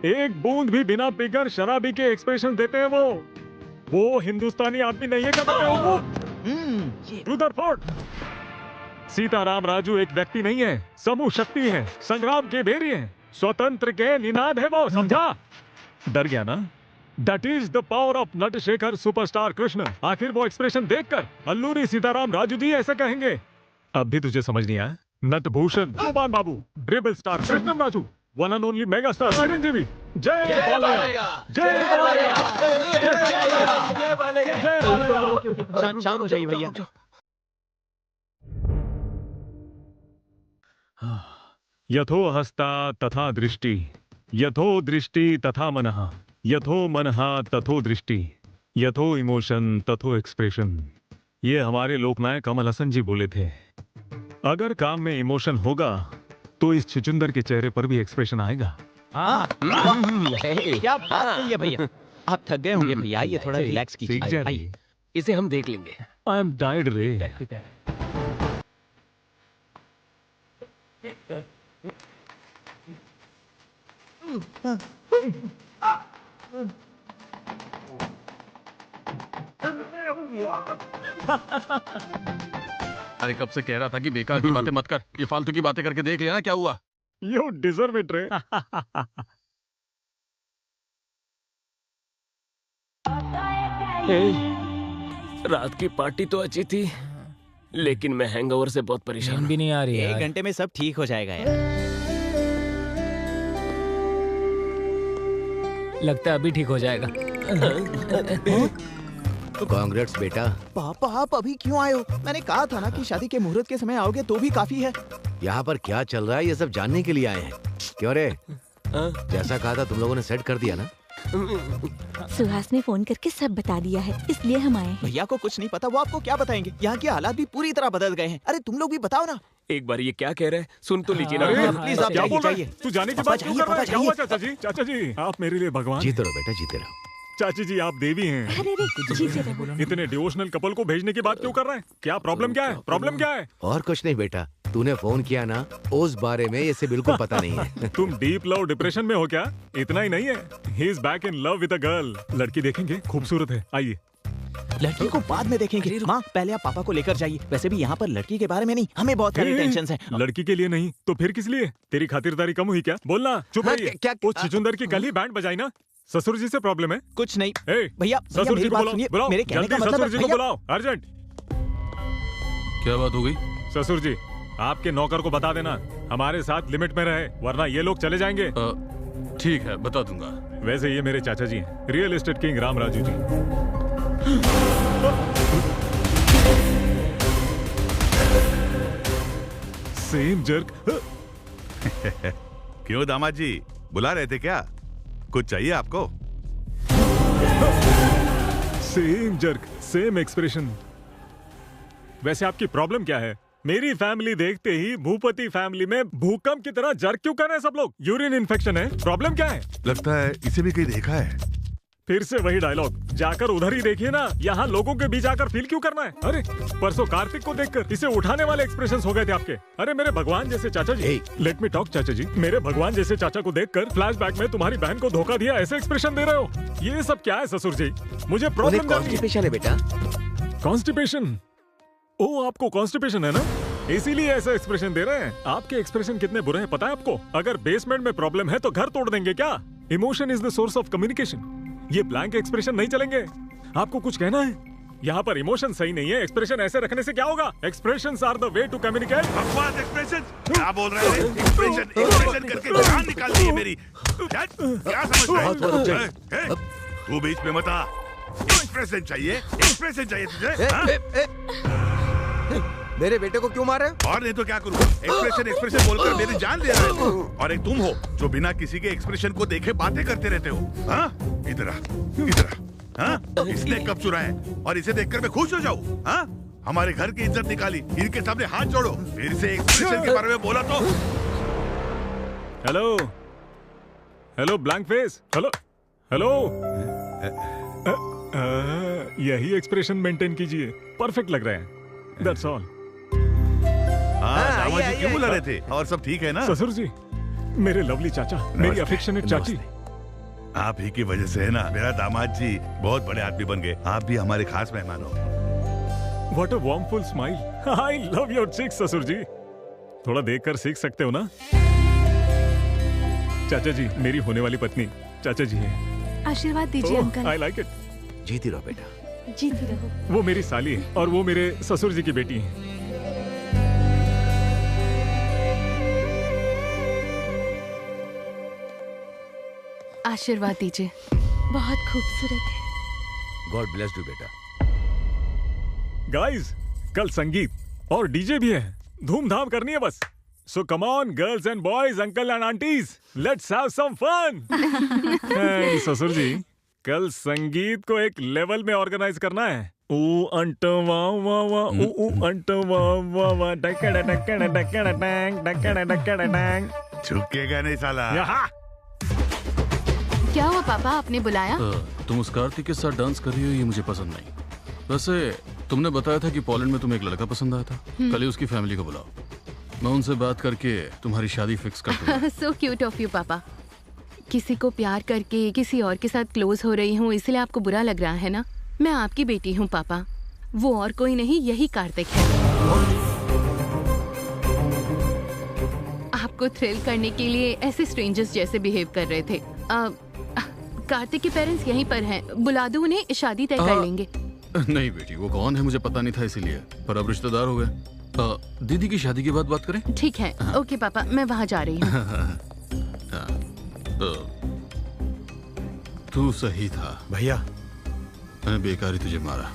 एक बूंद भी बिना पीकर शराबी के एक्सप्रेशन देते हैं। वो हिंदुस्तानी आदमी नहीं है क्या? रुदरफोर्ड। सीताराम राजू एक व्यक्ति नहीं है, समूह शक्ति है, संग्राम के बेरी है, स्वतंत्र के निनाद है वो, समझा? डर गया ना? That is the power of Natasekhar superstar Krishna. आखिर वो एक्सप्रेशन देखकर अल्लूरी सीताराम राजू जी ऐसा कहेंगे। अब भी तुझे समझ नहीं आया? Natabhushan Bhagwan Babu, rebel star Krishnam Raju, one and only mega star Chiranjeevi. जय बालैया, जय बालैया, जय बालैया। शांत हो जाइए भैया। यथो हस्ता तथा दृष्टि, यथो दृष्टि तथा मनः, यथो मनः तथो दृष्टि, यथो इमोशन तथो एक्सप्रेशन। ये हमारे लोकनायक कमल हसन जी बोले थे। अगर काम में इमोशन होगा तो इस छुचुंदर के चेहरे पर भी एक्सप्रेशन आएगा। क्या बात है भैया? आप थक गए होंगे भैया, ये थोड़ा रिलैक्स कीजिए। आइए, इसे हम देख लेंगे। आई एम टायर्ड रे। अरे कब से कह रहा था कि बेकार की बातें मत कर। ये फालतू की बातें करके देख लिया ना क्या हुआ। यू डिजर्व इट रे। रात की पार्टी तो अच्छी थी लेकिन मैं हैंगओवर से बहुत परेशान भी नहीं आ रही है। 1 घंटे में सब ठीक हो जाएगा यार। लगता है अभी ठीक हो जाएगा। कांग्रेट्स बेटा। पापा आप अभी क्यों आए हो? मैंने कहा था ना कि शादी के मुहूर्त के समय आओगे तो भी काफी है। यहाँ पर क्या चल रहा है ये सब जानने के लिए आए हैं। क्यों रे? जैसा कहा था तुम लोगों ने सेट कर दिया ना? सुहास ने फोन करके सब बता दिया है, इसलिए हम आए हैं। भैया को कुछ नहीं पता, वो आपको क्या बताएंगे। यहाँ के हालात भी पूरी तरह बदल गए हैं। अरे तुम लोग भी बताओ ना। एक बार ये क्या कह रहे हैं सुन तो लीजिए ना। प्लीज आप क्या बोल रहे जाइए। हैं? तू जाने की बात क्यों कर रहा है? क्या हुआ चाचा जी? चाचा जी आप मेरे लिए भगवान। जीते रहो बेटा, जीते रहो। चाची जी आप देवी हैं। अरे रे जीते रहो। इतने डिवोशनल कपल को भेजने की बात क्यों कर रहे हैं? क्या प्रॉब्लम क्या है? प्रॉब्लम क्या है? और कुछ नहीं बेटा, तूने फोन किया ना, उस बारे में इसे बिल्कुल पता नहीं है। तुम डीप लव डिप्रेशन में हो क्या? इतना ही नहीं है, he is back in love with a girl. लड़की देखेंगे, खूबसूरत है। आइए। लड़की को बाद में देखेंगे। माँ पहले आप पापा को लेकर जाइए। वैसे भी यहाँ पर लड़की के बारे में नहीं, हमें बहुत सारी टेंशन है। लड़की के लिए नहीं तो फिर किस लिए? तेरी खातिरदारी कम हुई क्या? बोलना। चुप रहिए। वो छिचुंदर की कल ही बैंड बजाई ना। ससुर जी से प्रॉब्लम है? कुछ नहीं भैया, ससुर जी को बुलाओ। मेरे कहने का जल्दी मतलब ससुर जी को बुलाओ, अर्जेंट। क्या बात हो गई? ससुर जी आपके नौकर को बता देना हमारे साथ लिमिट में रहे, वरना ये लोग चले जाएंगे। ठीक है, बता दूंगा। वैसे ये मेरे चाचा जी हैं, real estate king Ram Raju ji. Same jerk. क्यों दामाद जी, बुला रहे थे क्या? कुछ चाहिए आपको? Same jerk, same expression. वैसे आपकी प्रॉब्लम क्या है? मेरी फैमिली देखते ही भूपति फैमिली में भूकंप की तरह जर्क क्यों कर रहे हैं सब लोग? यूरिन इन्फेक्शन है? प्रॉब्लम क्या है? लगता है इसे भी कहीं देखा है। फिर से वही डायलॉग, जाकर उधर ही देखिए ना। यहाँ लोगों के बीच आकर फील क्यों करना है? अरे परसों कार्तिक को देखकर इसे उठाने वाले एक्सप्रेशंस हो गए थे आपके। अरे मेरे भगवान जैसे चाचा जी, लेट मी टॉक चाचा जी, मेरे भगवान जैसे चाचा को देखकर फ्लैशबैक में तुम्हारी बहन को धोखा दिया ऐसे एक्सप्रेशन दे रहे हो। ये सब क्या है ससुर जी? मुझे प्रॉब्लम कॉन्स्टिपेशन है बेटा। कॉन्स्टिपेशन? ओ आपको कॉन्स्टिपेशन है ना, इसीलिए ऐसा एक्सप्रेशन दे रहे हैं। आपके एक्सप्रेशन कितने बुरे हैं पता है आपको? अगर बेसमेंट में प्रॉब्लम है तो घर तोड़ देंगे क्या? Emotion is the source of communication. ये ब्लैंक एक्सप्रेशन नहीं चलेंगे। आपको कुछ कहना है? यहाँ पर इमोशन सही नहीं है, एक्सप्रेशन ऐसे रखने से क्या होगा? Expressions are the way to communicate. बकवास एक्सप्रेशन क्या बोल रहे हैं? एक्सप्रेशन करके जान निकाल दी है मेरी। क्या समझ रहे हैं? तू बीच में मत आ। एक्सप्रेशन चाहिए, एक्सप्रेशन चाहिए तुझे। मेरे बेटे को क्यों मारे? और नहीं तो क्या करूँ? एक्सप्रेशन बोलकर मेरी जान ले रहे हो। और एक तुम हो जो बिना किसी के एक्सप्रेशन को देखे बातें करते रहते हो। हाँ? इधर आ। हाँ? इसने कब चुराए और इसे देखकर मैं खुश हो जाऊँ? हाँ? हमारे घर की इज्जत निकाली, इनके सामने हाथ जोड़ो। फिर से एक्सप्रेशन के बारे में बोला तो। Hello hello blank face. Hello hello. यही एक्सप्रेशन मेंटेन कीजिए, परफेक्ट लग रहा है। That's all. दामाद जी क्यों बुला रहे थे? और सब ठीक है ना? ससुर जी, मेरे लवली चाचा, मेरी अफेक्शनेट चाची। आप ही की वजह से है ना मेरा दामाद जी बहुत बड़े आदमी बन गए। आप भी हमारे खास मेहमान हो। What a warmful smile. I love your cheeks, ससुर जी। थोड़ा देखकर सीख सकते हो ना? चाचा जी, मेरी होने वाली पत्नी चाचा जी है। आशीर्वाद दीजिए अंकल। I like it. जीती रहो बेटा। जीती रहो। वो मेरी साली है और वो मेरे ससुर जी की बेटी है। आशीर्वाद दीजिए। बहुत खूबसूरत है। गॉड ब्लेस यू बेटा। गाइस, कल संगीत और डीजे भी है, धूमधाम करनी है बस। So come on girls and boys, uncle and aunties, let's have some fun. ससुर जी, कल संगीत को एक लेवल में ऑर्गेनाइज करना है। ऊ अंट वा वा वा, ऊ अंट वा वा वा, डकड़ डकड़ डकड़ डैंग, डकड़ डकड़ डैंग। झुकेगा नहीं साला। यहाँ क्या हुआ पापा, आपने बुलाया? तुम उस कार्तिक के साथ डांस कर रही हो, ये मुझे पसंद नहीं। वैसे तुमने बताया था कि पोलैंड में तुम्हें एक लड़का पसंद आया था। कल ही उसकी फैमिली को बुलाओ, मैं उनसे बात करके तुम्हारी शादी फिक्स कर दूंगा। सो क्यूट ऑफ यू पापा। किसी को प्यार करके किसी और के साथ क्लोज हो रही हूँ, इसलिए आपको बुरा लग रहा है ना? मैं आपकी बेटी हूँ पापा, वो और कोई नहीं, यही कार्तिक है। आपको थ्रिल करने के लिए ऐसे स्ट्रेंजर्स जैसे बिहेव कर रहे थे। कार्तिक के पेरेंट्स यहीं पर हैं, बुला दो उन्हें, शादी तय कर लेंगे। नहीं बेटी, वो कौन है मुझे पता नहीं था, इसीलिए, पर अब रिश्तेदार हो गए। दीदी की शादी के बाद बात करें? ठीक है। ओके पापा, मैं वहाँ जा रही हूँ। तू सही था भैया, मैंने बेकार ही तुझे मारा।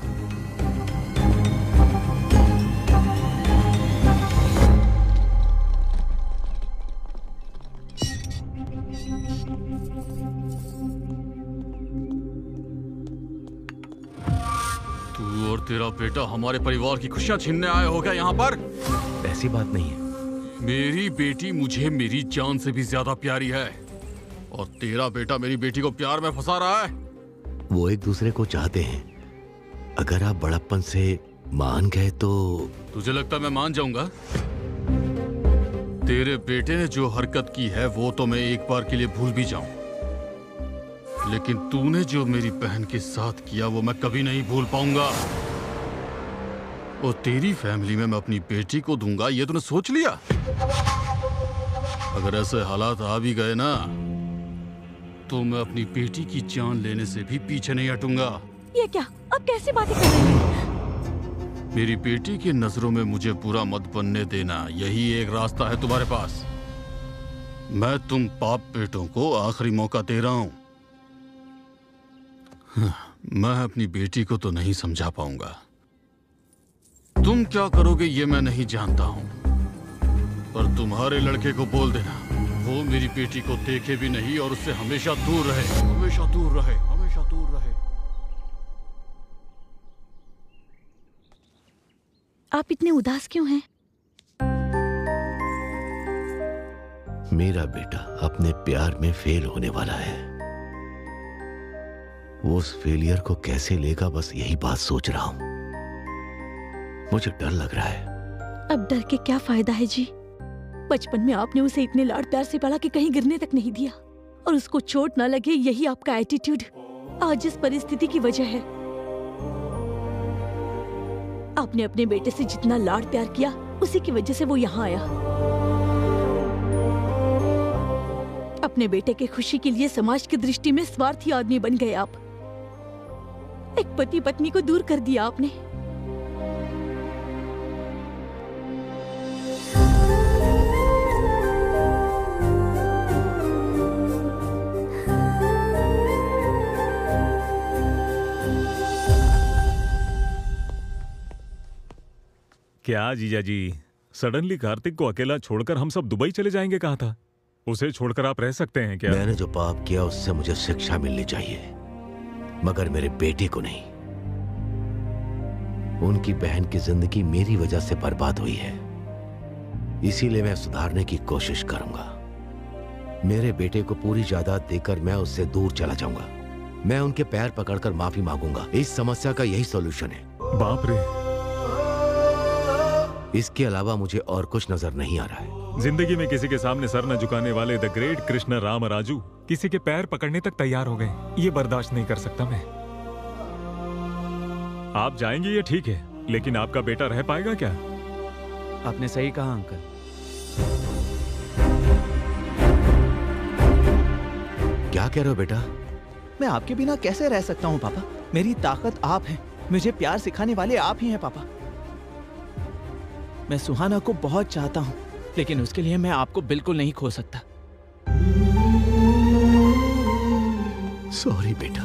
तू और तेरा बेटा हमारे परिवार की खुशियां छीनने आए हो क्या यहाँ पर? ऐसी बात नहीं है। मेरी बेटी मुझे मेरी जान से भी ज्यादा प्यारी है और तेरा बेटा मेरी बेटी को प्यार में फंसा रहा है। वो एक दूसरे को चाहते हैं। अगर आप बड़प्पन से मान गए तो तुझे लगता है मैं मान जाऊंगा? तेरे बेटे ने जो हरकत की है वो तो मैं एक बार के लिए भूल भी जाऊं, लेकिन तूने जो मेरी बहन के साथ किया वो मैं कभी नहीं भूल पाऊंगा। और तेरी फैमिली में मैं अपनी बेटी को दूंगा ये तूने सोच लिया? अगर ऐसे हालात आ भी गए ना तो मैं अपनी बेटी की जान लेने से भी पीछे नहीं हटूंगा। ये क्या? अब कैसी बातें कर रहे हैं? मेरी बेटी की नजरों में मुझे बुरा मत बनने देना, यही एक रास्ता है तुम्हारे पास। मैं तुम बाप बेटों को आखिरी मौका दे रहा हूं। मैं अपनी बेटी को तो नहीं समझा पाऊंगा, तुम क्या करोगे ये मैं नहीं जानता हूं, पर तुम्हारे लड़के को बोल देना वो मेरी बेटी को देखे भी नहीं और उससे हमेशा दूर रहे, हमेशा दूर रहे, हमेशा दूर रहे। आप इतने उदास क्यों हैं? मेरा बेटा अपने प्यार में फेल होने वाला है। वो उस फेलियर को कैसे लेगा, बस यही बात सोच रहा हूं। मुझे डर लग रहा है। अब डर के क्या फायदा है जी? बचपन में आपने उसे इतने लाड प्यार से पाला कि कहीं गिरने तक नहीं दिया, और उसको चोट ना लगे यही आपका एटीट्यूड आज इस परिस्थिति की वजह है। आपने अपने बेटे से जितना लाड प्यार किया उसी की वजह से वो यहाँ आया। अपने बेटे के खुशी के लिए समाज की दृष्टि में स्वार्थी आदमी बन गए आप। एक पति पत्नी को दूर कर दिया आपने। क्या जीजा जी, सडनली कार्तिक को अकेला छोड़कर हम सब दुबई चले जाएंगे कहा था? उसे छोड़कर आप रह सकते हैं क्या? मैंने जो पाप किया उससे मुझे शिक्षा मिलनी चाहिए, मगर मेरे बेटे को नहीं। उनकी बहन की जिंदगी मेरी वजह से बर्बाद हुई है, इसीलिए मैं सुधारने की कोशिश करूंगा। मेरे बेटे को पूरी जायदाद देकर मैं उससे दूर चला जाऊंगा। मैं उनके पैर पकड़कर माफी मांगूंगा। इस समस्या का यही सॉल्यूशन है। बाप रे, इसके अलावा मुझे और कुछ नजर नहीं आ रहा है। जिंदगी में किसी के सामने सर न झुकाने वाले द ग्रेट कृष्ण राम राजू किसी के पैर पकड़ने तक तैयार हो गए। ये बर्दाश्त नहीं कर सकता मैं। आप जाएंगे ये ठीक है, लेकिन आपका बेटा रह पाएगा क्या? आपने सही कहा अंकल। क्या कह रहे हो बेटा? मैं आपके बिना कैसे रह सकता हूँ पापा? मेरी ताकत आप हैं, मुझे प्यार सिखाने वाले आप ही हैं पापा। मैं सुहाना को बहुत चाहता हूँ, लेकिन उसके लिए मैं आपको बिल्कुल नहीं खो सकता। सॉरी बेटा।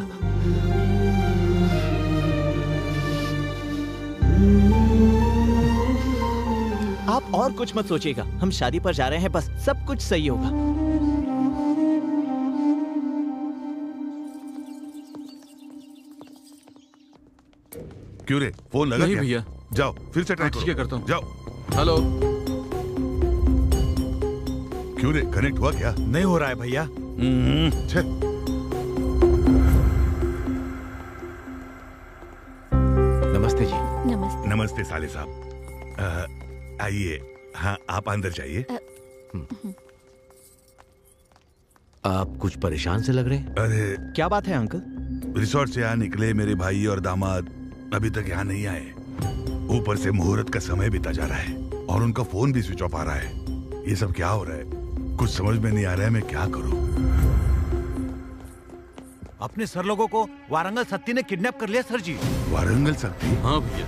आप और कुछ मत सोचिएगा, हम शादी पर जा रहे हैं, बस सब कुछ सही होगा। क्यों रे, फोन लगा नहीं क्या? भैया। जाओ फिर से ट्राई करो। ठीक है, करता हूँ। जाओ। हेलो। क्यों रे, कनेक्ट हुआ क्या? नहीं हो रहा है भैया। छे। नमस्ते जी। नमस्ते। नमस्ते साले साहब। आइए। हाँ, आप अंदर जाइए। आप कुछ परेशान से लग रहे हैं। अरे क्या बात है अंकल? रिसोर्ट से यहाँ निकले मेरे भाई और दामाद अभी तक यहाँ नहीं आए। ऊपर से मुहूर्त का समय बीता जा रहा है और उनका फोन भी स्विच ऑफ आ रहा है। ये सब क्या हो रहा है? कुछ समझ में नहीं आ रहा है, मैं क्या करूं? अपने सर लोगों को वारंगल सत्ती ने किडनैप कर लिया सर जी। वारंगल सत्ती? हाँ भैया,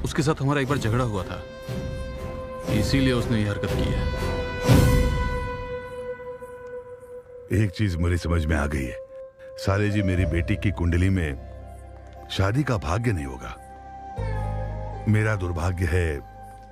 उसके साथ हमारा एक बार झगड़ा हुआ था, इसीलिए उसने ये हरकत की है। एक चीज मेरी समझ में आ गई है, साले जी, मेरी बेटी की कुंडली में शादी का भाग्य नहीं होगा। मेरा दुर्भाग्य है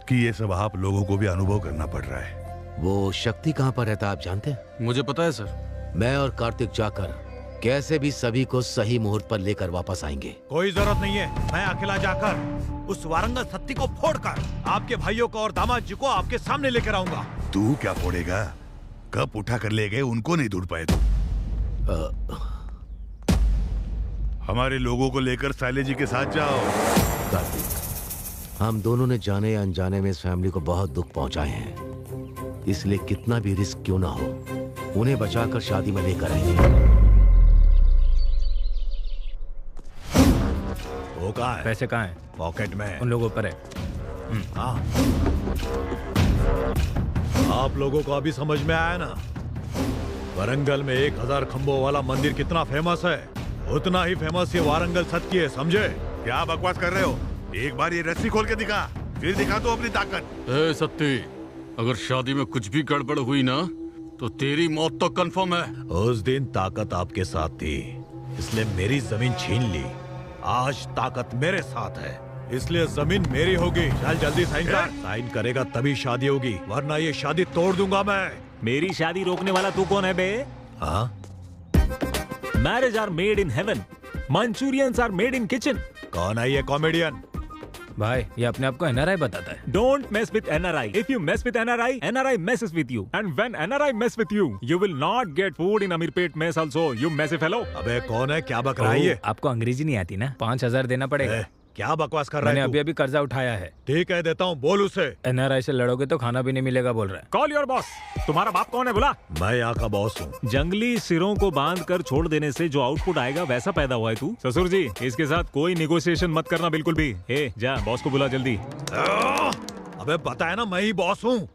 कि ये सब आप लोगों को भी अनुभव करना पड़ रहा है। वो शक्ति कहाँ पर रहता आप जानते हैं? मुझे पता है सर। मैं और कार्तिक जाकर कैसे भी सभी को सही मुहूर्त पर लेकर वापस आएंगे। कोई जरूरत नहीं है, मैं अकेला जाकर उस वारंगल सत्ती को फोड़कर आपके भाइयों को और दामाद जी को आपके सामने लेकर आऊंगा। तू क्या फोड़ेगा? कब उठा कर ले गए उनको नहीं ढूंढ पाए तू। हमारे लोगों को लेकर साले जी के साथ जाओ। कार्तिक, हम दोनों ने जाने या अनजाने में इस फैमिली को बहुत दुख पहुंचाए हैं, इसलिए कितना भी रिस्क क्यों ना हो उन्हें बचाकर शादी में लेकर आएंगे। वो कहाँ है? पैसे कहाँ हैं? पॉकेट में। उन लोगों पर है। हाँ। आप लोगों को अभी समझ में आया ना? वारंगल में 1000 खंभों वाला मंदिर कितना फेमस है, उतना ही फेमस ये वारंगल सत्ती है, समझे? क्या बकवास कर रहे हो? एक बार ये रस्सी खोल के दिखा, फिर दिखा तो अपनी ताकत। ए सत्ती, अगर शादी में कुछ भी गड़बड़ हुई ना तो तेरी मौत तो कंफर्म है। उस दिन ताकत आपके साथ थी, इसलिए मेरी जमीन छीन ली। आज ताकत मेरे साथ है, इसलिए जमीन मेरी होगी। चल जल्दी साइन कर। साइन करेगा तभी शादी होगी, वरना ये शादी तोड़ दूंगा मैं। मेरी शादी रोकने वाला तू कौन है बे? हाँ? Marriage are made in heaven, Manchurians are made in kitchen. कौन है ये कॉमेडियन? भाई ये अपने आप को एनआरआई बताता है। Don't mess with NRI. If you mess with NRI, NRI messes with you. And when NRI mess with you, you will not get food in Amirpet mess also. You messy fellow. अबे कौन है? क्या बक रहा है ये? आपको अंग्रेजी नहीं आती ना? 5000 देना पड़ेगा। क्या बकवास कर रहा है? मैंने अभी अभी कर्जा उठाया है। ठीक है देता हूँ, बोल उसे। एनआरआई से लड़ोगे तो खाना भी नहीं मिलेगा बोल रहा है। Call your boss. तुम्हारा बाप कौन है बुला? मैं यहाँ का बॉस हूँ। जंगली सिरों को बांध कर छोड़ देने से जो आउटपुट आएगा वैसा पैदा हुआ है तू। ससुर जी, इसके साथ कोई निगोशिएशन मत करना बिल्कुल भी। ए, जा बॉस को बुला जल्दी। अबे पता है ना मैं ही बॉस हूँ।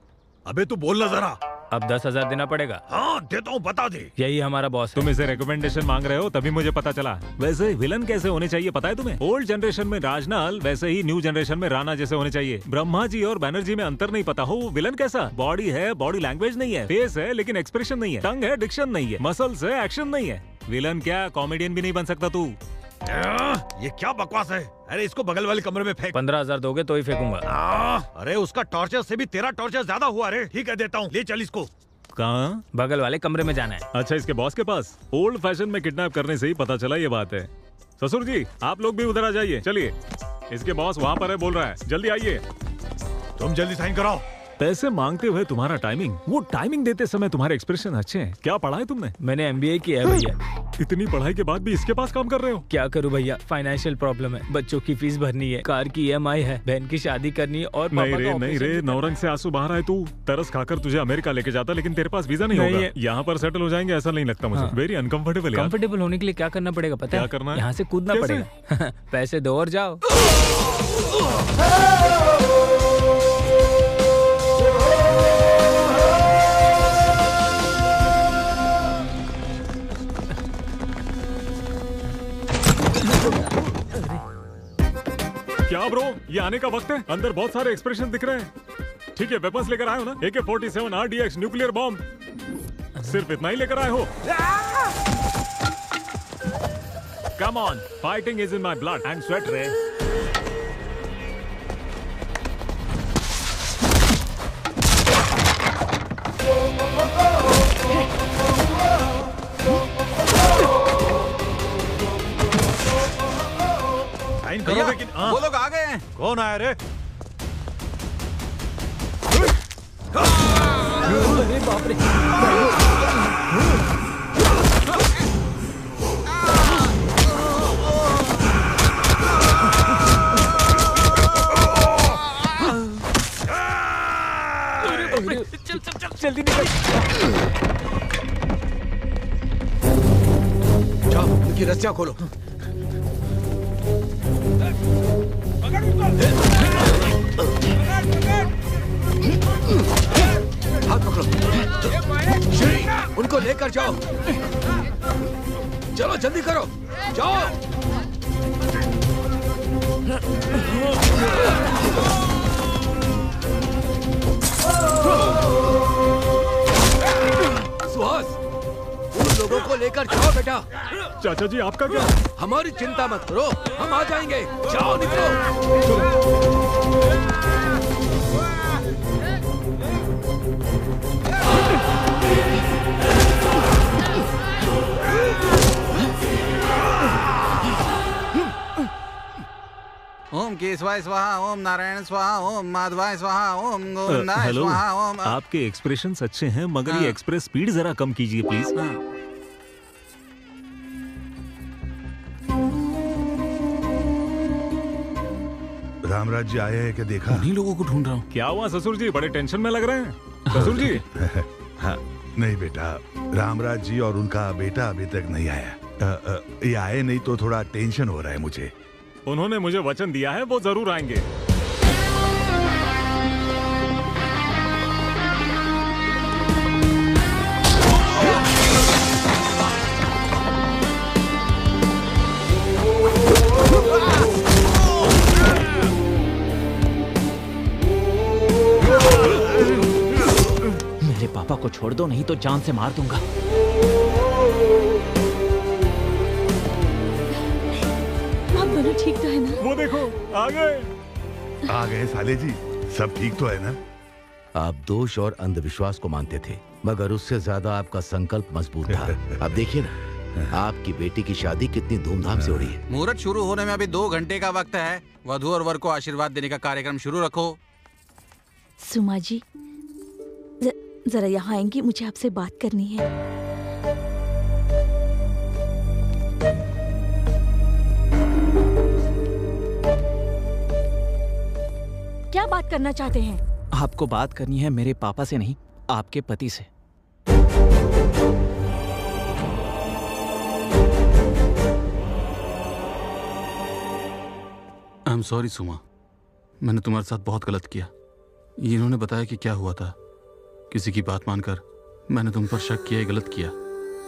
अबे तू बोलना जरा। अब 10,000 देना पड़ेगा। हाँ देता हूँ, बता दे। यही हमारा बॉस। तुम इसे रिकमेंडेशन मांग रहे हो तभी मुझे पता चला। वैसे विलन कैसे होने चाहिए पता है तुम्हें? ओल्ड जनरेशन में राजनाल, वैसे ही न्यू जनरेशन में राणा जैसे होने चाहिए। ब्रह्मा जी और बैनर्जी में अंतर नहीं पता हो, वो विलन कैसा? बॉडी है, बॉडी लैंग्वेज नहीं है, फेस है लेकिन एक्सप्रेशन नहीं है, टंग है, डिक्शन नहीं है, मसल्स है, एक्शन नहीं है। विलन क्या कॉमेडियन भी नहीं बन सकता तू। ये क्या बकवास है? अरे इसको बगल वाले कमरे में फेंक। 15,000 दोगे तो ही फेंकूंगा। अरे उसका टॉर्चर से भी तेरा टॉर्चर ज्यादा हुआ रे। ठीक है देता हूँ, ले चल इसको। कहाँ? बगल वाले कमरे में जाना है। अच्छा, इसके बॉस के पास? ओल्ड फैशन में किडनैप करने से ही पता चला ये बात है। ससुर जी, आप लोग भी उधर आ जाइए। चलिए, इसके बॉस वहाँ पर है, बोल रहा है, जल्दी आइए। तुम जल्दी साइन कराओ। पैसे मांगते हुए तुम्हारा टाइमिंग, वो टाइमिंग देते समय तुम्हारे एक्सप्रेशन अच्छे हैं। क्या पढ़ा है तुमने? मैंने MBA किया है भैया। इतनी पढ़ाई के बाद भी इसके पास काम कर रहे हो? क्या करूं भैया, फाइनेंशियल प्रॉब्लम है। बच्चों की फीस भरनी है, कार की EMI है, बहन की शादी करनी है और नहीं रे, नौरंग से आंसू बाहर आए तू। तरस खाकर तुझे अमेरिका लेके जाता, लेकिन तेरे पास वीजा नहीं होगा। यहाँ पर सेटल हो जाएंगे ऐसा नहीं लगता मुझे। Very uncomfortable. कंफर्टेबल होने के लिए क्या करना पड़ेगा पता है? क्या करना है? यहाँ से कूदना पड़ेगा। पैसे दो और जाओ। क्या ब्रो, ये आने का वक्त है? अंदर बहुत सारे एक्सप्रेशन दिख रहे हैं। ठीक है, वेपन्स लेकर आए हो ना? AK-47 RDX न्यूक्लियर बॉम्ब, सिर्फ इतना ही लेकर आए हो? Come on, fighting is in my blood and sweat रे। साइन करो लेकिन। वो लोग आ गए हैं। कौन आया रे? अरे बाप रे। चल जल्दी निकल। जाओ, उनकी रस्सियां खोलो। हाथ पकड़ो, उनको लेकर जाओ। चलो जल्दी करो, जाओ। सुहास, उन लोगों को लेकर जाओ बेटा। चाचा जी आपका क्या? हमारी चिंता मत करो, हम आ जाएंगे। जाओ निकलो। ओम केशवाय स्वाहा, ओम नारायण स्वाहा, ओम माधवाय स्वाहा, ओम गोविंदाय हेलो, स्वाहा, ओम आपके एक्सप्रेशंस अच्छे हैं मगर ये एक्सप्रेस स्पीड जरा कम कीजिए प्लीज। रामराज जी आए हैं क्या देखा? उन्हीं लोगों को ढूंढ रहा हूँ। क्या हुआ ससुर जी, बड़े टेंशन में लग रहे हैं ससुर जी? हाँ, नहीं बेटा, रामराज जी और उनका बेटा अभी तक नहीं आया। ये आए नहीं तो थोड़ा टेंशन हो रहा है मुझे। उन्होंने मुझे वचन दिया है वो जरूर आएंगे। मेरे पापा को छोड़ दो, नहीं तो जान से मार दूंगा। आप दोनों ठीक तो है ना? वो देखो आ गए साले जी, सब ठीक तो है ना? आप दोष और अंधविश्वास को मानते थे मगर उससे ज्यादा आपका संकल्प मजबूत था। अब देखिए ना, आपकी बेटी की शादी कितनी धूमधाम से हो रही है। मुहूर्त शुरू होने में अभी 2 घंटे का वक्त है। वधू और वर को आशीर्वाद देने का कार्यक्रम शुरू रखो। सुमा जी, जरा यहाँ आएंगी, मुझे आपसे बात करनी है। क्या बात करना चाहते हैं? आपको बात करनी है मेरे पापा से नहीं, आपके पति से। आई एम सॉरी सुमा, मैंने तुम्हारे साथ बहुत गलत किया। इन्होंने बताया कि क्या हुआ था, किसी की बात मानकर मैंने तुम पर शक किया, गलत किया।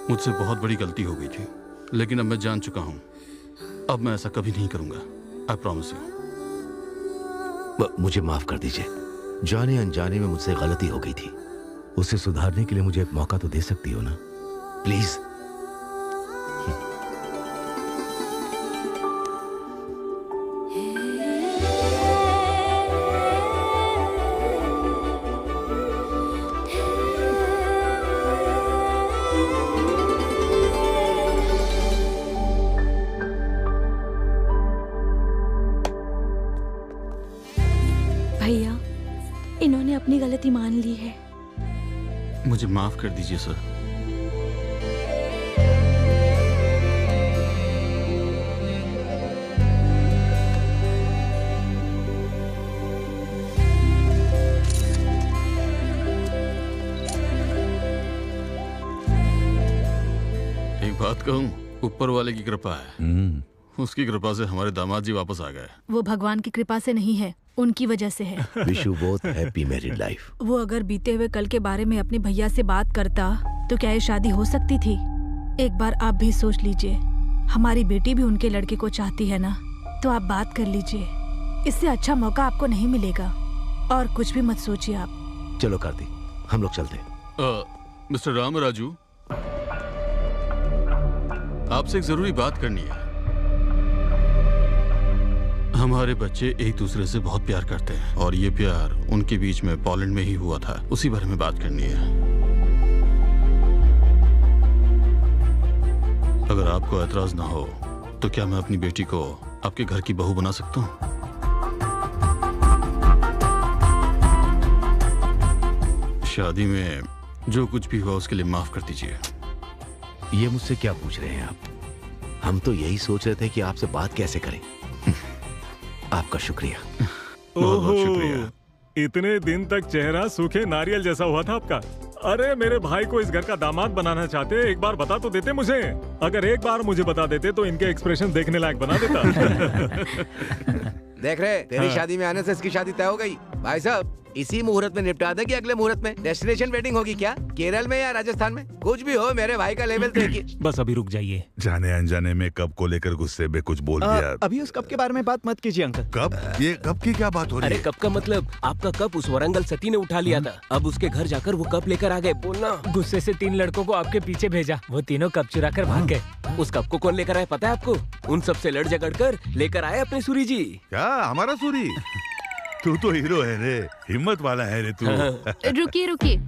मुझसे बहुत बड़ी गलती हो गई थी, लेकिन अब मैं जान चुका हूँ। अब मैं ऐसा कभी नहीं करूंगा। I promise you. मुझे माफ कर दीजिए, जाने अनजाने में मुझसे गलती हो गई थी। उसे सुधारने के लिए मुझे एक मौका तो दे सकती हो ना, प्लीज। भैया, इन्होंने अपनी गलती मान ली है। मुझे माफ कर दीजिए सर। एक बात कहूँ, ऊपर वाले की कृपा है। उसकी कृपा से हमारे दामाद जी वापस आ गए। वो भगवान की कृपा से नहीं है, उनकी वजह से है। Wish you both happy married life. वो अगर बीते हुए कल के बारे में अपने भैया से बात करता तो क्या ये शादी हो सकती थी? एक बार आप भी सोच लीजिए, हमारी बेटी भी उनके लड़के को चाहती है ना, तो आप बात कर लीजिए। इससे अच्छा मौका आपको नहीं मिलेगा। और कुछ भी मत सोचिए आप। चलो कार्तिक, हम लोग चलते हैं। मिस्टर रामराजू, आपसे एक जरूरी बात करनी है। हमारे बच्चे एक दूसरे से बहुत प्यार करते हैं और ये प्यार उनके बीच में पोलैंड में ही हुआ था। उसी बारे में बात करनी है। अगर आपको एतराज ना हो तो क्या मैं अपनी बेटी को आपके घर की बहू बना सकता हूँ? शादी में जो कुछ भी हुआ उसके लिए माफ कर दीजिए। ये मुझसे क्या पूछ रहे हैं आप? हम तो यही सोच रहे थे कि आपसे बात कैसे करें। आपका शुक्रिया। बहुत बहुत शुक्रिया। इतने दिन तक चेहरा सूखे नारियल जैसा हुआ था आपका। अरे मेरे भाई को इस घर का दामाद बनाना चाहते, एक बार बता तो देते मुझे। अगर एक बार मुझे बता देते तो इनके एक्सप्रेशन देखने लायक बना देता। देख रहे, तेरी शादी में आने से इसकी शादी तय हो गई। भाई साहब, इसी मुहूर्त में निपटा दे कि अगले मुहूर्त में? डेस्टिनेशन वेडिंग होगी क्या, केरल में या राजस्थान में? कुछ भी हो, मेरे भाई का लेवल देखिए। बस अभी रुक जाइए। जाने अनजाने में कप को लेकर गुस्से में कुछ बोल दिया। अभी उस कप के बारे में बात मत कीजिए अंकल। कप? ये कप की क्या बात हो रही अरे है? कप का मतलब आपका कप उस वरंगल सती ने उठा लिया था। अब उसके घर जाकर वो कप लेकर आ गए। बोलना। गुस्से से 3 लड़कों को आपके पीछे भेजा, वो तीनों कप चुरा कर भाग गए। उस कप को कौन लेकर आया पता है आपको? उन सब से लड़ झगड़ कर लेकर आए अपने सूरी जी। क्या हमारा सूरी? तू तो हीरो है रे, हिम्मत वाला है रे तू। रुकिए रुकिए,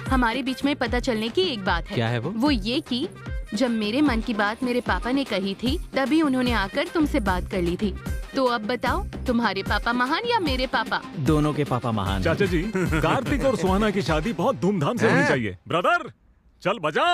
हमारे बीच में पता चलने की एक बात है। क्या है वो? ये कि जब मेरे मन की बात मेरे पापा ने कही थी, तभी उन्होंने आकर तुमसे बात कर ली थी। तो अब बताओ, तुम्हारे पापा महान या मेरे पापा? दोनों के पापा महान। चाचा जी, कार्तिक और सुहाना की शादी बहुत धूमधाम से होनी चाहिए। ब्रदर, चल बजा।